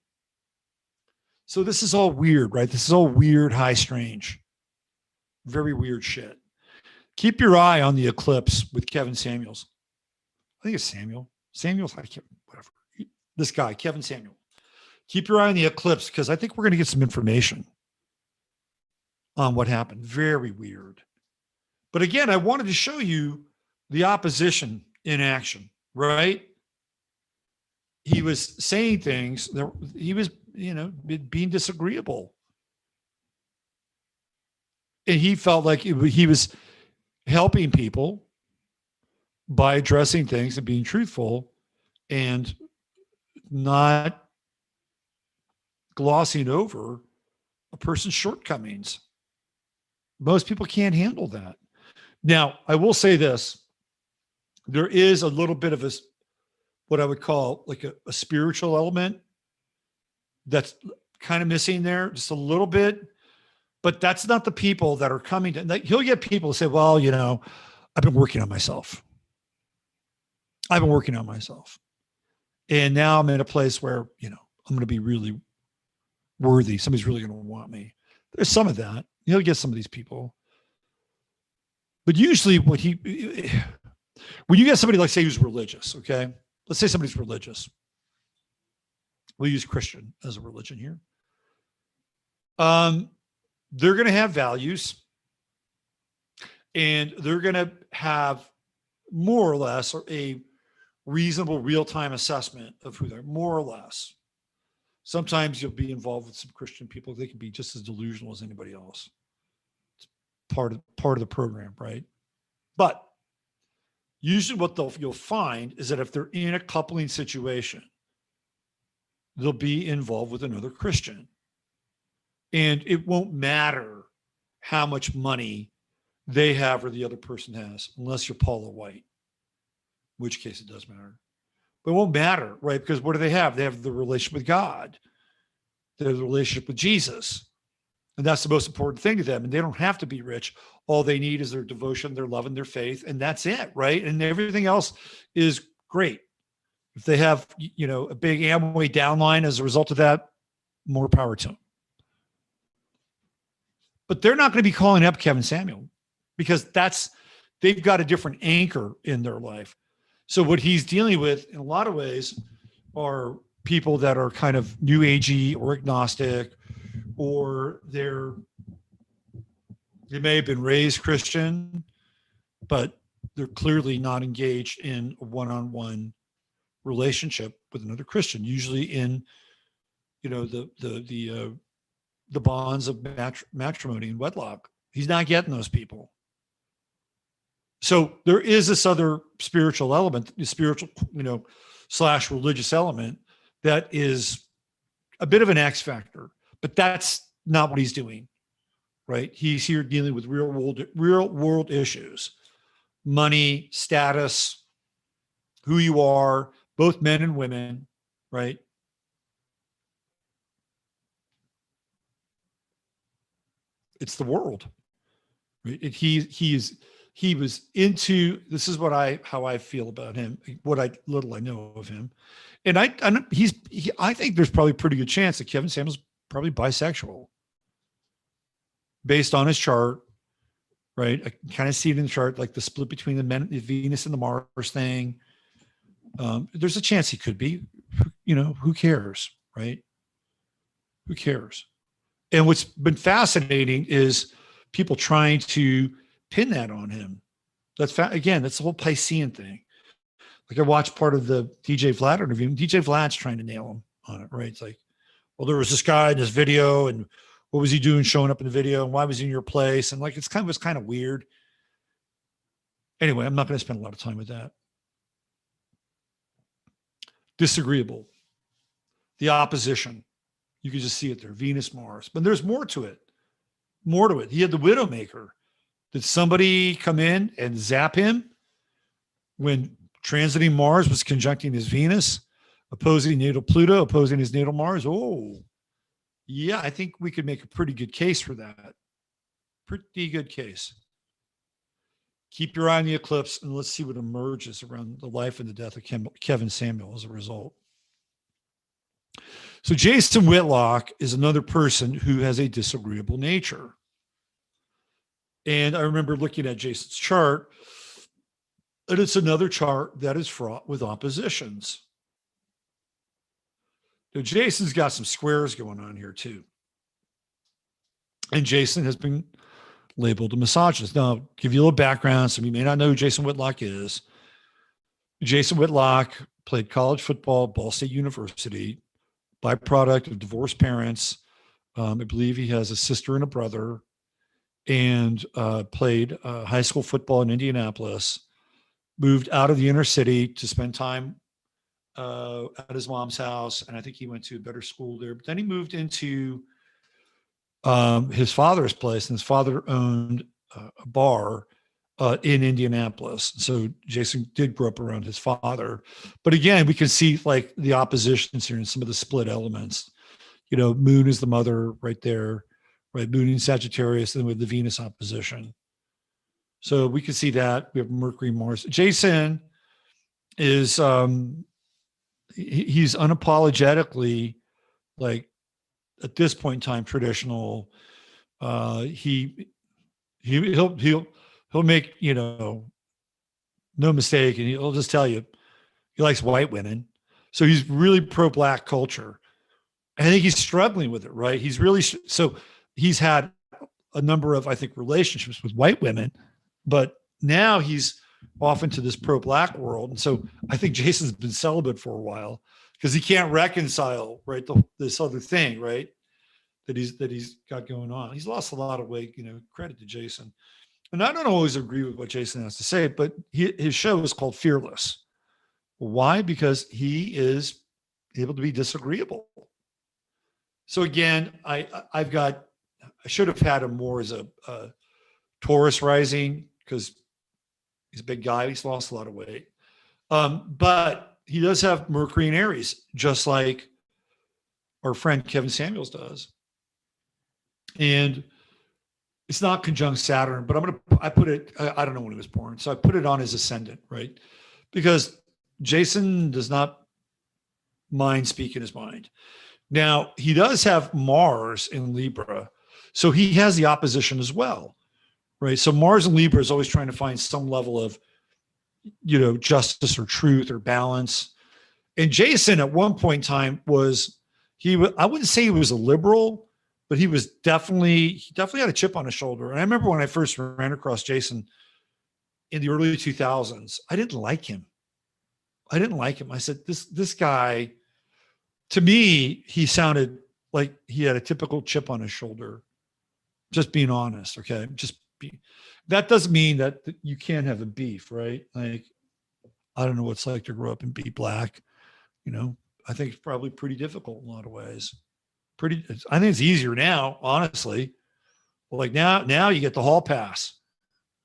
So this is all weird, right? This is all weird, high strange, very weird shit. Keep your eye on the eclipse with Kevin Samuels. I think it's Samuel. Samuel's, whatever. This guy, Kevin Samuel. Keep your eye on the eclipse, because I think we're going to get some information on what happened. Very weird. But again, I wanted to show you the opposition in action, right? He was saying things that he was, being disagreeable. And he felt like he was helping people by addressing things and being truthful and not glossing over a person's shortcomings. Most people can't handle that. Now, I will say this. There is a little bit of what I would call like a spiritual element that's kind of missing there, just a little bit. But that's not the people that are coming to, like, he'll get people to say, well, I've been working on myself. And now I'm in a place where, I'm going to be really worthy. Somebody's really going to want me. There's some of that. He'll get some of these people. But usually when you get somebody, like, say, who's religious, okay? Let's say somebody's religious. We'll use Christian as a religion here. They're going to have values, and they're going to have more or less a reasonable real-time assessment of who they're, more or less. Sometimes you'll be involved with some Christian people. They can be just as delusional as anybody else. It's part of the program, right? But usually what you'll find is that if they're in a coupling situation, they'll be involved with another Christian. And it won't matter how much money they have or the other person has, unless you're Paula White, in which case it does matter. But it won't matter, right? Because what do they have? They have the relationship with God. They have the relationship with Jesus. And that's the most important thing to them. And they don't have to be rich. All they need is their devotion, their love, and their faith. And that's it, right? And everything else is great. If they have, a big Amway downline as a result of that, more power to them. But they're not going to be calling up Kevin Samuel, because they've got a different anchor in their life. So what he's dealing with in a lot of ways are people that are kind of new agey or agnostic, or they may have been raised Christian, but they're clearly not engaged in a one-on-one relationship with another Christian, usually in, the bonds of matrimony and wedlock. He's not getting those people. So there is this other spiritual element, spiritual, / religious element that is a bit of an X factor, but that's not what he's doing, right? He's here dealing with real world issues, money, status, who you are, both men and women, right? It's the world, right? He was into, this is how I feel about him, little I know of him. And I think there's probably a pretty good chance that Kevin Samuel's probably bisexual based on his chart, right? I kind of see it in the chart, like the split between the Venus and the Mars thing. There's a chance he could be, who cares, right? Who cares? And what's been fascinating is people trying to pin that on him. That's the whole Piscean thing. Like, I watched part of the DJ Vlad interview, and DJ Vlad's trying to nail him on it, right? It's like, well, there was this guy in this video, and what was he doing showing up in the video, and why was he in your place? And like, was kind of weird. Anyway, I'm not going to spend a lot of time with that. Disagreeable. The opposition. You can just see it there. Venus, Mars. But there's more to it. More to it. He had the Widowmaker. Did somebody come in and zap him when transiting Mars was conjuncting his Venus, opposing natal Pluto, opposing his natal Mars? Oh, yeah, I think we could make a pretty good case for that. Pretty good case. Keep your eye on the eclipse, and let's see what emerges around the life and the death of Kevin Samuel as a result. So Jason Whitlock is another person who has a disagreeable nature. And I remember looking at Jason's chart, and it's another chart that is fraught with oppositions. Now, Jason's got some squares going on here too. And Jason has been labeled a misogynist. Now, I'll give you a little background. Some of you may not know who Jason Whitlock is. Jason Whitlock played college football at Ball State University, byproduct of divorced parents. I believe he has a sister and a brother, and played high school football in Indianapolis, moved out of the inner city to spend time at his mom's house. And I think he went to a better school there, but then he moved into his father's place, and his father owned a bar in Indianapolis. So Jason did grow up around his father. But again, we can see like the oppositions here and some of the split elements. You know, Moon is the mother right there, right? Moon in Sagittarius, and with the Venus opposition. So we can see that. We have Mercury, Mars. Jason is, he's unapologetically, like, at this point in time, traditional. He'll make, you know, no mistake, and he'll just tell you he likes white women. So he's really pro-Black culture. I think he's struggling with it, right? He's really, so he's had a number of, I think, relationships with white women, but now he's off into this pro-Black world. And so I think Jason's been celibate for a while because he can't reconcile, right, this other thing, right, that he's got going on. He's lost a lot of weight, you know, credit to Jason. And I don't always agree with what Jason has to say, but his show is called Fearless. Why? Because he is able to be disagreeable. So again, I should have had him more as a Taurus rising, because he's a big guy. He's lost a lot of weight. But he does have Mercury in Aries, just like our friend Kevin Samuels does. And it's not conjunct Saturn, but I put it, I don't know when he was born. So I put it on his ascendant, right? Because Jason does not mind speaking his mind. Now, he does have Mars in Libra, so he has the opposition as well, right? So Mars in Libra is always trying to find some level of, you know, justice or truth or balance. And Jason at one point in time I wouldn't say he was a liberal, but he definitely had a chip on his shoulder. And I remember when I first ran across Jason in the early 2000s, I didn't like him. I said, this guy, to me, he sounded like he had a typical chip on his shoulder. Just being honest, okay? That doesn't mean that you can't have a beef, right? Like, I don't know what it's like to grow up and be Black. You know, I think it's probably pretty difficult in a lot of ways. I think it's easier now, honestly. Like now you get the hall pass.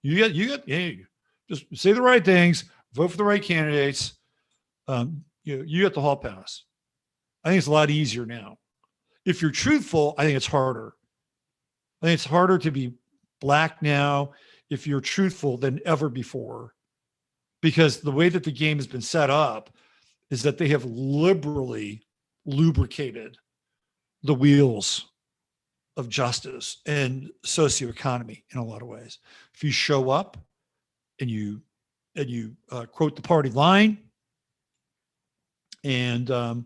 You get, just say the right things, vote for the right candidates. You get the hall pass. I think it's a lot easier now. If you're truthful, I think it's harder. I think it's harder to be Black now if you're truthful than ever before, because the way that the game has been set up is that they have liberally lubricated the wheels of justice and socioeconomy in a lot of ways. If you show up and you quote the party line, and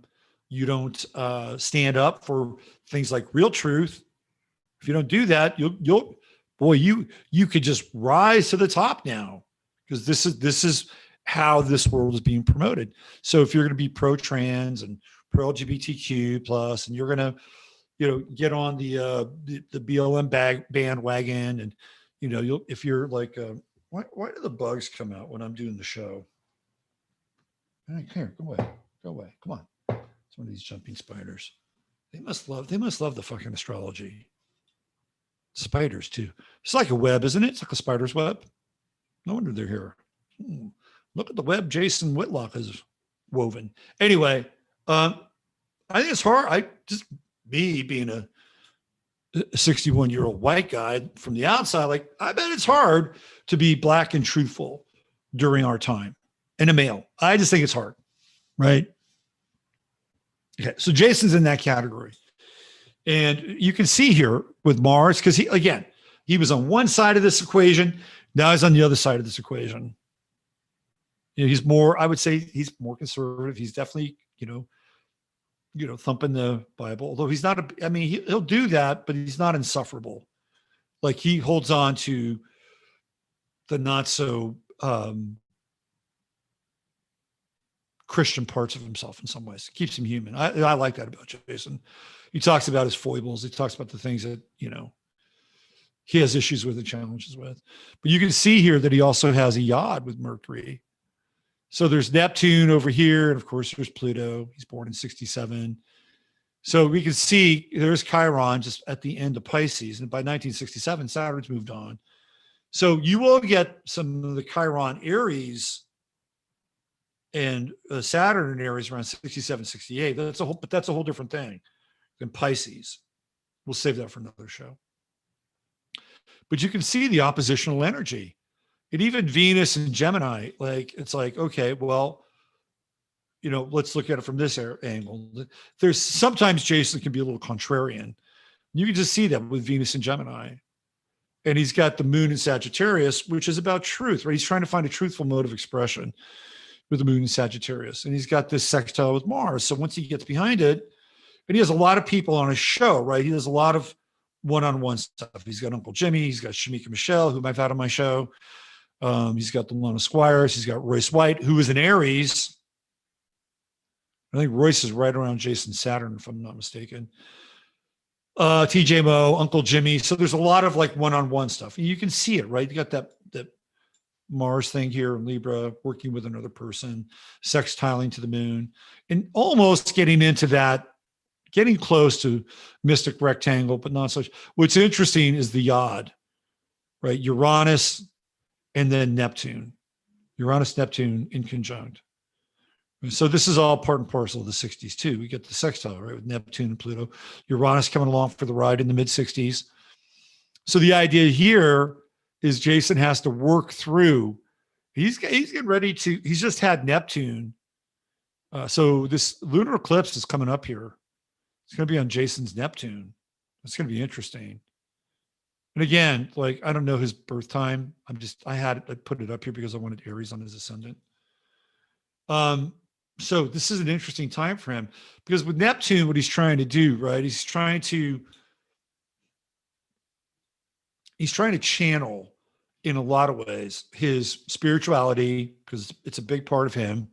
you don't stand up for things like real truth, if you don't do that, you could just rise to the top now, because this is how this world is being promoted. So if you're going to be pro-trans and pro-LGBTQ plus, and you're going to, get on the BLM bandwagon, and, if you're like Why do the bugs come out when I'm doing the show? Here, go away. Come on. It's one of these jumping spiders. They must love the fucking astrology. Spiders too. It's like a web, isn't it? It's like a spider's web. No wonder they're here. Look at the web Jason Whitlock has woven. Anyway, I think it's hard. Me being a 61-year-old white guy from the outside, like, I bet it's hard to be black and truthful during our time and a male. I just think it's hard, right? Okay, so Jason's in that category. And you can see here with Mars, because he was on one side of this equation. Now he's on the other side of this equation. He's more, I would say he's more conservative. He's definitely, thumping the Bible, although he's not, he'll do that, but he's not insufferable. Like, he holds on to the not so Christian parts of himself in some ways. It keeps him human. I like that about Jason. He talks about his foibles. He talks about the things that, he has issues with and challenges with. But you can see here that he also has a yod with Mercury. So there's Neptune over here. And of course, there's Pluto. He's born in 67. So we can see there's Chiron just at the end of Pisces. And by 1967, Saturn's moved on. So you will get some of the Chiron Aries and Saturn in Aries around 67, 68. That's a whole different thing than Pisces. We'll save that for another show. But you can see the oppositional energy. And even Venus and Gemini, it's like, okay, well, let's look at it from this angle. There's sometimes Jason can be a little contrarian. You can just see that with Venus and Gemini. And he's got the moon in Sagittarius, which is about truth, right? He's trying to find a truthful mode of expression with the moon in Sagittarius. And he's got this sextile with Mars. So once he gets behind it, and he has a lot of people on his show, right? He does a lot of one-on-one stuff. He's got Uncle Jimmy. He's got Shamika Michelle, whom I've had on my show. He's got the Lona Squires. He's got Royce White, who is an Aries. I think Royce is right around Jason Saturn, if I'm not mistaken. TJ Moe, Uncle Jimmy. So there's a lot of one-on-one stuff. And you can see it, right? You got that Mars thing here in Libra, working with another person, sextiling to the moon, and almost getting into that, getting close to mystic rectangle, but not such. What's interesting is the yod, right? Uranus and then Neptune. Uranus, Neptune in conjunct. So this is all part and parcel of the 60s too. We get the sextile, right, with Neptune and Pluto. Uranus coming along for the ride in the mid-60s. So the idea here is Jason has to work through. He's getting ready to. He's just had Neptune. So this lunar eclipse is coming up here. It's going to be on Jason's Neptune. It's going to be interesting. And again, I don't know his birth time. I put it up here because I wanted Aries on his ascendant. So this is an interesting time for him because with Neptune, what he's trying to do, right? He's trying to channel in a lot of ways his spirituality, because it's a big part of him.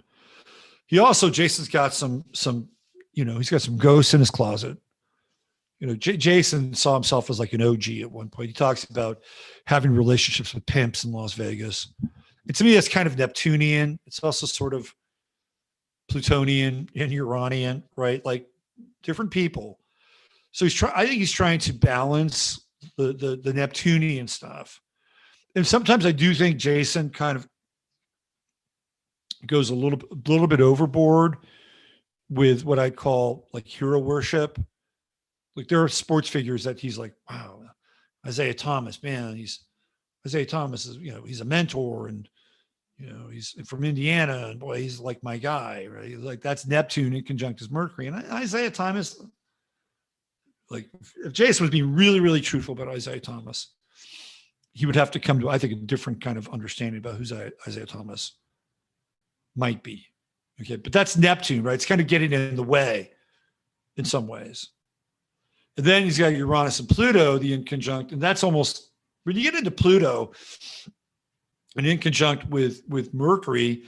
Jason's got some, he's got some ghosts in his closet. Jason saw himself as like an OG at one point. He talks about having relationships with pimps in Las Vegas. And to me, that's kind of Neptunian. It's also sort of Plutonian and Uranian, right? Like different people. So I think he's trying to balance the Neptunian stuff. And sometimes I do think Jason kind of goes a little bit overboard with what I call like hero worship. Like there are sports figures that he's like, wow, Isaiah Thomas, man, Isaiah Thomas is, he's a mentor, and he's from Indiana, and boy, he's like my guy, right? He's like, that's Neptune in conjunct as Mercury. And Isaiah Thomas, like if Jason was being really, really truthful about Isaiah Thomas, he would have to come to, I think, a different kind of understanding about who Isaiah Thomas might be. Okay. But that's Neptune, right? It's kind of getting in the way in some ways. And then he's got Uranus and Pluto, the in conjunct. And that's almost, when you get into Pluto and in conjunct with Mercury,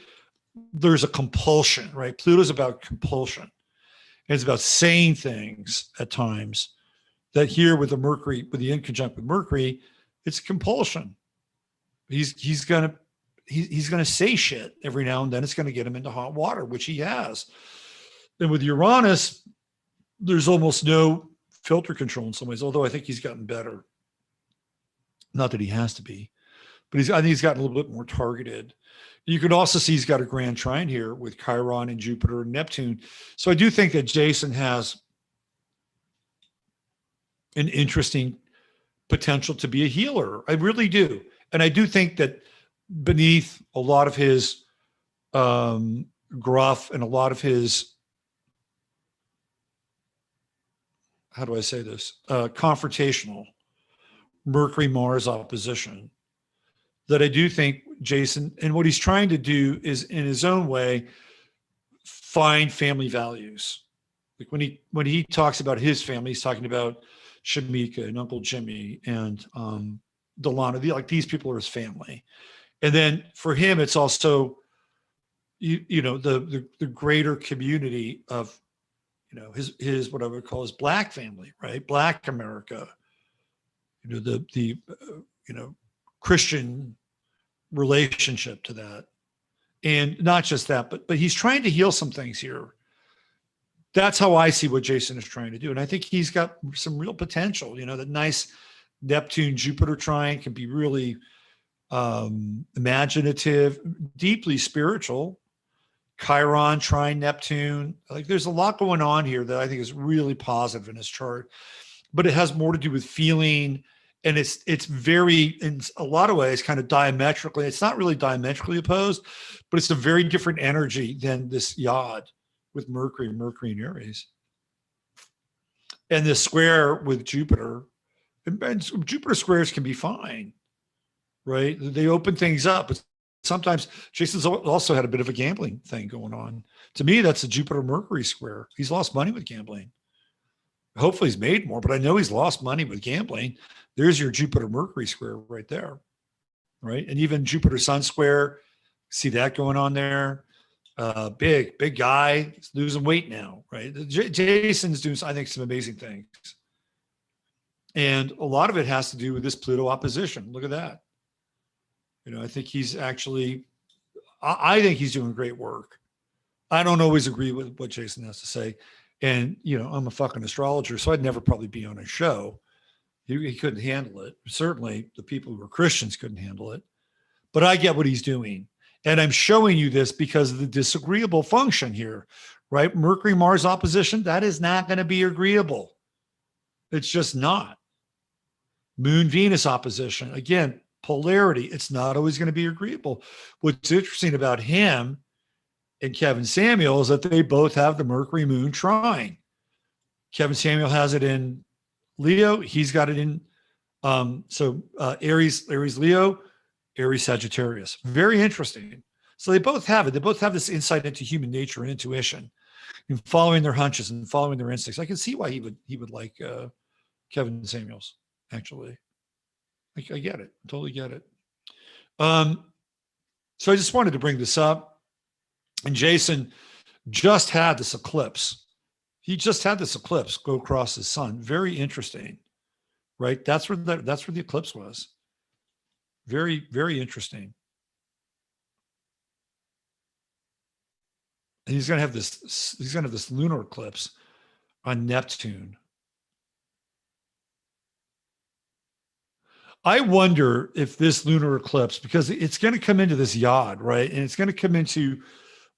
there's a compulsion, right? Pluto's about compulsion. And it's about saying things at times that here with the Mercury, with the in conjunct with Mercury, it's compulsion. He's gonna say shit every now and then. It's gonna get him into hot water, which he has. And with Uranus, there's almost no filter control in some ways, although I think he's gotten better. Not that he has to be, but I think he's gotten a little bit more targeted. You could also see he's got a grand trine here with Chiron and Jupiter and Neptune. So I do think that Jason has an interesting potential to be a healer. I really do. And I do think that beneath a lot of his gruff and a lot of his, how do I say this? Confrontational Mercury-Mars opposition, that I do think Jason, and what he's trying to do is in his own way, find family values. Like when he talks about his family, he's talking about Shamika and Uncle Jimmy and Delana. Like these people are his family. And then for him, it's also, the greater community of, his what I would call his Black family, right? Black America, the Christian relationship to that. And not just that, but he's trying to heal some things here. That's how I see what Jason is trying to do. And I think he's got some real potential. That nice Neptune Jupiter trine can be really imaginative, deeply spiritual. Chiron trine Neptune. Like there's a lot going on here that I think is really positive in his chart, but it has more to do with feeling. And it's very, in a lot of ways, kind of diametrically, it's not really diametrically opposed, but it's a very different energy than this Yod with Mercury and Aries. And this square with Jupiter, and Jupiter squares can be fine, right? They open things up. But sometimes Jason's also had a bit of a gambling thing going on. To me, that's a Jupiter Mercury square. He's lost money with gambling. Hopefully he's made more, but I know he's lost money with gambling. There's your Jupiter Mercury square right there, right? And even Jupiter Sun square, see that going on there. Big guy, he's losing weight now, right? Jason's doing, I think, some amazing things. And a lot of it has to do with this Pluto opposition. Look at that. I think he's actually, I think he's doing great work. I don't always agree with what Jason has to say. And, I'm a fucking astrologer, so I'd never probably be on his show. He couldn't handle it. Certainly the people who are Christians couldn't handle it. But I get what he's doing. And I'm showing you this because of the disagreeable function here, right? Mercury-Mars opposition, that is not going to be agreeable. It's just not. Moon-Venus opposition, again, polarity, it's not always going to be agreeable. What's interesting about him and Kevin Samuel is that they both have the Mercury Moon trine. Kevin Samuel has it in Leo. He's got it in Aries Leo, Aries Sagittarius. Very interesting. So they both have it. They both have this insight into human nature and intuition, and following their hunches and following their instincts. I can see why he would like Kevin Samuels. Actually, I get it. Totally get it. So I just wanted to bring this up. And Jason just had this eclipse. He just had this eclipse go across his sun. Very interesting, right? That's where the eclipse was. Very, very interesting. And he's going to have this lunar eclipse on Neptune. I wonder if this lunar eclipse, because it's going to come into this Yod, right? And it's going to come into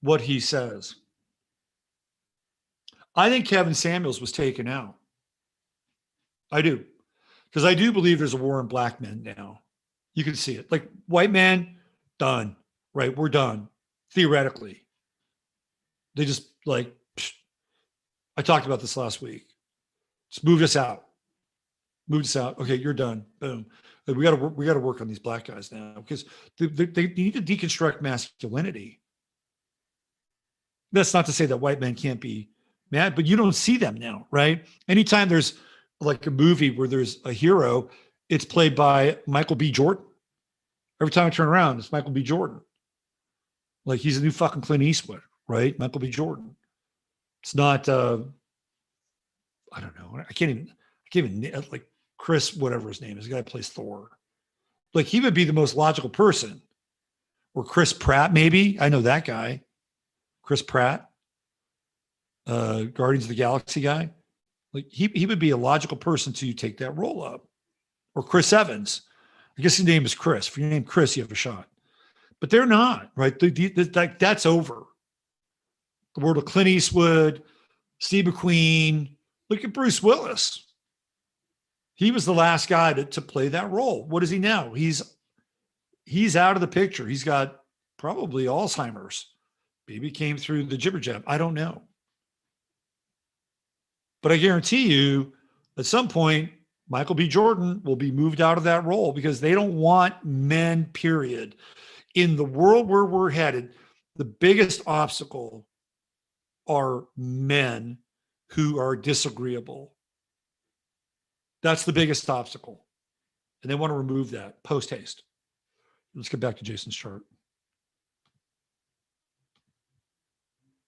what he says. I think Kevin Samuels was taken out. I do. Because I do believe there's a war on black men now. You can see it. Like white man, done. Right? We're done. Theoretically. They just like, I talked about this last week. Just move us out. Move us out. Okay, you're done. Boom. We got to work on these black guys now because they need to deconstruct masculinity. That's not to say that white men can't be mad, but you don't see them now, right? Anytime there's like a movie where there's a hero, it's played by Michael B. Jordan. Every time I turn around, it's Michael B. Jordan. Like he's a new fucking Clint Eastwood, right? Michael B. Jordan. It's not, I don't know. I can't even like Chris, whatever his name is, the guy who plays Thor. Like he would be the most logical person. Or Chris Pratt, maybe. I know that guy. Chris Pratt, Guardians of the Galaxy guy. Like he would be a logical person to take that role up. Or Chris Evans. I guess his name is Chris. If your name Chris, you have a shot. But they're not, right? Like that's over. The world of Clint Eastwood, Steve McQueen. Look at Bruce Willis. He was the last guy to play that role. What is he now? He's out of the picture. He's got probably Alzheimer's. Maybe it came through the jibber jab. I don't know. But I guarantee you, at some point, Michael B. Jordan will be moved out of that role because they don't want men, period. In the world where we're headed, the biggest obstacle are men who are disagreeable. That's the biggest obstacle. And they want to remove that post haste. Let's get back to Jason's chart.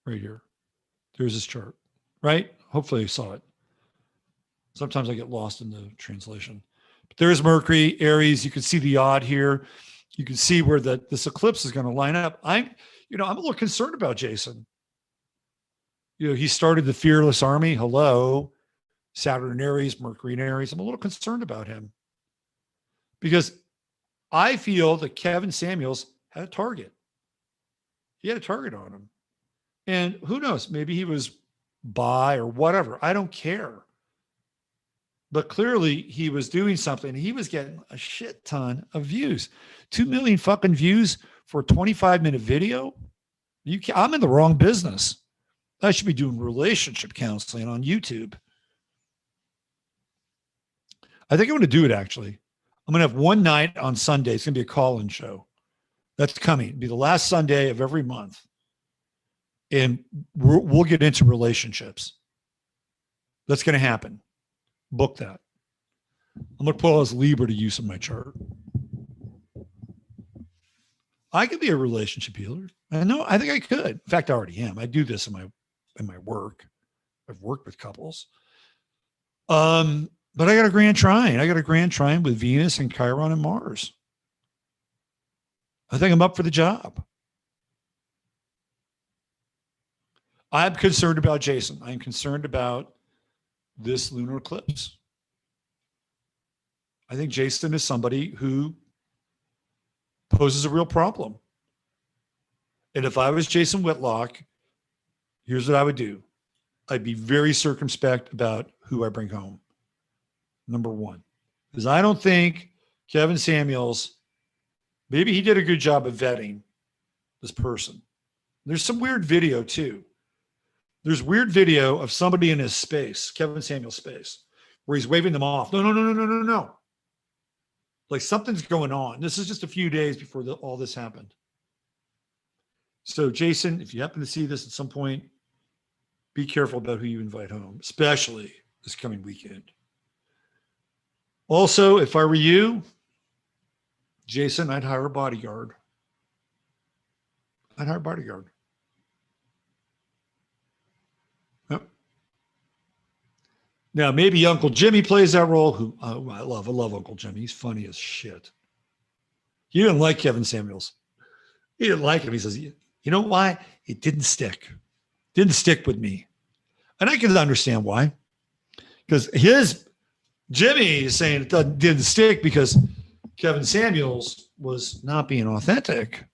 Right here. There's his chart, right? Hopefully you saw it. Sometimes I get lost in the translation. But there's Mercury, Aries. You can see the odd here. You can see where this eclipse is going to line up. I'm a little concerned about Jason. He started the Fearless Army. Hello. Saturn in Aries, Mercury in Aries. I'm a little concerned about him because I feel that Kevin Samuels had a target. He had a target on him. And who knows, maybe he was bi or whatever. I don't care. But clearly he was doing something. He was getting a shit ton of views. 2 million fucking views for a 25-minute video. I'm in the wrong business. I should be doing relationship counseling on YouTube. I think I'm going to do it, actually. I'm going to have one night on Sunday. It's going to be a call-in show. That's coming. It'll be the last Sunday of every month. And we'll get into relationships. That's going to happen. Book that. I'm going to put all this Libra to use in my chart. I could be a relationship healer. I think I could. In fact, I already am. I do this in my work. I've worked with couples. But I got a grand trine. I got a grand trine with Venus and Chiron and Mars. I think I'm up for the job. I'm concerned about Jason. I'm concerned about this lunar eclipse. I think Jason is somebody who poses a real problem. And if I was Jason Whitlock, here's what I would do. I'd be very circumspect about who I bring home. Number one, because I don't think Kevin Samuels, maybe he did a good job of vetting this person. There's some weird video too. There's weird video of somebody in his space, Kevin Samuel's space, where he's waving them off. No. Like something's going on. This is just a few days before all this happened. So Jason, if you happen to see this at some point, be careful about who you invite home, especially this coming weekend. Also, if I were you, Jason, I'd hire a bodyguard. Yep. Now, maybe Uncle Jimmy plays that role. I love Uncle Jimmy. He's funny as shit. He didn't like Kevin Samuels. He didn't like him. He says, you know why? It didn't stick. Didn't stick with me. And I can understand why. Because Jimmy is saying it didn't stick because Kevin Samuels was not being authentic.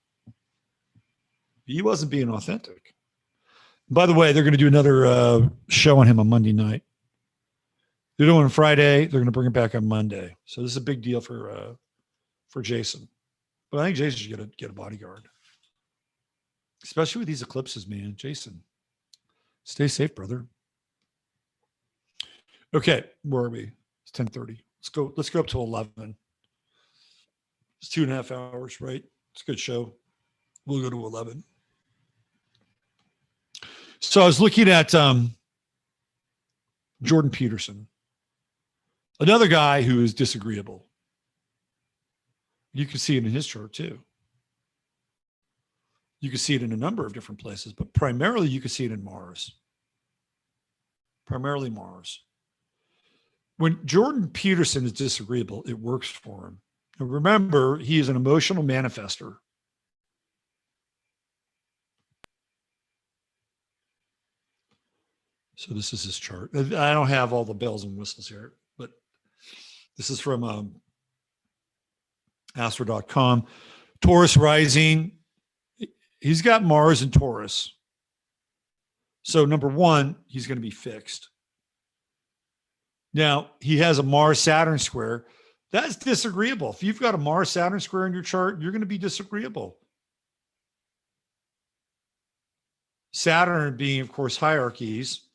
He wasn't being authentic. By the way, they're going to do another show on him on Monday night. They're doing it Friday. They're going to bring it back on Monday. So this is a big deal for Jason. But I think Jason should get a bodyguard. Especially with these eclipses, man. Jason, stay safe, brother. Okay, where are we? It's 10:30. Let's go up to 11. It's 2.5 hours, right? It's a good show. We'll go to 11. So I was looking at Jordan Peterson, another guy who is disagreeable. You can see it in his chart too. You can see it in a number of different places, but primarily you can see it in Mars. Primarily Mars. When Jordan Peterson is disagreeable, it works for him. And remember, he is an emotional manifester. So this is his chart. I don't have all the bells and whistles here, but this is from Astro.com. Taurus rising. He's got Mars in Taurus. So number one, he's going to be fixed. Now, he has a Mars-Saturn square. That's disagreeable. If you've got a Mars-Saturn square in your chart, you're going to be disagreeable. Saturn being, of course, hierarchies.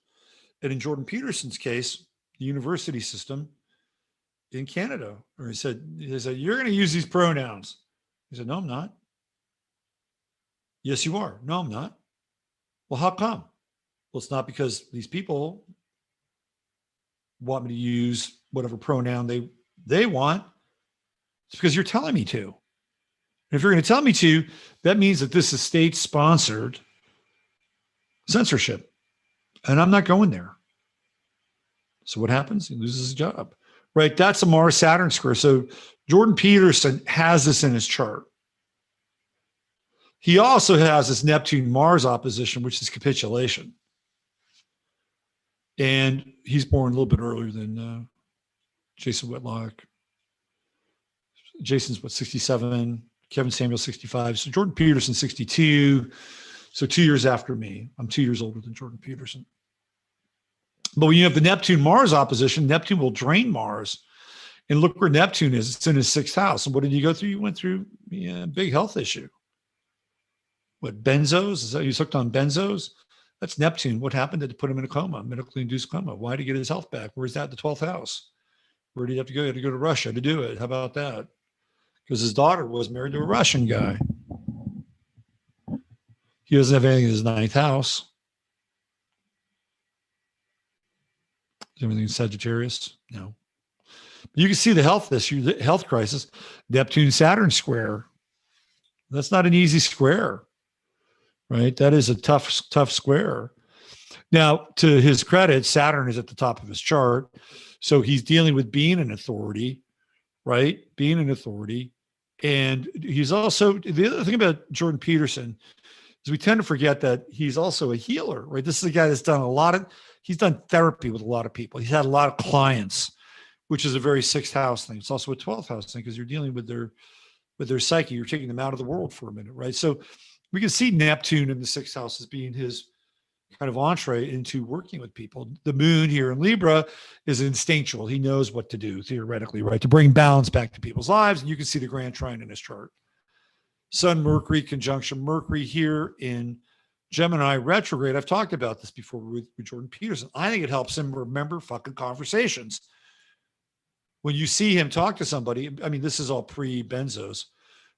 And in Jordan Peterson's case, the university system in Canada, or he said, you're going to use these pronouns. He said, no, I'm not. Yes, you are. No, I'm not. Well, how come? Well, it's not because these people want me to use whatever pronoun they want. It's because you're telling me to. And if you're going to tell me to, that means that this is state-sponsored censorship. And I'm not going there. So what happens? He loses his job. Right? That's a Mars-Saturn square. So Jordan Peterson has this in his chart. He also has this Neptune-Mars opposition, which is capitulation. And he's born a little bit earlier than Jason Whitlock. Jason's 67, Kevin Samuel 65. So Jordan Peterson 62. So 2 years after me. I'm 2 years older than Jordan Peterson. But when you have the Neptune-Mars opposition, Neptune will drain Mars. And look where Neptune is. It's in his sixth house. And what did you go through? You went through a big health issue. What, benzos? Is that he's hooked on benzos? That's Neptune. What happened? Did it put him in a coma, medically induced coma? Why did he get his health back? Where's that? The 12th house. Where did he have to go? He had to go to Russia to do it. How about that? Because his daughter was married to a Russian guy. He doesn't have anything in his ninth house. Is everything in Sagittarius? No. But you can see the health issue, the health crisis. Neptune-Saturn square. That's not an easy square. Right? That is a tough square. Now, to his credit, Saturn is at the top of his chart. So he's dealing with being an authority, right? Being an authority. And he's also, the other thing about Jordan Peterson is we tend to forget that he's also a healer, right? This is a guy that's done he's done therapy with a lot of people. He's had a lot of clients, which is a very sixth house thing. It's also a 12th house thing because you're dealing with their psyche. You're taking them out of the world for a minute, right? So we can see Neptune in the sixth house as being his kind of entree into working with people. The moon here in Libra is instinctual. He knows what to do theoretically, right? To bring balance back to people's lives. And you can see the grand trine in his chart. Sun, Mercury conjunction Mercury here in Gemini retrograde. I've talked about this before with Jordan Peterson. I think it helps him remember fucking conversations. When you see him talk to somebody, I mean, this is all pre-benzos,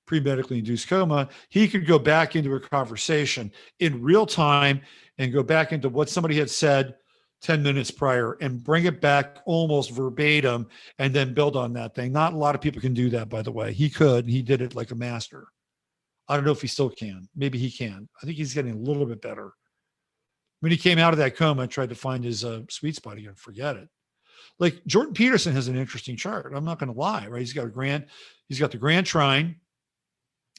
pre-medically induced coma, he could go back into a conversation in real time and go back into what somebody had said 10 minutes prior and bring it back almost verbatim and then build on that thing. Not a lot of people can do that, by the way. He could. He did it like a master. I don't know if he still can. Maybe he can. I think he's getting a little bit better. When he came out of that coma and tried to find his sweet spot again, forget it. Like Jordan Peterson has an interesting chart. I'm not going to lie, right? He's got the grand trine,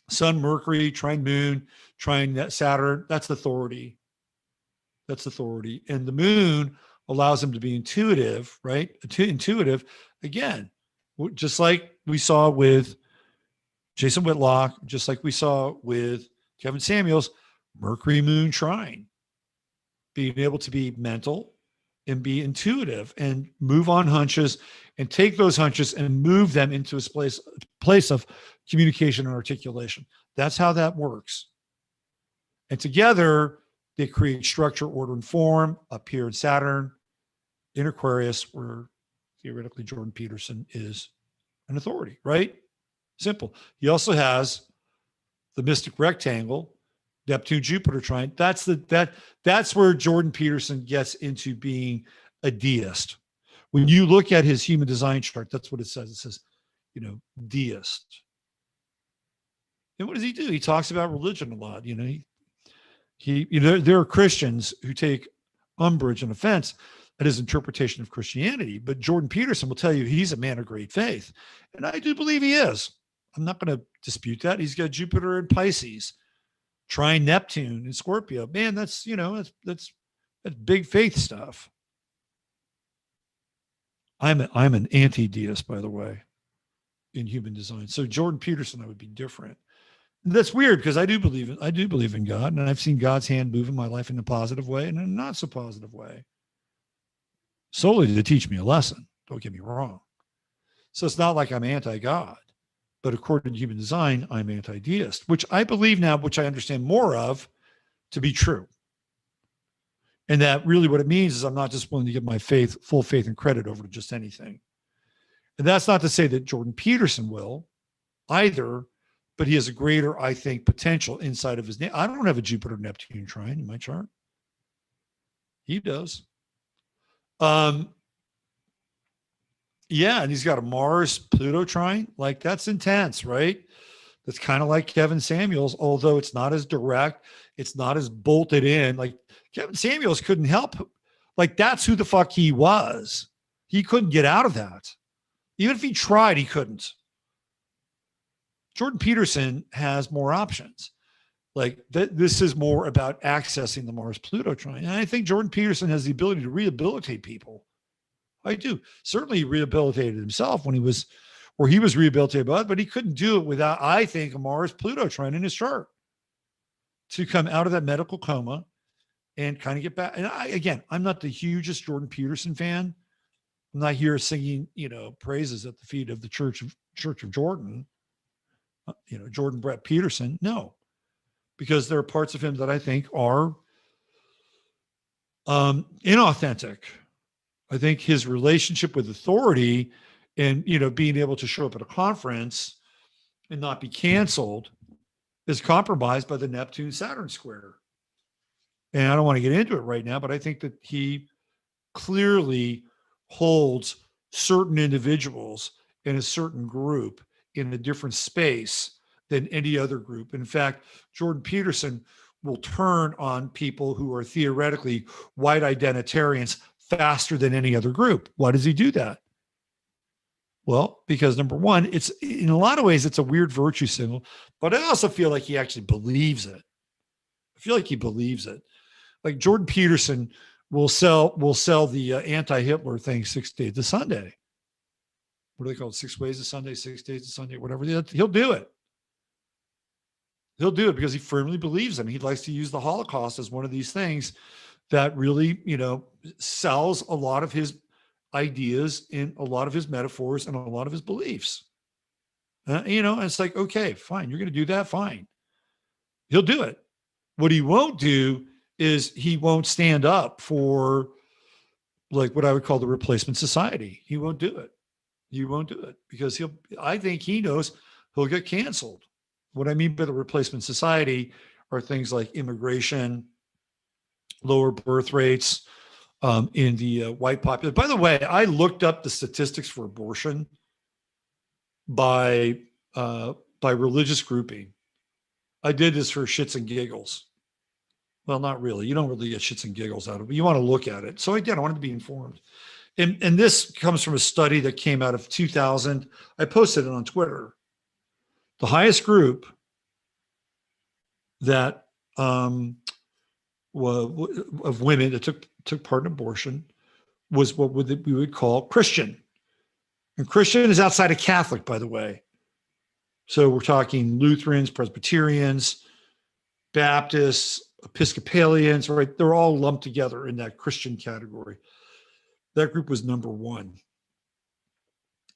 Sun, Mercury, trine Moon, trine Saturn. That's authority. That's authority. And the moon allows him to be intuitive, right? Intuitive. Again, just like we saw with Jason Whitlock, just like we saw with Kevin Samuels, Mercury Moon trine. Being able to be mental and be intuitive and move on hunches and take those hunches and move them into a place of communication and articulation. That's how that works. And together, they create structure, order, and form up here in Saturn, in Aquarius, where theoretically Jordan Peterson is an authority, right? Simple. He also has the mystic rectangle, Neptune, Jupiter trine. That's where Jordan Peterson gets into being a deist. When you look at his human design chart, that's what it says. It says, deist. And what does he do? He talks about religion a lot. There are Christians who take umbrage and offense at his interpretation of Christianity. But Jordan Peterson will tell you he's a man of great faith. And I do believe he is. I'm not going to dispute that. He's got Jupiter in Pisces, trine Neptune in Scorpio. Man, that's big faith stuff. I'm an anti-deist, by the way, in human design. So Jordan Peterson, I would be different. And that's weird because I do believe in God, and I've seen God's hand move in my life in a positive way and in a not so positive way. Solely to teach me a lesson. Don't get me wrong. So it's not like I'm anti-God, but according to human design, I'm anti-deist, which I believe now, which I understand more of, to be true. And that really what it means is I'm not just willing to give my full faith and credit over to just anything. And that's not to say that Jordan Peterson will either, but he has a greater, I think, potential inside of his name. I don't have a Jupiter-Neptune trine in my chart. He does. Yeah, and he's got a Mars-Pluto trine. Like, that's intense, right? That's kind of like Kevin Samuels, although it's not as direct. It's not as bolted in. Like, Kevin Samuels couldn't help. Like, that's who the fuck he was. He couldn't get out of that. Even if he tried, he couldn't. Jordan Peterson has more options. Like, this is more about accessing the Mars-Pluto trine. And I think Jordan Peterson has the ability to rehabilitate people. I do. Certainly he rehabilitated himself when he was rehabilitated, but he couldn't do it without, I think, a Mars-Pluto trine in his chart to come out of that medical coma and kind of get back. And I'm not the hugest Jordan Peterson fan. I'm not here singing, praises at the feet of the Church of Jordan, Jordan Brett Peterson. No, because there are parts of him that I think are inauthentic. I think his relationship with authority and, being able to show up at a conference and not be canceled is compromised by the Neptune-Saturn square. And I don't want to get into it right now, but I think that he clearly holds certain individuals in a certain group in a different space than any other group. In fact, Jordan Peterson will turn on people who are theoretically white identitarians faster than any other group. Why does he do that? Well, because number one, it's in a lot of ways, it's a weird virtue signal, but I also feel like he actually believes it. I feel like he believes it. Like Jordan Peterson will sell the anti-Hitler thing 6 days to Sunday. What do they call it? 6 ways to Sunday, 6 days to Sunday, whatever. He'll do it. He'll do it because he firmly believes in it. He likes to use the Holocaust as one of these things that really, sells a lot of his ideas and a lot of his metaphors and a lot of his beliefs. And it's like, okay, fine. You're going to do that. Fine. He'll do it. What he won't do is he won't stand up for like what I would call the replacement society. He won't do it. He won't do it because I think he knows he'll get canceled. What I mean by the replacement society are things like immigration, lower birth rates in the white population. By the way, I looked up the statistics for abortion by religious grouping. I did this for shits and giggles. Well, not really. You don't really get shits and giggles out of it, but you want to look at it. So I did. I wanted to be informed. And this comes from a study that came out of 2000. I posted it on Twitter. The highest group that of women that took part in abortion was what we would call Christian. And Christian is outside of Catholic, by the way. So we're talking Lutherans, Presbyterians, Baptists, Episcopalians, right? They're all lumped together in that Christian category. That group was number one.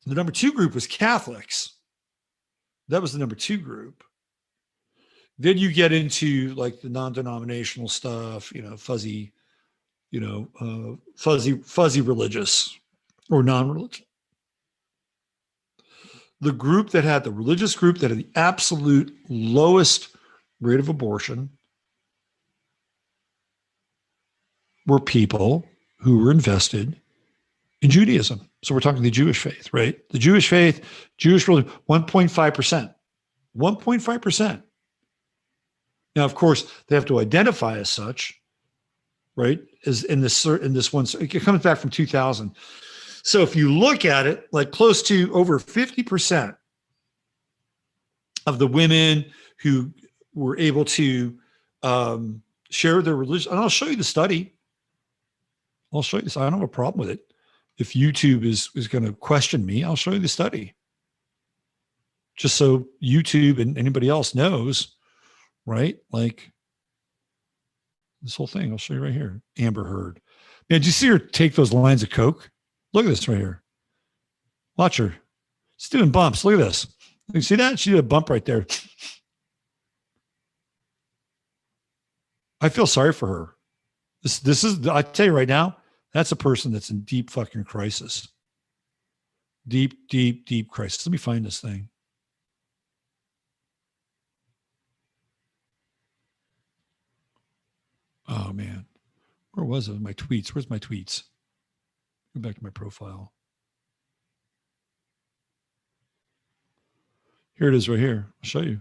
The number two group was Catholics. That was the number two group. Then you get into like the non-denominational stuff, fuzzy religious or non-religious. The religious group that had the absolute lowest rate of abortion were people who were invested in Judaism. So we're talking the Jewish faith, right? The Jewish faith, Jewish religion, 1.5%. 1.5%. Now, of course, they have to identify as such. right? Is in this one. So it comes back from 2000. So if you look at it, like close to over 50% of the women who were able to share their religion, and I'll show you the study. I'll show you this. I don't have a problem with it. If YouTube is going to question me, I'll show you the study. Just so YouTube and anybody else knows, right? Like this whole thing, I'll show you right here. Amber Heard. Man, did you see her take those lines of Coke? Look at this right here. Watch her. She's doing bumps. Look at this. You see that? She did a bump right there. I feel sorry for her. This is, I tell you right now, that's a person that's in deep fucking crisis. Deep, deep, deep crisis. Let me find this thing. Oh, man. Where was it? My tweets. Where's my tweets? Go back to my profile. Here it is right here. I'll show you.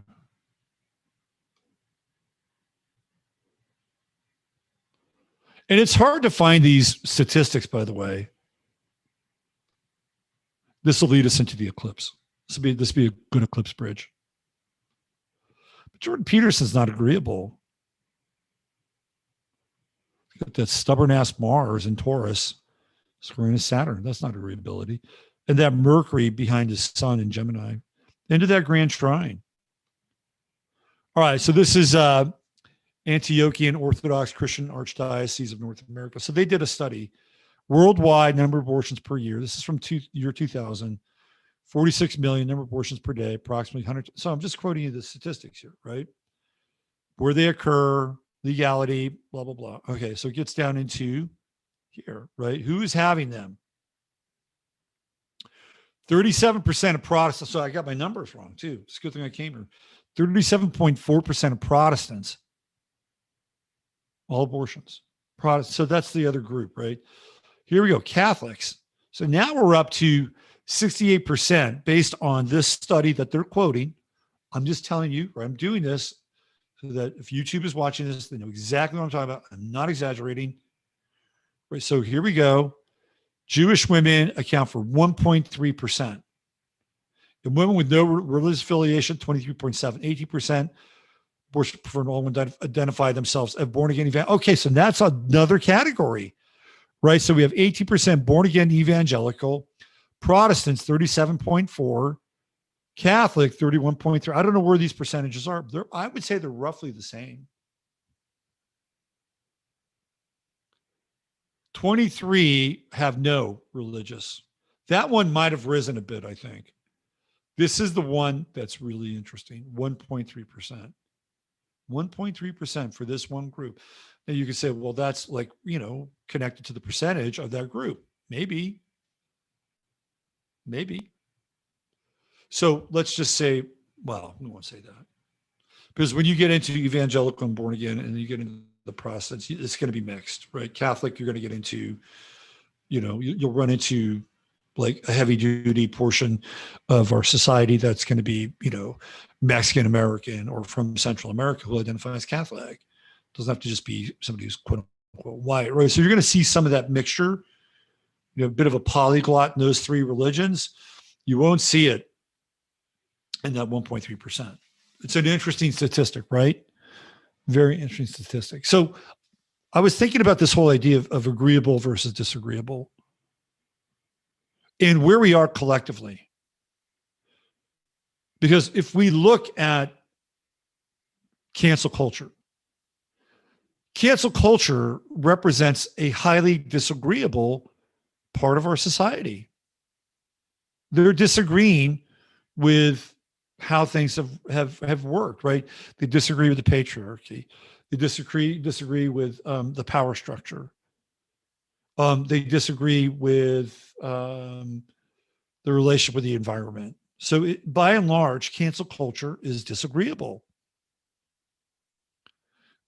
And it's hard to find these statistics, by the way. This will lead us into the eclipse. This will be a good eclipse bridge. But Jordan Peterson's not agreeable. Got that stubborn ass Mars in Taurus squaring to Saturn. That's not agreeability. And that Mercury behind his sun in Gemini. Into that grand trine. All right, so this is Antiochian Orthodox Christian Archdiocese of North America. So they did a study. Worldwide number of abortions per year. This is from year 2000. 46 million number of abortions per day, approximately 100. So I'm just quoting you the statistics here, right? Where they occur, legality, blah, blah, blah. Okay, so it gets down into here, right? Who is having them? 37% of Protestants. So I got my numbers wrong too. It's a good thing I came here. 37.4% of Protestants, all abortions. Protestants. So that's the other group, right? Here we go. Catholics. So now we're up to 68% based on this study that they're quoting. I'm just telling you, or I'm doing this so that if YouTube is watching this, they know exactly what I'm talking about. I'm not exaggerating. Right. So here we go. Jewish women account for 1.3%. And women with no religious affiliation, 23.7, 18%. Abortion prefer all women identify themselves as born again evangelical. Okay, so that's another category, right? So we have 18% born again evangelical, Protestants 37.4, Catholic 31.3. I don't know where these percentages are. I would say they're roughly the same. 23 have no religious. That one might have risen a bit, I think. This is the one that's really interesting, 1.3%. 1.3% for this one group. Now you could say, well, that's like, connected to the percentage of that group. Maybe. So let's just say, well, we won't say that. Because when you get into evangelical and born again and you get into the Protestants, it's going to be mixed, right? Catholic, you're going to get into, you'll run into like a heavy duty portion of our society that's going to be, Mexican American or from Central America who identify as Catholic. It doesn't have to just be somebody who's quote unquote white, right? So you're going to see some of that mixture, a bit of a polyglot in those three religions. You won't see it in that 1.3%. It's an interesting statistic, right? Very interesting statistic. So I was thinking about this whole idea of agreeable versus disagreeable and where we are collectively. Because if we look at cancel culture represents a highly disagreeable part of our society. They're disagreeing with how things have worked, right? They disagree with the patriarchy. They disagree with the power structure. They disagree with the relationship with the environment. So by and large, cancel culture is disagreeable.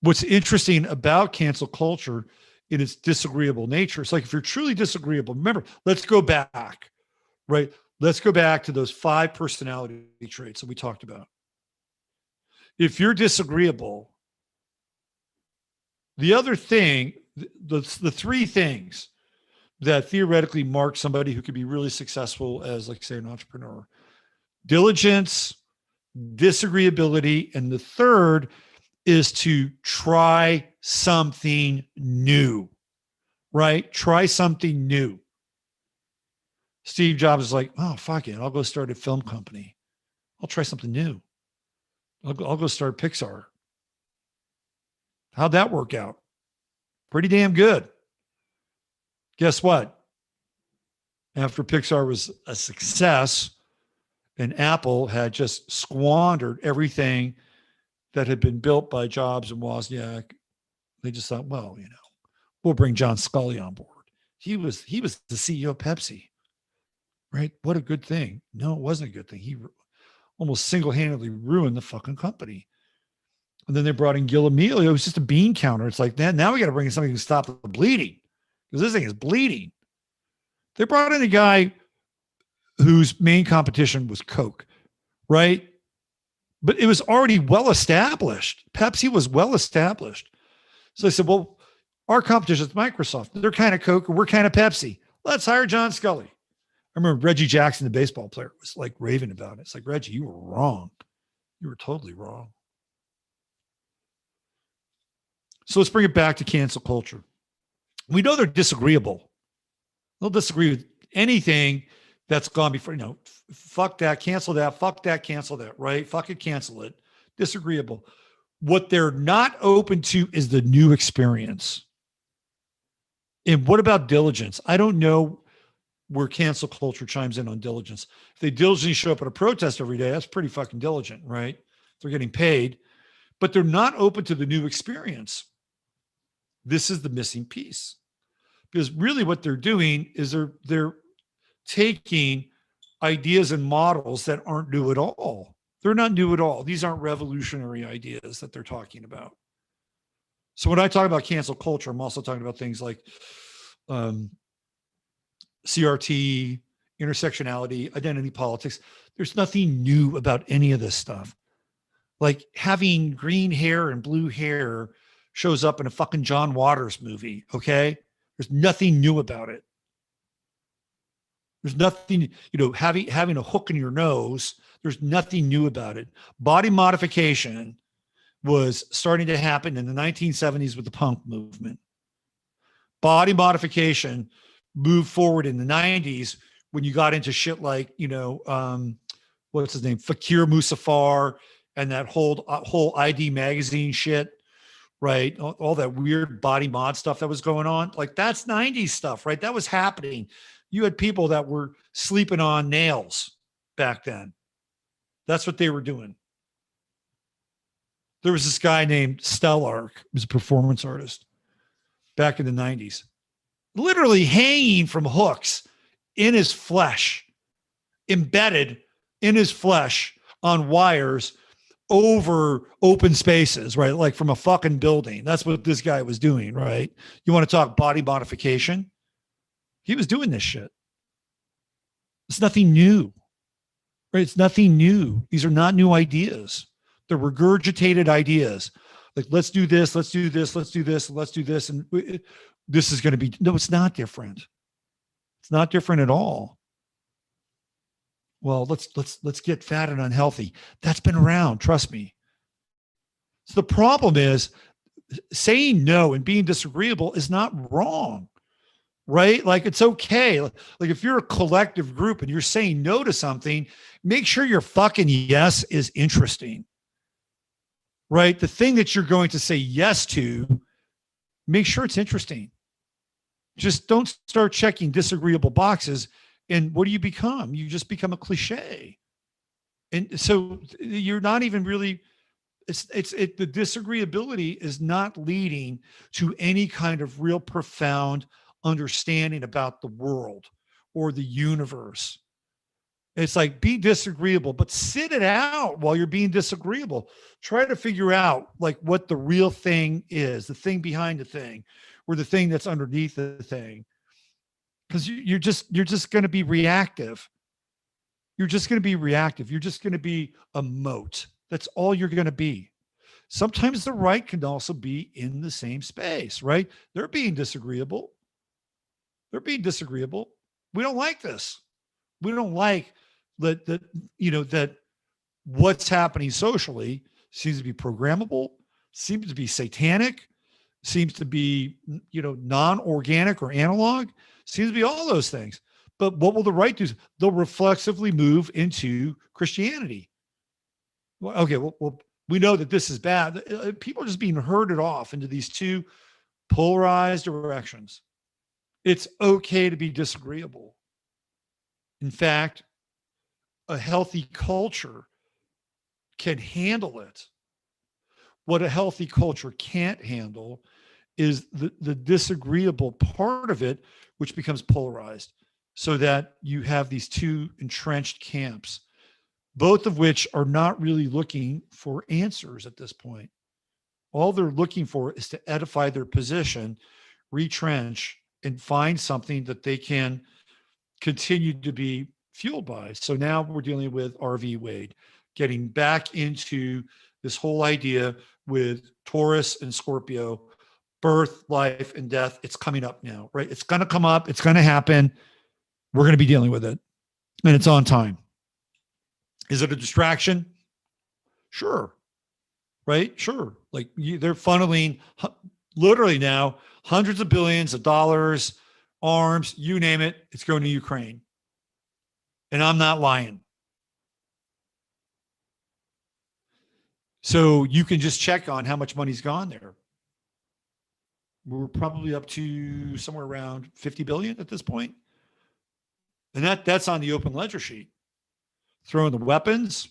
What's interesting about cancel culture in its disagreeable nature, it's like if you're truly disagreeable, remember, let's go back, right? Let's go back to those 5 personality traits that we talked about. If you're disagreeable, the other thing the three things that theoretically mark somebody who could be really successful as, like, say, an entrepreneur: diligence, disagreeability, and the third is to try something new, right? Try something new. Steve Jobs is like, oh, fuck it, I'll go start a film company. I'll try something new. I'll go start Pixar. How'd that work out? Pretty damn good. Guess what? After Pixar was a success and Apple had just squandered everything that had been built by Jobs and Wozniak, they just thought, well, we'll bring John Scully on board. He was the CEO of Pepsi, right? What a good thing. No, it wasn't a good thing. He almost single-handedly ruined the fucking company. And then they brought in Gil Amelio. It was just a bean counter. It's like, now we got to bring in something to stop the bleeding, because this thing is bleeding. They brought in a guy whose main competition was Coke, right? But it was already well established. Pepsi was well established. So they said, well, our competition is Microsoft. They're kind of Coke, and we're kind of Pepsi. Let's hire John Scully. I remember Reggie Jackson, the baseball player, was like raving about it. It's like, Reggie, you were wrong. You were totally wrong. So let's bring it back to cancel culture. We know they're disagreeable. They'll disagree with anything that's gone before. Fuck that, cancel that, fuck that, cancel that, right? Fuck it, cancel it. Disagreeable. What they're not open to is the new experience. And what about diligence? I don't know where cancel culture chimes in on diligence. If they diligently show up at a protest every day, that's pretty fucking diligent, right? They're getting paid, but they're not open to the new experience. This is the missing piece. Because really what they're doing is they're taking ideas and models that aren't new at all. They're not new at all. These aren't revolutionary ideas that they're talking about. So when I talk about cancel culture, I'm also talking about things like CRT, intersectionality, identity politics. There's nothing new about any of this stuff. Like having green hair and blue hair shows up in a fucking John Waters movie, okay? There's nothing new about it. There's nothing, having a hook in your nose, there's nothing new about it. Body modification was starting to happen in the 1970s with the punk movement. Body modification moved forward in the 90s when you got into shit like, what's his name? Fakir Musafar and that whole ID magazine shit, right? All that weird body mod stuff that was going on. Like that's 90s stuff, right? That was happening. You had people that were sleeping on nails back then. That's what they were doing. There was this guy named Stellark, who was a performance artist back in the 90s, literally hanging from hooks in his flesh, embedded in his flesh on wires over open spaces, right? Like from a fucking building. That's what this guy was doing, right? You want to talk body modification? He was doing this shit. It's nothing new, right? It's nothing new. These are not new ideas. They're regurgitated ideas. Like, let's do this, let's do this, let's do this, let's do this. And this is going to be, no, it's not different. It's not different at all. Well, let's get fat and unhealthy. That's been around, trust me. So the problem is saying no and being disagreeable is not wrong, right? Like it's okay. Like if you're a collective group and you're saying no to something, make sure your fucking yes is interesting, right? The thing that you're going to say yes to, make sure it's interesting. Just don't start checking disagreeable boxes. And what do you become? You just become a cliche. And so you're not even really, the disagreeability is not leading to any kind of real profound understanding about the world or the universe. It's like, be disagreeable, but sit it out while you're being disagreeable. Try to figure out like what the real thing is, the thing behind the thing, or the thing that's underneath the thing. Because you're just going to be reactive. You're just going to be reactive. You're just going to be a moat. That's all you're going to be. sometimes the right can also be in the same space, right? They're being disagreeable. They're being disagreeable. We don't like this. We don't like that what's happening socially seems to be programmable, seems to be satanic, seems to be, non-organic or analog, seems to be all those things. But what will the right do? They'll reflexively move into Christianity. Well, okay, well, we know that this is bad. People are just being herded off into these two polarized directions. It's okay to be disagreeable. In fact, a healthy culture can handle it. What a healthy culture can't handle is the disagreeable part of it, which becomes polarized, so that you have these two entrenched camps, both of which are not really looking for answers at this point. All they're looking for is to edify their position, retrench, and find something that they can continue to be fueled by. So now we're dealing with RV Wade, getting back into this whole idea with Taurus and Scorpio, birth, life, and death. It's coming up now, right? It's going to come up. It's going to happen. We're going to be dealing with it. And it's on time. Is it a distraction? Sure. Right? Sure. Like they're funneling literally now hundreds of billions of dollars, arms, you name it. It's going to Ukraine. And I'm not lying. So you can just check on how much money's gone there. We're probably up to somewhere around 50 billion at this point. And that's on the open ledger sheet. Throw in the weapons,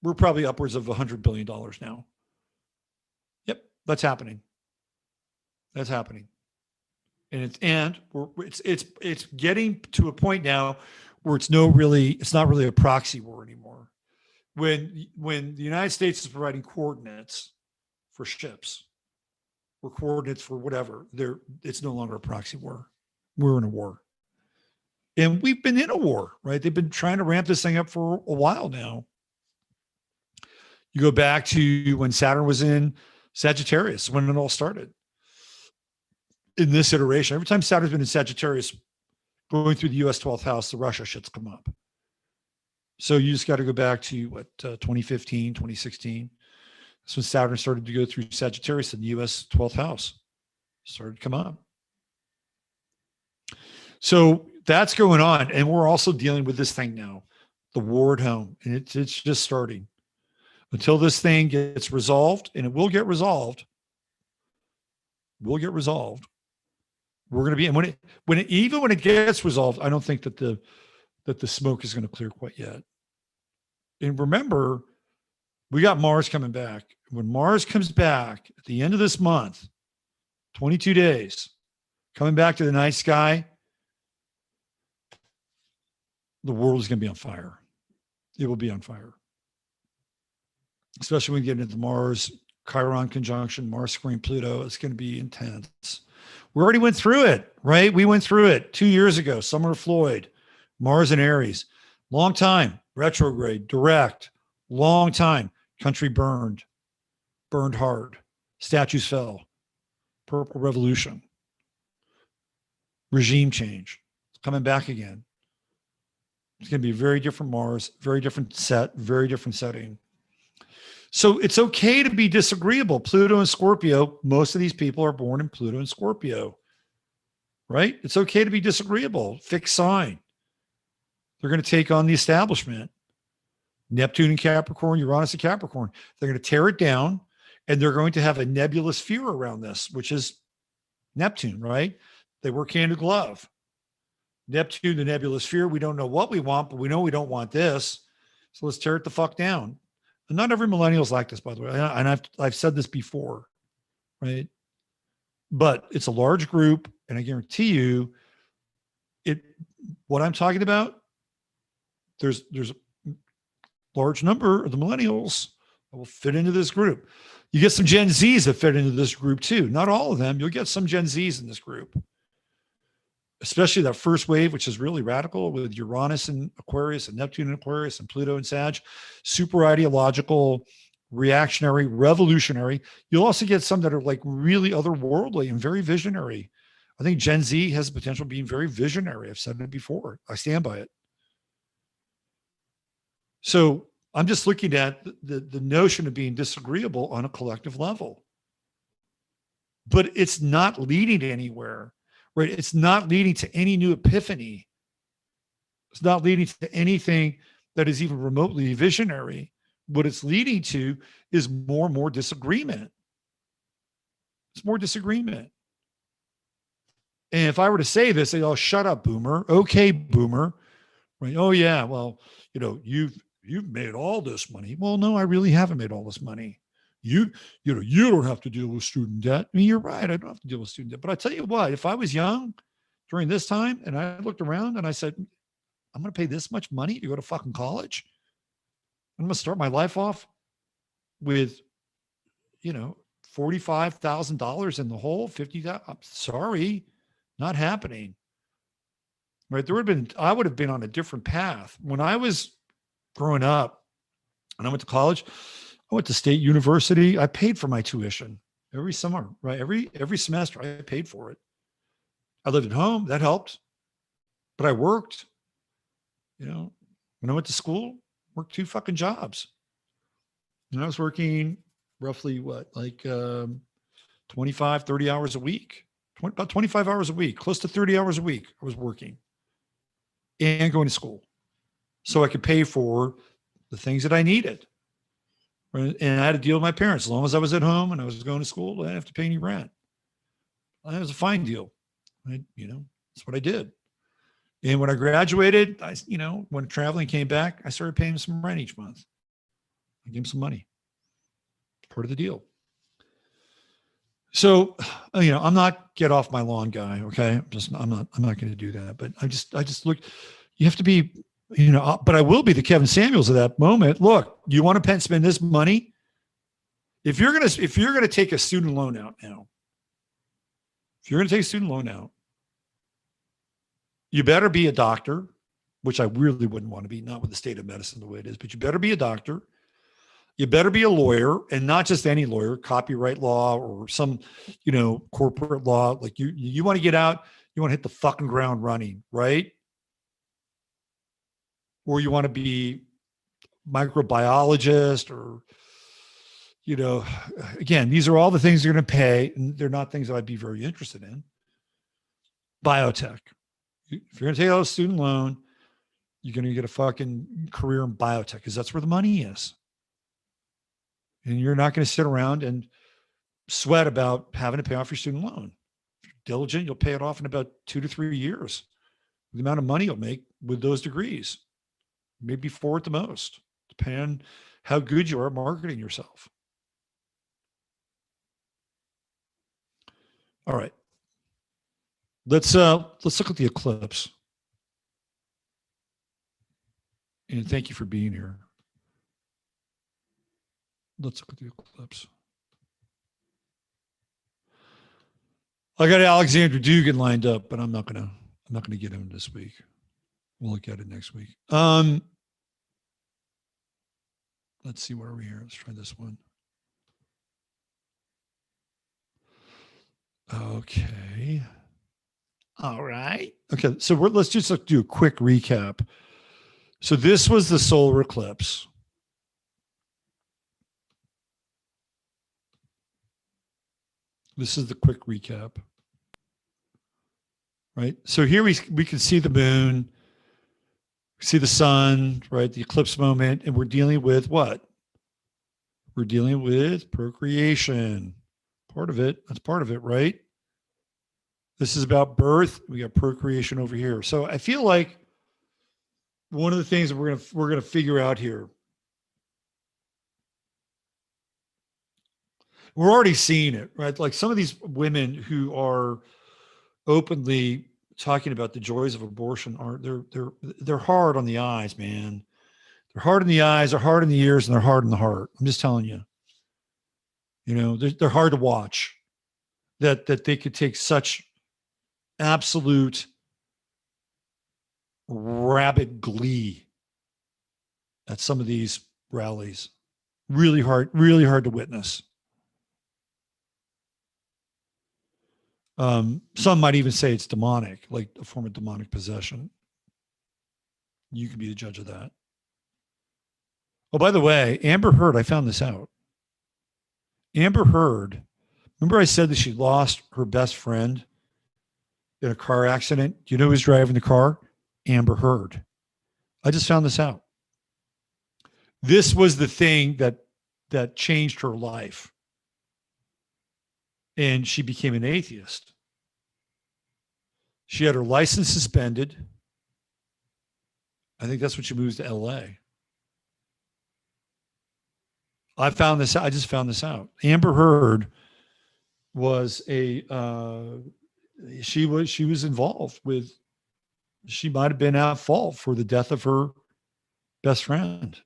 we're probably upwards of $100 billion now. Yep, that's happening. That's happening. And it's getting to a point now where it's not really a proxy war anymore. When the United States is providing coordinates for ships or coordinates for whatever, it's no longer a proxy war. We're in a war. And we've been in a war, right? They've been trying to ramp this thing up for a while now. You go back to when Saturn was in Sagittarius, when it all started. In this iteration, every time Saturn's been in Sagittarius, going through the US 12th house, the Russia shit's come up. So you just got to go back to 2015, 2016. That's when Saturn started to go through Sagittarius in the US 12th house. Started to come up. So that's going on. And we're also dealing with this thing now, the war at home. And it's just starting. Until this thing gets resolved, and it will get resolved. We're going to be, and even when it gets resolved, I don't think that the smoke is going to clear quite yet. And remember, we got Mars coming back. When Mars comes back at the end of this month, 22 days, coming back to the night sky, the world is going to be on fire. It will be on fire. Especially when we get into the Mars Chiron conjunction, Mars squaring Pluto, it's going to be intense. We already went through it, right? We went through it 2 years ago, Summer of Floyd, Mars and Aries. Long time, retrograde, direct, long time. Country burned hard. Statues fell. Purple revolution. Regime change. It's coming back again. It's going to be a very different Mars, very different set, very different setting. So it's okay to be disagreeable. Pluto and Scorpio, most of these people are born in Pluto and Scorpio, right? It's okay to be disagreeable. Fixed sign. They're going to take on the establishment. Neptune and Capricorn, Uranus and Capricorn. They're going to tear it down, and they're going to have a nebulous fear around this, which is Neptune, right? They work hand in glove. Neptune, the nebulous fear. We don't know what we want, but we know we don't want this. So let's tear it the fuck down. And not every millennial is like this, by the way. And I've said this before, right? But it's a large group, and I guarantee you, what I'm talking about, there's a large number of the millennials that will fit into this group. You get some Gen Zs that fit into this group too. Not all of them. You'll get some Gen Zs in this group, especially that first wave, which is really radical with Uranus and Aquarius and Neptune and Aquarius and Pluto and Sag, super ideological, reactionary, revolutionary. You'll also get some that are like really otherworldly and very visionary. I think Gen Z has the potential of being very visionary. I've said it before. I stand by it. So I'm just looking at the notion of being disagreeable on a collective level. But it's not leading to anywhere, right? It's not leading to any new epiphany. It's not leading to anything that is even remotely visionary. What it's leading to is more and more disagreement. It's more disagreement. And if I were to say this, they all shut up, boomer. Okay, boomer. Right? Oh yeah, well, you've made all this money. Well, no, I really haven't made all this money. You don't have to deal with student debt. I mean, you're right. I don't have to deal with student debt. But I tell you what, if I was young during this time and I looked around and I said, I'm going to pay this much money to go to fucking college. I'm going to start my life off with, $45,000 in the hole, $50,000. I'm sorry, not happening. Right? I would have been on a different path. When I was growing up and I went to college, I went to State University. I paid for my tuition every summer, right? Every semester I paid for it. I lived at home. That helped. But I worked, when I went to school, worked 2 fucking jobs. And I was working roughly 25, 30 hours a week, about 25 hours a week, close to 30 hours a week. I was working and going to school so I could pay for the things that I needed. Right? And I had to deal with my parents. As long as I was at home and I was going to school, I didn't have to pay any rent. That was a fine deal. That's what I did. And when I graduated, when traveling came back, I started paying some rent each month. I gave him some money. Part of the deal. So, I'm not get off my lawn guy. Okay. I'm not going to do that, but I just look, you have to be, but I will be the Kevin Samuels of that moment. Look, you want to spend this money? If you're going to take a student loan out now, you better be a doctor, which I really wouldn't want to be, not with the state of medicine the way it is, but you better be a doctor. You better be a lawyer, and not just any lawyer, copyright law or some, corporate law. Like you want to get out, you want to hit the fucking ground running, right? Or you want to be microbiologist or, again, these are all the things you're going to pay, and they're not things that I'd be very interested in. Biotech. If you're going to take out a student loan, you're going to get a fucking career in biotech because that's where the money is. And you're not going to sit around and sweat about having to pay off your student loan. If you're diligent, you'll pay it off in about 2 to 3 years. The amount of money you'll make with those degrees, maybe 4 at the most, depending on how good you are at marketing yourself. All right. Let's look at the eclipse. And thank you for being here. Let's look at the eclipse. I got Alexander Dugan lined up, but I'm not gonna get him this week. We'll look at it next week. Let's see where are we here. Let's try this one. Okay. All right. Okay. So let's just do a quick recap. So this was the solar eclipse. This is the quick recap. Right. So here we can see the moon, see the sun, right? The eclipse moment, and we're dealing with what? We're dealing with procreation. Part of it. That's part of it, right? This is about birth. We got procreation over here. So I feel like one of the things that we're gonna figure out here. We're already seeing it, right? Like some of these women who are openly talking about the joys of abortion they're hard on the eyes, man. They're hard in the eyes, they're hard in the ears, and they're hard in the heart. I'm just telling you. They're hard to watch. That they could take such absolute rabid glee at some of these rallies. Really hard to witness. Some might even say it's demonic, like a form of demonic possession. You can be the judge of that. Oh, by the way, Amber Heard, I found this out. Amber Heard, remember I said that she lost her best friend in a car accident? Do you know who's driving the car? Amber Heard. I just found this out. This was the thing that changed her life. And she became an atheist. She had her license suspended. I think that's when she moves to LA. I found this out. I just found this out. Amber Heard was she was involved with, she might have been at fault for the death of her best friend.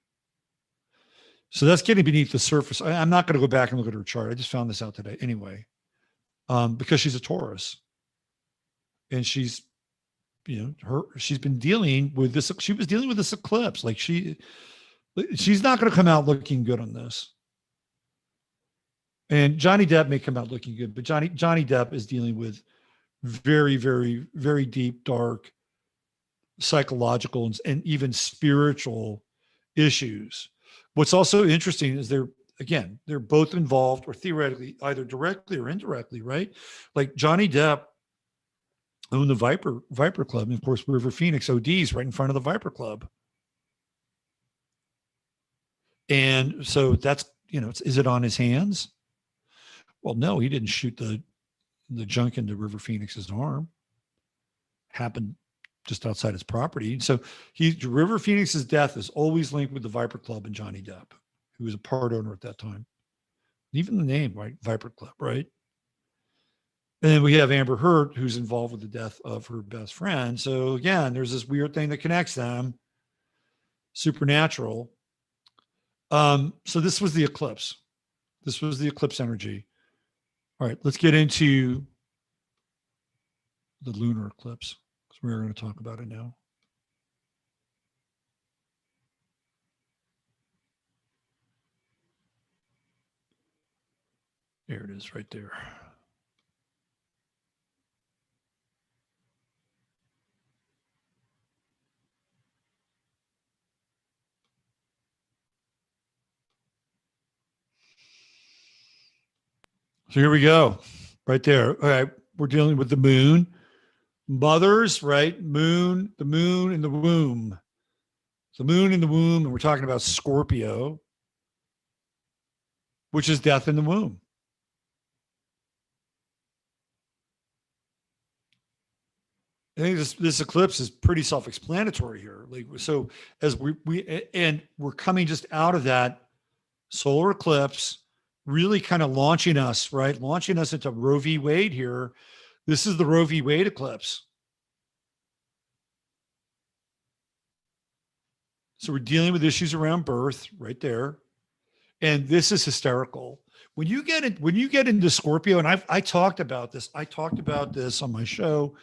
So that's getting beneath the surface. I'm not going to go back and look at her chart. I just found this out today anyway, because she's a Taurus, and she's, she's been dealing with this. She was dealing with this eclipse. Like she's not going to come out looking good on this. And Johnny Depp may come out looking good, but Johnny Depp is dealing with very, very, very deep, dark, psychological and even spiritual issues. What's also interesting is they're both involved, or theoretically either directly or indirectly, right? Like Johnny Depp owned the Viper Club, and of course River Phoenix ODs right in front of the Viper Club. And so that's, is it on his hands? Well, no, he didn't shoot the junk into River Phoenix's arm. Happened just outside his property. So River Phoenix's death is always linked with the Viper Club and Johnny Depp, who was a part owner at that time. Even the name, right? Viper Club, right? And then we have Amber Heard, who's involved with the death of her best friend. So again, there's this weird thing that connects them. Supernatural. So this was the eclipse. This was the eclipse energy. All right, let's get into the lunar eclipse, because we're going to talk about it now. There it is right there. So here we go, right there. All right, we're dealing with the moon. Mothers, right? Moon, the moon in the womb. The moon in the womb, and we're talking about Scorpio, which is death in the womb. I think this eclipse is pretty self-explanatory here. Like, so as we're coming just out of that solar eclipse, really kind of launching us, right? Launching us into Roe v. Wade here. This is the Roe v. Wade eclipse. So we're dealing with issues around birth right there. And this is hysterical. When you get into Scorpio, and I talked about this on my show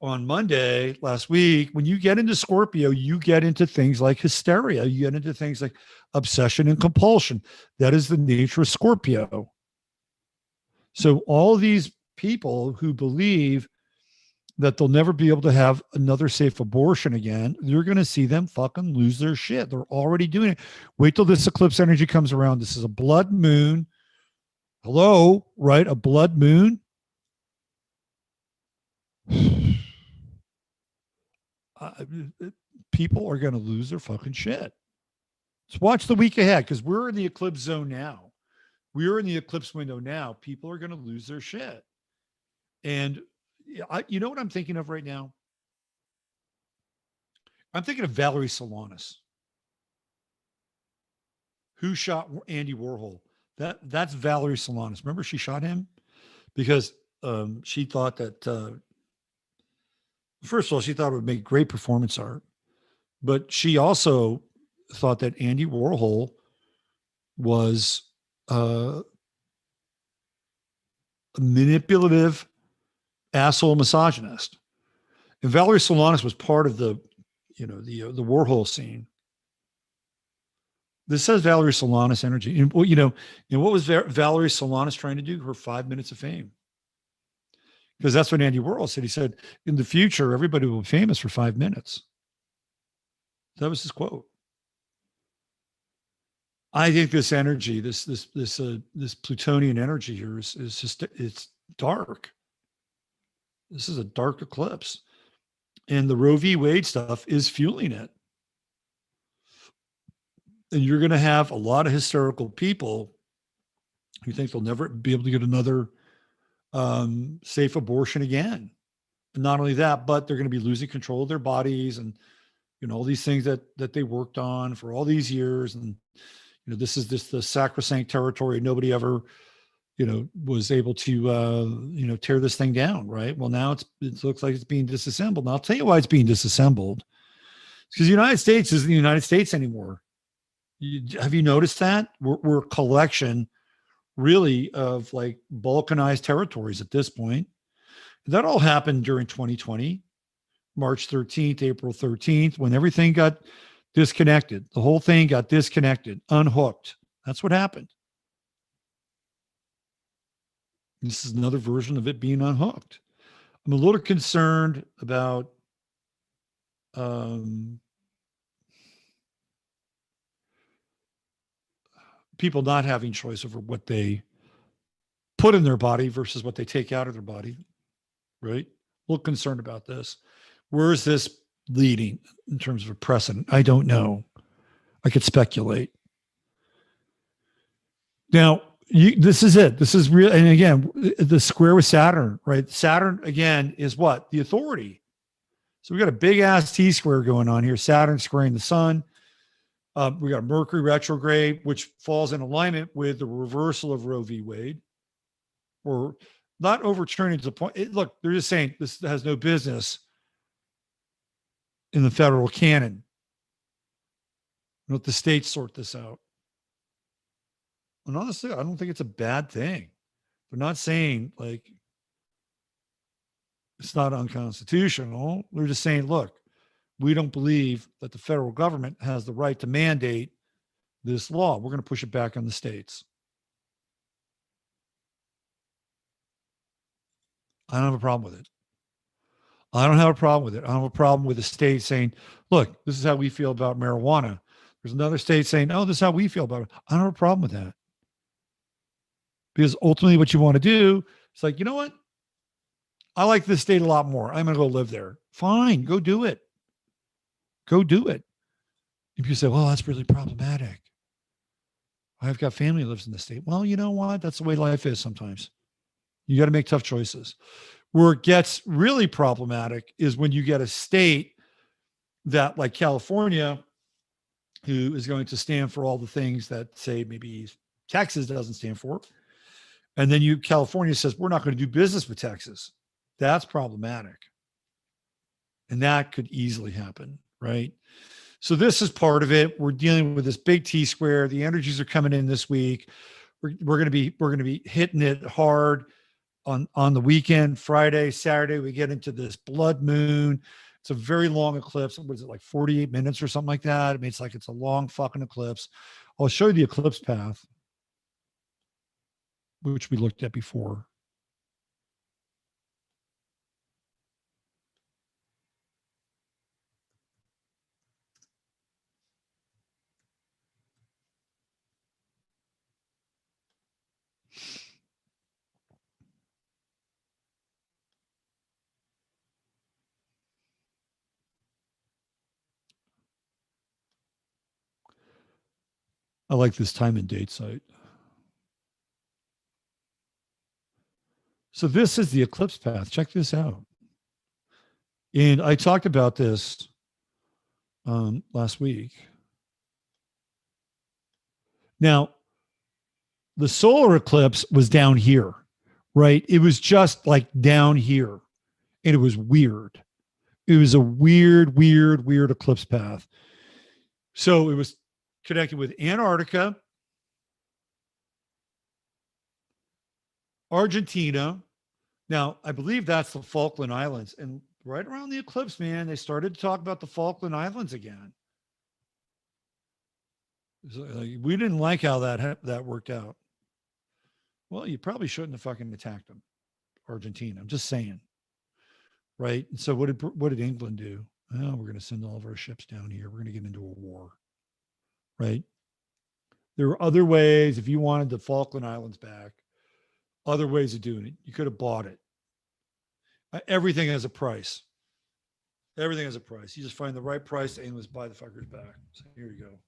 on Monday last week. When you get into Scorpio, you get into things like hysteria. You get into things like obsession and compulsion. That is the nature of Scorpio. So all these people who believe that they'll never be able to have another safe abortion again, you're going to see them fucking lose their shit. They're already doing it. Wait till this eclipse energy comes around. This is a blood moon. Hello, right? A blood moon. People are going to lose their fucking shit. Let's watch the week ahead, because we're in the eclipse zone now. We're in the eclipse window now. People are going to lose their shit. And you know what I'm thinking of right now? I'm thinking of Valerie Solanas, who shot Andy Warhol. That's Valerie Solanas. Remember, she shot him because she thought that, first of all, she thought it would make great performance art, but she also thought that Andy Warhol was a manipulative asshole misogynist. And Valerie Solanas was part of the Warhol scene. This says Valerie Solanas energy. And, well, what was Valerie Solanas trying to do? Her 5 minutes of fame. Because that's what Andy Warhol said. He said, in the future, everybody will be famous for 5 minutes. That was his quote. I think this energy, this Plutonian energy here is just, it's dark. This is a dark eclipse. And the Roe v. Wade stuff is fueling it. And you're going to have a lot of hysterical people who think they'll never be able to get another safe abortion again. And not only that, but they're going to be losing control of their bodies and, all these things that they worked on for all these years. And, this is just the sacrosanct territory. Nobody ever, was able to, tear this thing down. Right. Well, now it looks like it's being disassembled. And I'll tell you why it's being disassembled. It's because the United States isn't the United States anymore. Have you noticed that? We're a collection really of like balkanized territories at this point. That all happened during 2020, March 13th, April 13th, when everything got disconnected. The whole thing got disconnected, unhooked. That's what happened. This is another version of it being unhooked. I'm a little concerned about people not having choice over what they put in their body versus what they take out of their body, right? A little concerned about this. Where is this leading in terms of a precedent? I don't know. I could speculate. Now, this is it. This is real. And again, the square with Saturn, right? Saturn, again, is what? The authority. So we got a big ass T square going on here. Saturn squaring the sun. We got Mercury retrograde, which falls in alignment with the reversal of Roe v. Wade. Or not overturning to the point. Look, they're just saying this has no business in the federal canon. Let the states sort this out. And honestly, I don't think it's a bad thing. They're not saying like it's not unconstitutional. They're just saying, look, we don't believe that the federal government has the right to mandate this law. We're going to push it back on the states. I don't have a problem with it. I don't have a problem with it. I don't have a problem with the state saying, look, this is how we feel about marijuana. There's another state saying, oh, this is how we feel about it. I don't have a problem with that. Because ultimately what you want to do is like, you know what? I like this state a lot more. I'm going to go live there. Fine. Go do it. Go do it. If you say, well, that's really problematic. I've got family that lives in the state. Well, you know what? That's the way life is sometimes. You got to make tough choices. Where it gets really problematic is when you get a state that, like California, who is going to stand for all the things that, say, maybe Texas doesn't stand for. And then California says, we're not going to do business with Texas. That's problematic. And that could easily happen, right? So this is part of it. We're dealing with this big T square. The energies are coming in this week. We're going to be hitting it hard on the weekend. Friday, Saturday, we get into this blood moon. It's a very long eclipse. What is it, like 48 minutes or something like that? I mean, it's a long fucking eclipse. I'll show you the eclipse path, which we looked at before. I like this time and date site. So this is the eclipse path. Check this out. And I talked about this last week. Now, the solar eclipse was down here, right? It was just like down here. And it was weird. It was a weird eclipse path. So it was connected with Antarctica, Argentina. Now, I believe that's the Falkland Islands. And right around the eclipse, man, they started to talk about the Falkland Islands again. So, like, we didn't like how that worked out. Well, you probably shouldn't have fucking attacked them, Argentina. I'm just saying, right? And so what did England do? Oh, we're going to send all of our ships down here. We're going to get into a war, right? There were other ways. If you wanted the Falkland Islands back, other ways of doing it. You could have bought it. Everything has a price. Everything has a price. You just find the right price and let's buy the fuckers back. So here you go.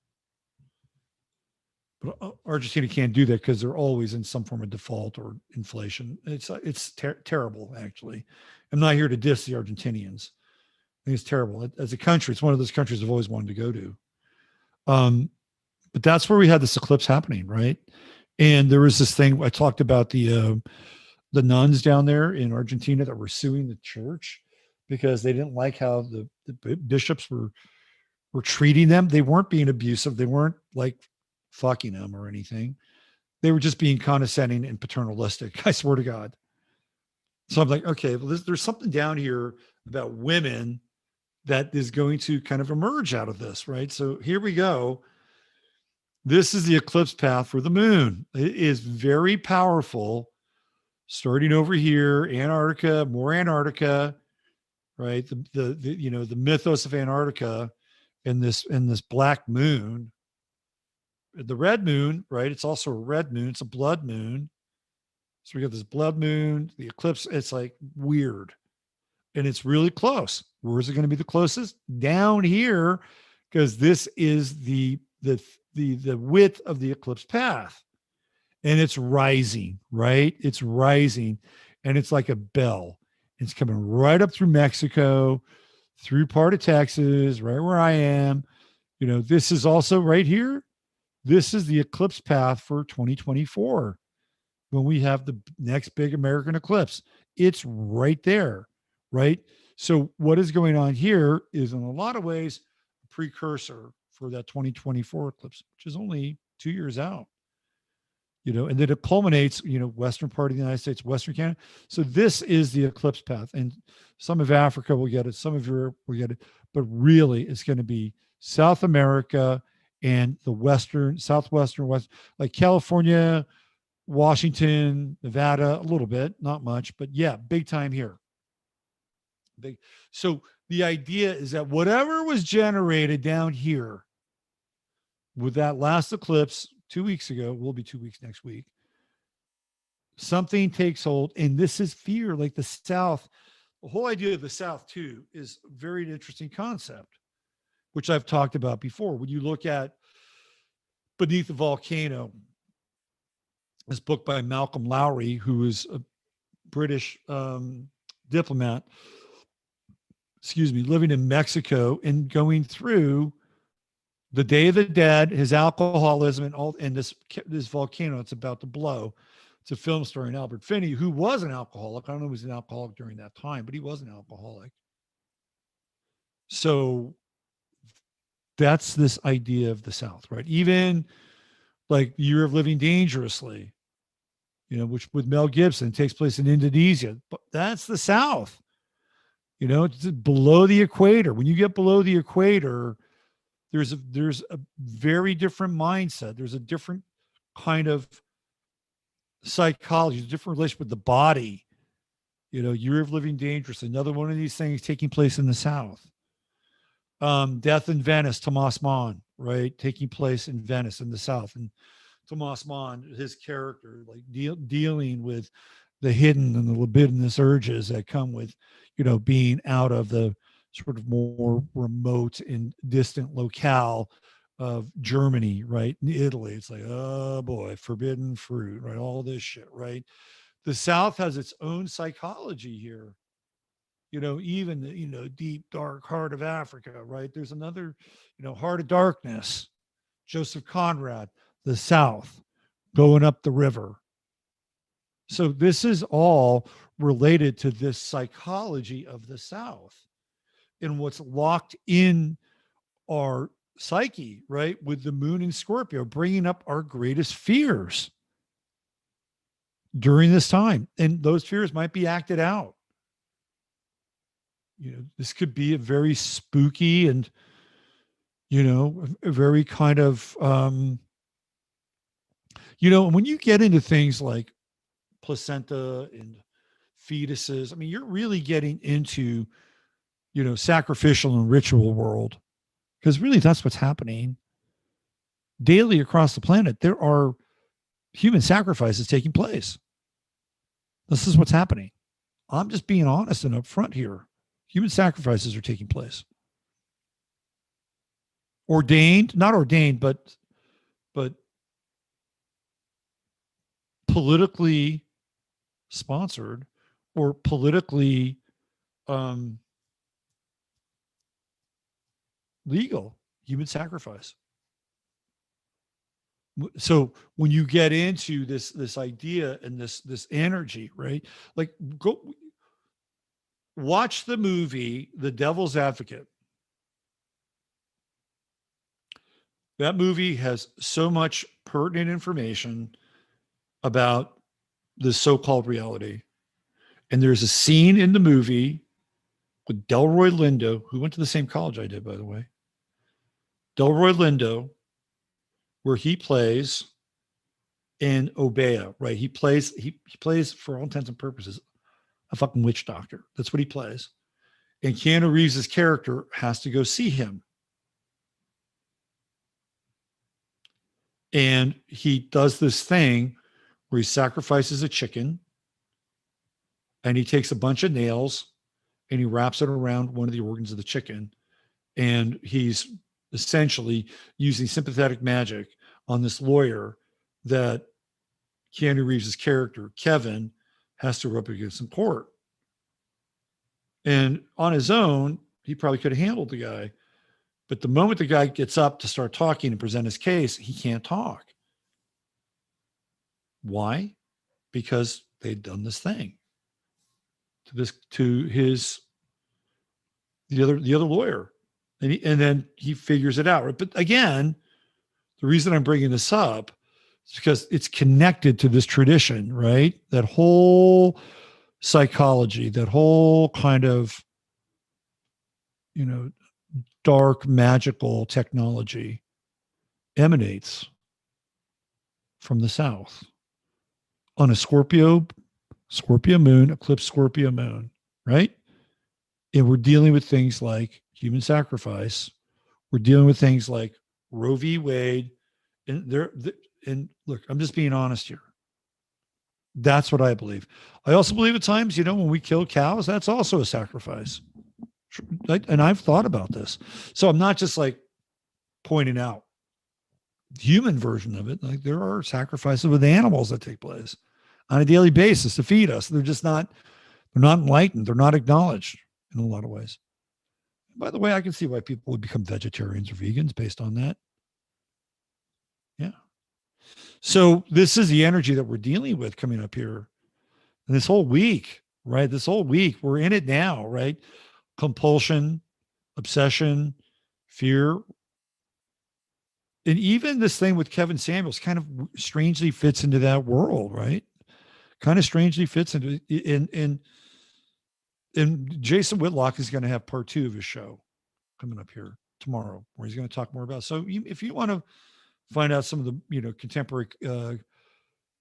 But Argentina can't do that because they're always in some form of default or inflation. It's terrible, actually. I'm not here to diss the Argentinians. I think it's terrible. As a country, it's one of those countries I've always wanted to go to. But that's where we had this eclipse happening, right? And there was this thing I talked about the nuns down there in Argentina that were suing the church because they didn't like how the bishops were treating them. They weren't being abusive. They weren't like fucking them or anything. They were just being condescending and paternalistic. I swear to God. So I'm like, okay, well, there's something down here about women that is going to kind of emerge out of this, right? So here we go. This is the eclipse path for the moon. It is very powerful. Starting over here, Antarctica, more Antarctica, right? The mythos of Antarctica and this black moon. The red moon, right? It's also a red moon. It's a blood moon. So we got this blood moon, the eclipse. It's like weird. And it's really close. Where is it going to be the closest? Down here, because this is the width of the eclipse path. And it's rising, right? It's rising. And it's like a bell. It's coming right up through Mexico, through part of Texas, right where I am. This is also right here. This is the eclipse path for 2024 when we have the next big American eclipse. It's right there, right? So what is going on here is in a lot of ways a precursor for that 2024 eclipse, which is only 2 years out. And then it culminates, western part of the United States, Western Canada. So this is the eclipse path. And some of Africa will get it, some of Europe will get it, but really it's going to be South America and the southwestern, like California, Washington, Nevada, a little bit, not much, but yeah, big time here. Big. So the idea is that whatever was generated down here with that last eclipse 2 weeks ago, will be 2 weeks next week, something takes hold. And this is fear, like the South. The whole idea of the South too is a very interesting concept, which I've talked about before. When you look at Beneath the Volcano, this book by Malcolm Lowry, who is a British diplomat, living in Mexico and going through the Day of the Dead, his alcoholism, and this volcano it's about to blow. It's a film starring Albert Finney, who was an alcoholic. I don't know if he was an alcoholic during that time, but he was an alcoholic. So that's this idea of the South, right? Even like Year of Living Dangerously, which with Mel Gibson takes place in Indonesia, but that's the South. It's below the equator. When you get below the equator, there's a very different mindset. There's a different kind of psychology, a different relationship with the body. Year of Living Dangerously, another one of these things taking place in the South. Death in Venice, Thomas Mann, right? Taking place in Venice in the South. And Thomas Mann, his character, like dealing with the hidden and the libidinous urges that come with, being out of the sort of more remote and distant locale of Germany, right? In Italy, it's like, oh boy, forbidden fruit, right? All this shit, right? The South has its own psychology here. Even the, deep, dark heart of Africa, right? There's another, Heart of Darkness, Joseph Conrad, the South, going up the river. So this is all related to this psychology of the South and what's locked in our psyche, right? With the moon in Scorpio, bringing up our greatest fears during this time. And those fears might be acted out. This could be a very spooky and, a very kind of, when you get into things like placenta and fetuses, I mean, you're really getting into, sacrificial and ritual world, because really that's what's happening daily across the planet. There are human sacrifices taking place. This is what's happening. I'm just being honest and upfront here. Human sacrifices are taking place. Not ordained, but politically sponsored or politically legal human sacrifice. So when you get into this idea and this energy, right? Like, go watch the movie The Devil's Advocate. That movie has so much pertinent information about this so-called reality. And there's a scene in the movie with Delroy Lindo, who went to the same college I did, by the way. Delroy Lindo, where he plays in Obeah, right? He plays for all intents and purposes a fucking witch doctor. That's what he plays. And Keanu Reeves' character has to go see him. And he does this thing where he sacrifices a chicken and he takes a bunch of nails and he wraps it around one of the organs of the chicken. And he's essentially using sympathetic magic on this lawyer that Keanu Reeves' character, Kevin, has to rub against in court. And on his own, he probably could have handled the guy. But the moment the guy gets up to start talking and present his case, he can't talk. Why? Because they'd done this thing to the other lawyer. And then he figures it out. Right? But again, the reason I'm bringing this up is because it's connected to this tradition, right? That whole psychology, that whole kind of, dark magical technology emanates from the South on a Scorpio moon, eclipse Scorpio moon, right? And we're dealing with things like human sacrifice. We're dealing with things like Roe v. Wade. And look, I'm just being honest here. That's what I believe. I also believe at times, when we kill cows, that's also a sacrifice. And I've thought about this. So I'm not just like pointing out the human version of it. Like, there are sacrifices with animals that take place on a daily basis to feed us. They're not enlightened. They're not acknowledged in a lot of ways. By the way, I can see why people would become vegetarians or vegans based on that. Yeah. So this is the energy that we're dealing with coming up here. And this whole week, right? We're in it now, right? Compulsion, obsession, fear. And even this thing with Kevin Samuels kind of strangely fits into that world, right? Kind of strangely fits into and Jason Whitlock is going to have part 2 of his show coming up here tomorrow, where he's going to talk more about. So if you want to find out some of the,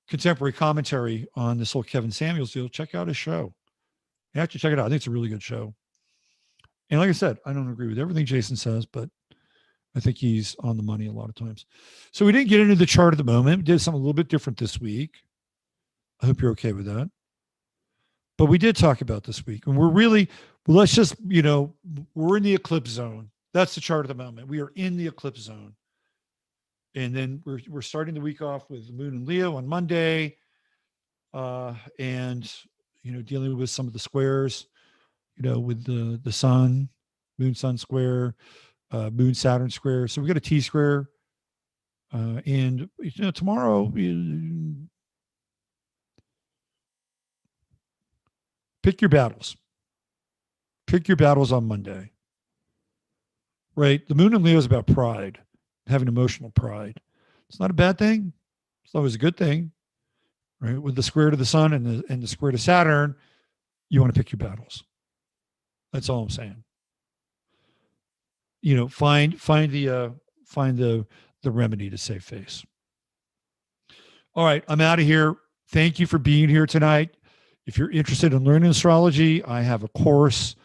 contemporary commentary on this whole Kevin Samuels deal, check out his show. You have to check it out. I think it's a really good show. And like I said, I don't agree with everything Jason says, but I think he's on the money a lot of times. So we didn't get into the chart at the moment. We did something a little bit different this week. I hope you're okay with that. But we did talk about this week. And we're really, let's just, we're in the eclipse zone. That's the chart at the moment. We are in the eclipse zone. And then we're starting the week off with the moon and Leo on Monday. And, dealing with some of the squares, with the sun, moon, sun square, moon, Saturn square. So we got a T square. And, tomorrow, pick your battles. Pick your battles on Monday. Right? The moon and Leo is about pride, having emotional pride. It's not a bad thing. It's always a good thing. Right? With the square to the sun and the square to Saturn, you want to pick your battles. That's all I'm saying. find the remedy to save face. All right, I'm out of here. Thank you for being here tonight. If you're interested in learning astrology, I have a course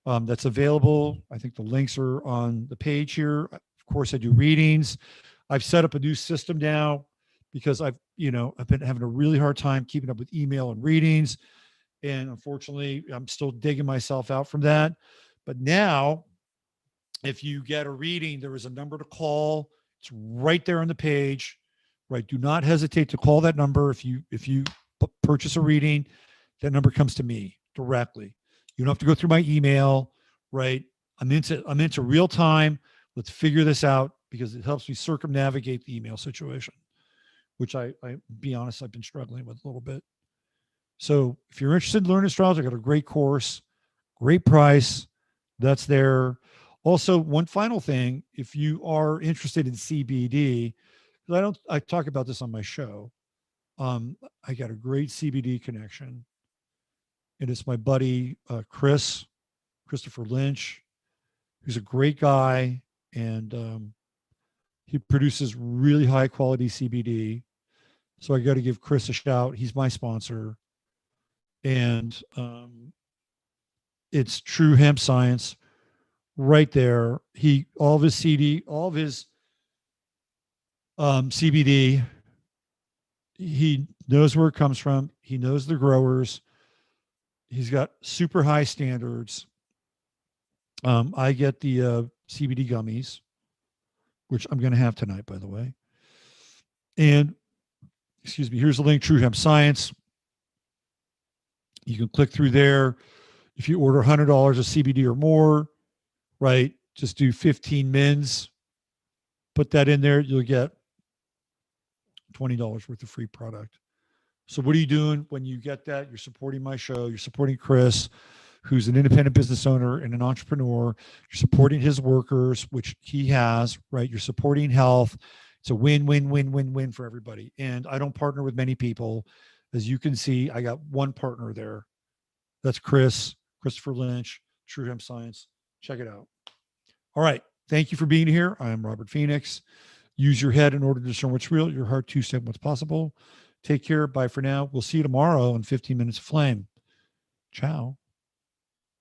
that's available. I think the links are on the page here. Of course, I do readings. I've set up a new system now because I've been having a really hard time keeping up with email and readings. And unfortunately, I'm still digging myself out from that. But now, if you get a reading, there is a number to call. It's right there on the page, right? Do not hesitate to call that number. If you purchase a reading, that number comes to me directly. You don't have to go through my email, right? I'm into real time. Let's figure this out because it helps me circumnavigate the email situation, which I be honest, I've been struggling with a little bit. So if you're interested in learning astrology, I got a great course, great price. That's there. Also, one final thing, if you are interested in CBD, because I talk about this on my show. I got a great CBD connection. And it's my buddy, Christopher Lynch, who's a great guy. And he produces really high quality CBD. So I got to give Chris a shout. He's my sponsor. And it's True Hemp Science right there. All of his CBD, he knows where it comes from. He knows the growers. He's got super high standards. I get the CBD gummies, which I'm going to have tonight, by the way. And excuse me, here's the link, True Hemp Science. You can click through there. If you order $100 of CBD or more, right, just do 15 mins. Put that in there. You'll get $20 worth of free product. So what are you doing when you get that? You're supporting my show. You're supporting Chris, who's an independent business owner and an entrepreneur. You're supporting his workers, which he has, right? You're supporting health. It's a win, win, win, win, win for everybody. And I don't partner with many people. As you can see, I got one partner there. That's Christopher Lynch, True Hemp Science. Check it out. All right. Thank you for being here. I am Robert Phoenix. Use your head in order to discern what's real, your heart to step what's possible. Take care. Bye for now. We'll see you tomorrow in 15 Minutes of Flame. Ciao.